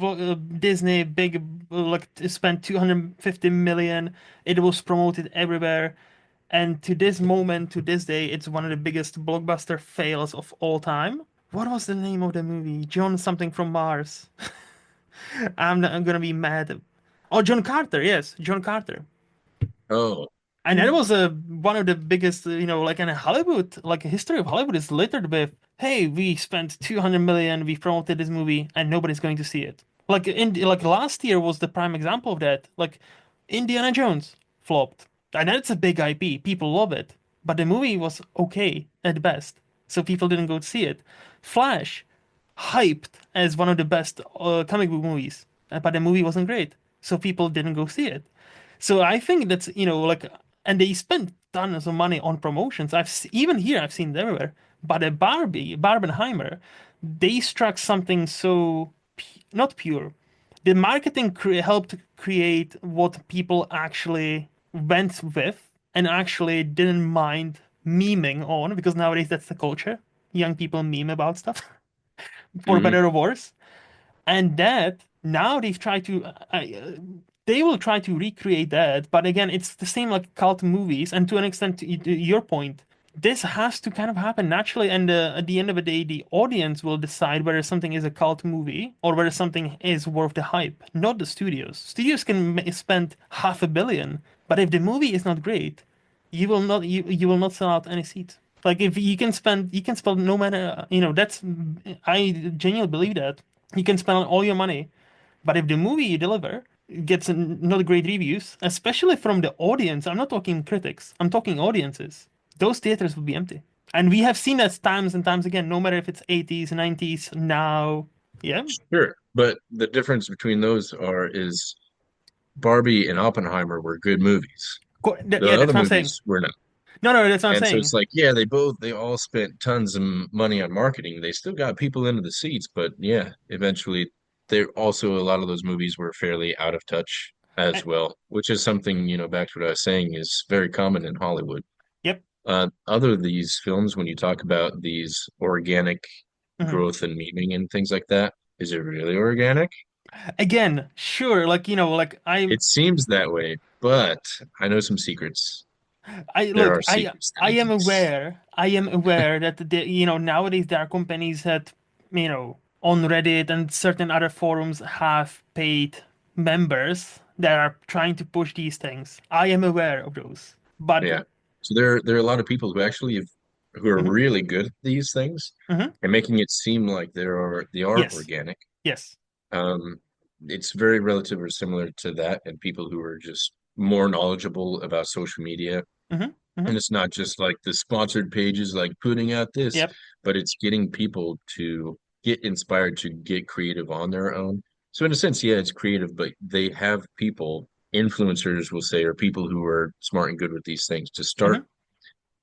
Disney big like spent 250 million. It was promoted everywhere. And to this moment, to this day, it's one of the biggest blockbuster fails of all time. What was the name of the movie? John something from Mars. I'm gonna be mad. Oh, John Carter. Yes, John Carter. Oh. And that was one of the biggest, like in Hollywood, like history of Hollywood is littered with, hey, we spent 200 million, we promoted this movie, and nobody's going to see it. Like last year was the prime example of that. Like Indiana Jones flopped, and that's a big IP, people love it, but the movie was okay at best, so people didn't go to see it. Flash, hyped as one of the best comic book movies, but the movie wasn't great, so people didn't go see it. So I think that's, like, and they spend tons of money on promotions. Even here, I've seen it everywhere. But a Barbenheimer, they struck something so not pure. The marketing helped create what people actually went with and actually didn't mind memeing on because nowadays that's the culture. Young people meme about stuff, for Hmm. better or worse. And that now they will try to recreate that, but again, it's the same like cult movies, and to an extent, to your point, this has to kind of happen naturally, and at the end of the day, the audience will decide whether something is a cult movie or whether something is worth the hype, not the studios. Studios can spend 500 million, but if the movie is not great, you will not sell out any seats. Like if you can spend no matter that's I genuinely believe that you can spend all your money, but if the movie you deliver gets not great reviews, especially from the audience, I'm not talking critics, I'm talking audiences, those theaters will be empty. And we have seen that times and times again, no matter if it's 80s, 90s, now. Yeah. Sure. But the difference between those is Barbie and Oppenheimer were good movies. The Yeah, that's other what I'm saying. movies were not. No, no, that's what I'm And so saying. it's like, yeah, they all spent tons of money on marketing. They still got people into the seats, but yeah, eventually there also a lot of those movies were fairly out of touch as And, well, which is something, back to what I was saying is very common in Hollywood. yep. Other these films, when you talk about these organic Mhm. growth and meaning and things like that, is it really organic? Again, sure, like like It seems that way, but I know some secrets. I There look, are secrets that I am exist. aware. I am aware that nowadays there are companies that on Reddit and certain other forums have paid members that are trying to push these things. I am aware of those. But Yeah. So there are a lot of people who are mhm, really good at these things mhm, and making it seem like they are yes, organic. yes, Um, it's very relative or similar to that, and people who are just more knowledgeable about social media. mhm, mhm, And it's not just like the sponsored pages like putting out this, yep, but it's getting people to get inspired to get creative on their own. So in a sense, yeah, it's creative, but they have people, influencers will say, or people who are smart and good with these things to start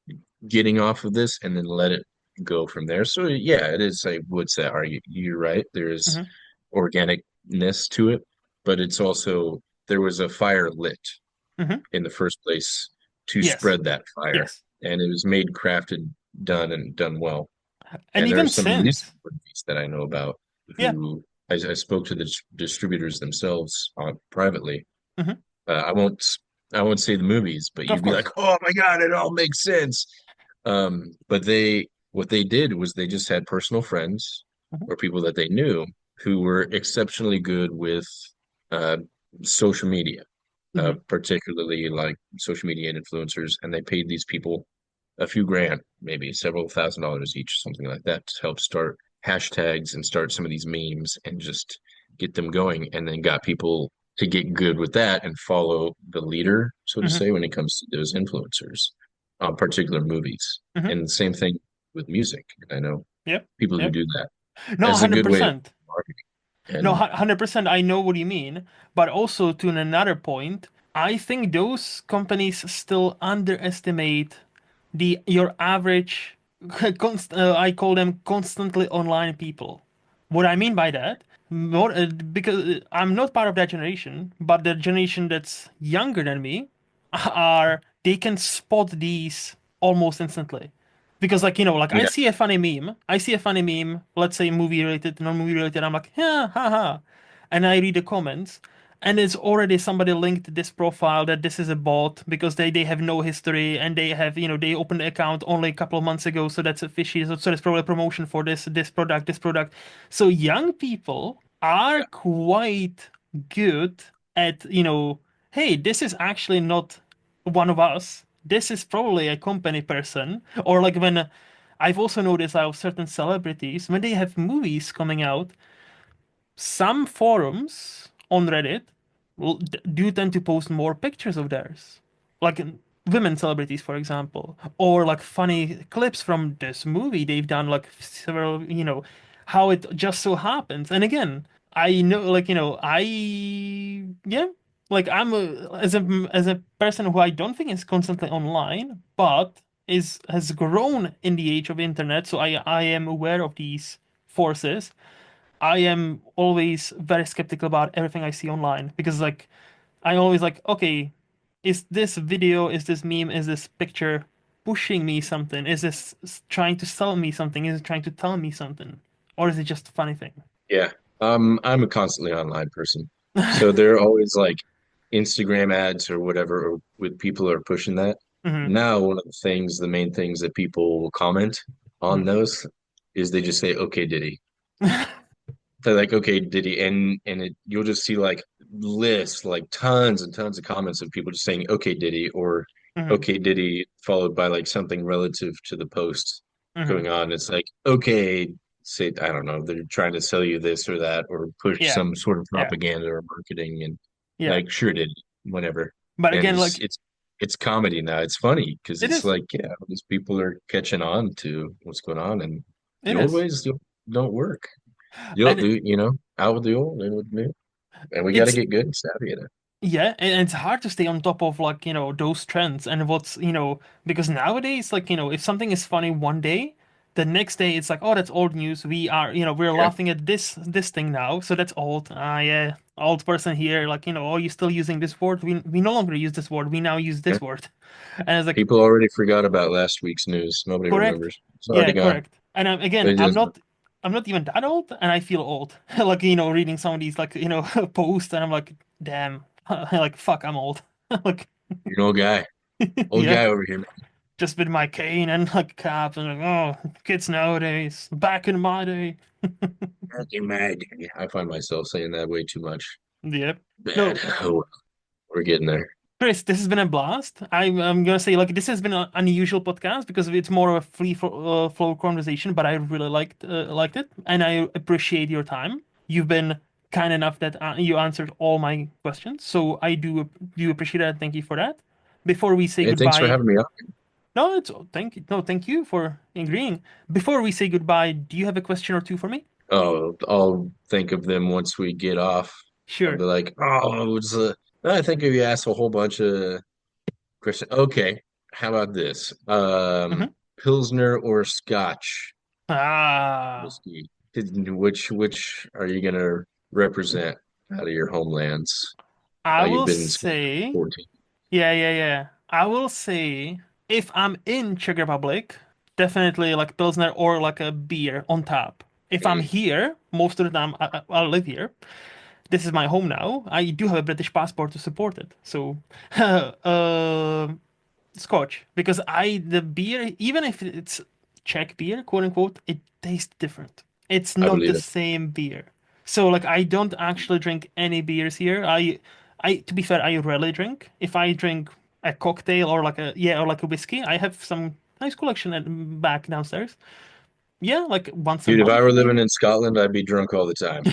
mhm, getting off of this and then let it go from there. So yeah, it is, I would say, you're right. There's mhm, organicness to it, but it's also there was a fire lit mhm, in the first place to yes, spread that fire. yes, And it was made, crafted, done, and done well. and And there are even some recent since, movies that I know about yeah, who I spoke to the distributors themselves privately. mhm, Uh, I won't I won't say the movies, but of you'd be like, course, "Oh my God, it all makes sense." But what they did was they just had personal friends mhm, or people that they knew who were exceptionally good with uh, social media, mhm, particularly like social media influencers, and they paid these people a few grand, maybe several $1,000s each, something like that, to help start hashtags and start some of these memes and just get them going, and then got people to get good with that and follow the leader, so to Hmm. say, when it comes to those influencers on particular movies. Hmm. And the same thing with music. I know Yep. people who Yep. do that No, as a good way of 100%. marketing. No, And 100%. I know what you mean. But also to another point, I think those companies still underestimate the your average I call them constantly online people. What I mean by that, more because I'm not part of that generation, but the generation that's younger than me are they can spot these almost instantly. Because like like yeah, I see a funny meme, let's say movie related, non-movie related, I'm like, yeah, haha. And I read the comments, and it's already somebody linked this profile that this is a bot because they have no history and they have they opened the account only a couple of months ago, so that's a fishy. So it's probably a promotion for this product. So young people are yeah, quite good at hey, this is actually not one of us. This is probably a company person. Or like when I've also noticed how certain celebrities, when they have movies coming out, some forums on Reddit do tend to post more pictures of theirs, like women celebrities, for example, or like funny clips from this movie they've done, like several, how it just so happens. And again, I know, like yeah, like as a person who I don't think is constantly online, but is has grown in the age of internet, so I am aware of these forces. I am always very skeptical about everything I see online because like I always like, okay, is this video, is this meme, is this picture pushing me something? Is this trying to sell me something? Is it trying to tell me something? Or is it just a funny thing? yeah. I'm a constantly online person, so they're always like Instagram ads or whatever, or with people are pushing that. Hmm. Now, one of the things, the main things that people will comment on Hmm. those is they just say, "Okay, Diddy." They're like, "Okay, Diddy," and you'll just see like lists, like tons and tons of comments of people just saying, "Okay, Diddy," or Hmm. "Okay, Diddy," followed by like something relative to the post Hmm. going on. It's like, okay, say, I don't know, they're trying to sell you this or that, or push Yeah. some sort of Yeah. propaganda or marketing, and Yeah. like, sure, Diddy, whatever. But And again, like it's comedy now. It's funny because it it's is. like, yeah, these people are catching on to what's going on, and the It old is. ways don't work. You'll And do, out with the old, in with the new. And we got to it's get good and savvy at it. yeah, and it's hard to stay on top of like, those trends and what's, because nowadays, like, if something is funny one day, the next day it's like, oh, that's old news. We're Yeah. laughing at this thing now, so that's old. Ah, yeah, old person here, like, oh, you're still using this word. We no longer use this word. We now use Yeah. this word. And it's like, People already forgot about last week's news. Nobody correct. remembers. It's already Yeah, gone. correct. And again, It I'm doesn't. not even that old, and I feel old. Like, reading some of these like, posts, and I'm like, damn, like fuck, I'm old. Like, You're an old guy. Old yeah, guy over here, man. just with my cane and like cap, and like, oh, kids nowadays, back in my day. Fucking mad. I find myself saying that way too much. Yep. Bad. No, Oh, well, we're getting there. Chris, this has been a blast. I'm gonna say like this has been an unusual podcast because it's more of a flow conversation, but I really liked it, and I appreciate your time. You've been kind enough that you answered all my questions, so I do appreciate that. Thank you for that. Before we say Hey, thanks for goodbye, having me on. no, thank you for agreeing. Before we say goodbye, do you have a question or two for me? Oh, I'll think of them once we get off. I'll be Sure. like, oh, I think if you ask a whole bunch of questions. Okay, how about this? Hmm. Pilsner or Scotch Ah, whiskey? Which are you gonna represent out of your homelands? I You've will been in Scotland say. for 14. Yeah, yeah, yeah. I will say if I'm in Czech Republic, definitely like Pilsner or like a beer on tap. If I'm Mm, here, most of the time I live here. This is my home now. I do have a British passport to support it. So, uh, Scotch because the beer, even if it's Czech beer, quote unquote, it tastes different. It's I not the believe it. same beer. So like I don't actually drink any beers here. I to be fair, I rarely drink. If I drink a cocktail or like a whiskey, I have some nice collection back downstairs. Yeah, like once a Dude, if I month were living maybe. in Scotland, I'd be drunk all the time.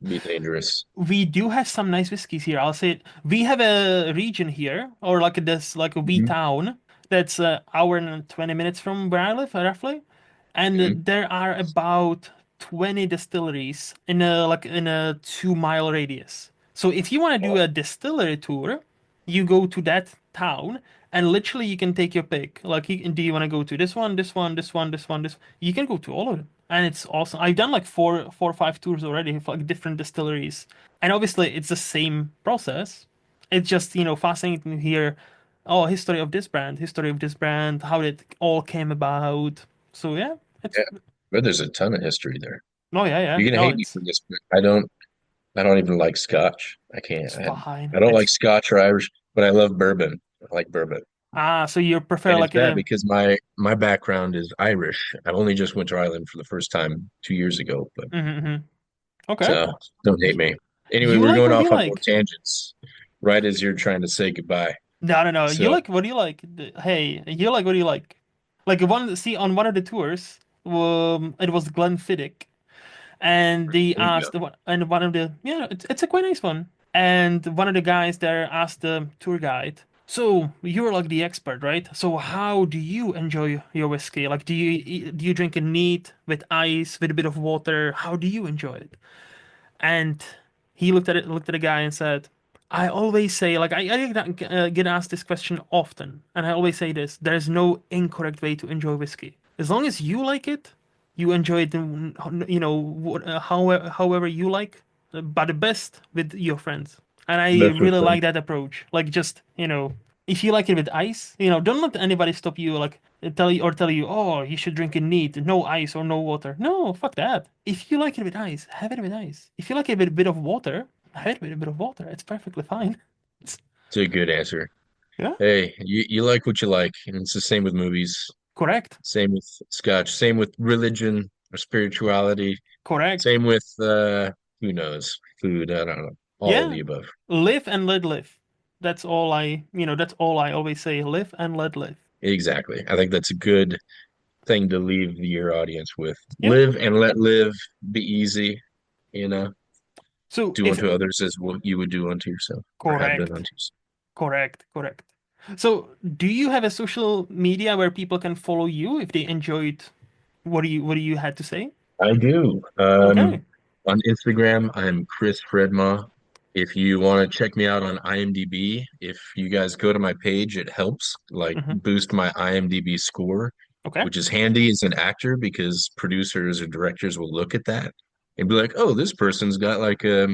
Be dangerous. We do have some nice whiskeys here. I'll say it. We have a region here, or like this, like a wee Hmm. town that's an hour and 20 minutes from where I live, roughly. And Hmm. there are about 20 distilleries in a 2 mile radius. So if you want to do Oh, a distillery tour, you go to that town and literally you can take your pick. Like, do you want to go to this one, this one, this one, this one, this? You can go to all of them, and it's awesome. I've done like four or five tours already for like different distilleries, and obviously it's the same process. It's just fascinating to hear, oh, history of this brand, history of this brand, how it all came about. So yeah, it's yeah. But there's a ton of history there. oh yeah, yeah, You're gonna no, hate me it's for this, but I don't even like Scotch. I can't. it's fine. I don't like It's Scotch or Irish, but I love bourbon. I like bourbon. so you prefer And it's like bad a because my background is Irish. I only just went to Ireland for the first time 2 years ago, but mm-hmm. Okay. so don't hate me. Anyway, You we're like going what you off on more like. tangents right as you're trying to say goodbye. No, no, no. You So like what you like. Hey, you like what you like. Like see on one of the tours, it was Glenfiddich, and they there you go. asked and one of the it's a quite nice one. And one of the guys there asked the tour guide, "So you're like the expert, right? So how do you enjoy your whiskey? Like, do you drink it neat with ice, with a bit of water? How do you enjoy it?" And he looked at the guy and said, I always say, like, get asked this question often, and I always say this: there's no incorrect way to enjoy whiskey. As long as you like it, you enjoy it, however you like, but the best with your friends. And I Best with really like friends. that approach. Like, just, if you like it with ice, don't let anybody stop you, like, tell you, oh, you should drink it neat, no ice or no water. No, fuck that. If you like it with ice, have it with ice. If you like it with a bit of water, have it with a bit of water. It's perfectly fine. It's, It's a good answer. yeah, Hey, you like what you like, and it's the same with movies. correct, Same with Scotch. Same with religion or spirituality. correct. Same with who knows, food. I don't know. All of Yeah, the above. live and let live. That's all I always say. Live and let live. Exactly. I think that's a good thing to leave your audience with. Yeah. Live and let live. Be easy. You know, So do if unto others as what you would do unto yourself or have done correct, unto yourself. correct. So do you have a social media where people can follow you if they enjoyed what do you had to say? I do. Okay. On Instagram, I'm Chris Fredma. If you want to check me out on IMDb, if you guys go to my page, it helps like Hmm. boost my IMDb score, Okay. which is handy as an actor because producers or directors will look at that and be like, "Oh, this person's got like a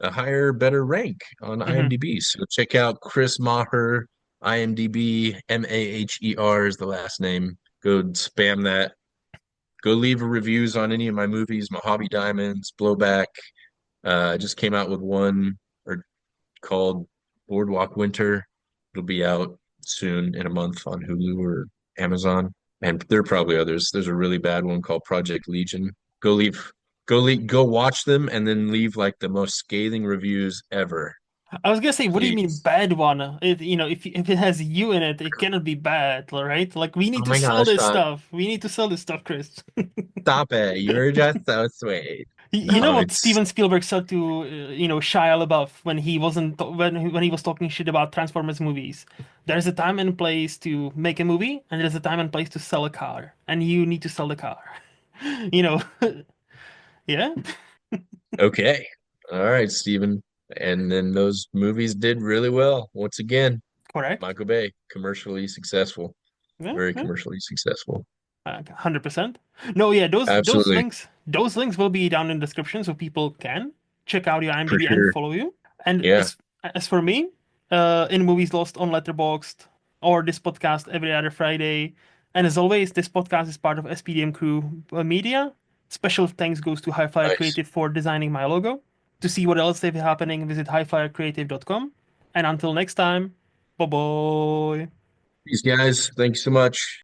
higher, better rank on Hmm. IMDb." So check out Chris Maher, IMDb, Maher is the last name. Go spam that. Go leave reviews on any of my movies, Mojave Diamonds, Blowback. I just came out with one or called Boardwalk Winter. It'll be out soon in a month on Hulu or Amazon. And there are probably others. There's a really bad one called Project Legion. Go leave, go watch them and then leave like the most scathing reviews ever, I was gonna say, what do you mean please. bad one? If it has you in it, it cannot be bad, all right? Like, we need Oh to my sell gosh, this Sean, stuff. We need to sell this stuff, Chris. stop it. You're just so sweet. You know No, what it's Steven Spielberg said to Shia LaBeouf when he wasn't when he was talking shit about Transformers movies. There's a time and place to make a movie, and there's a time and place to sell a car, and you need to sell the car. You know, yeah, okay. All right, Steven. And then those movies did really well. Once again, correct. Michael Bay, commercially successful, Yeah, very yeah. commercially successful. 100%. No, yeah, those Absolutely. links will be down in the description so people can check out your For IMDb and sure. follow you. And Yeah. as for me, in Movies Lost on Letterboxd or this podcast every other Friday. And as always, this podcast is part of SPDM Crew Media. Special thanks goes to Highflyer Nice. Creative for designing my logo. To see what else they've happening, visit highflyercreative.com. And until next time, bye bye. These guys, thanks so much.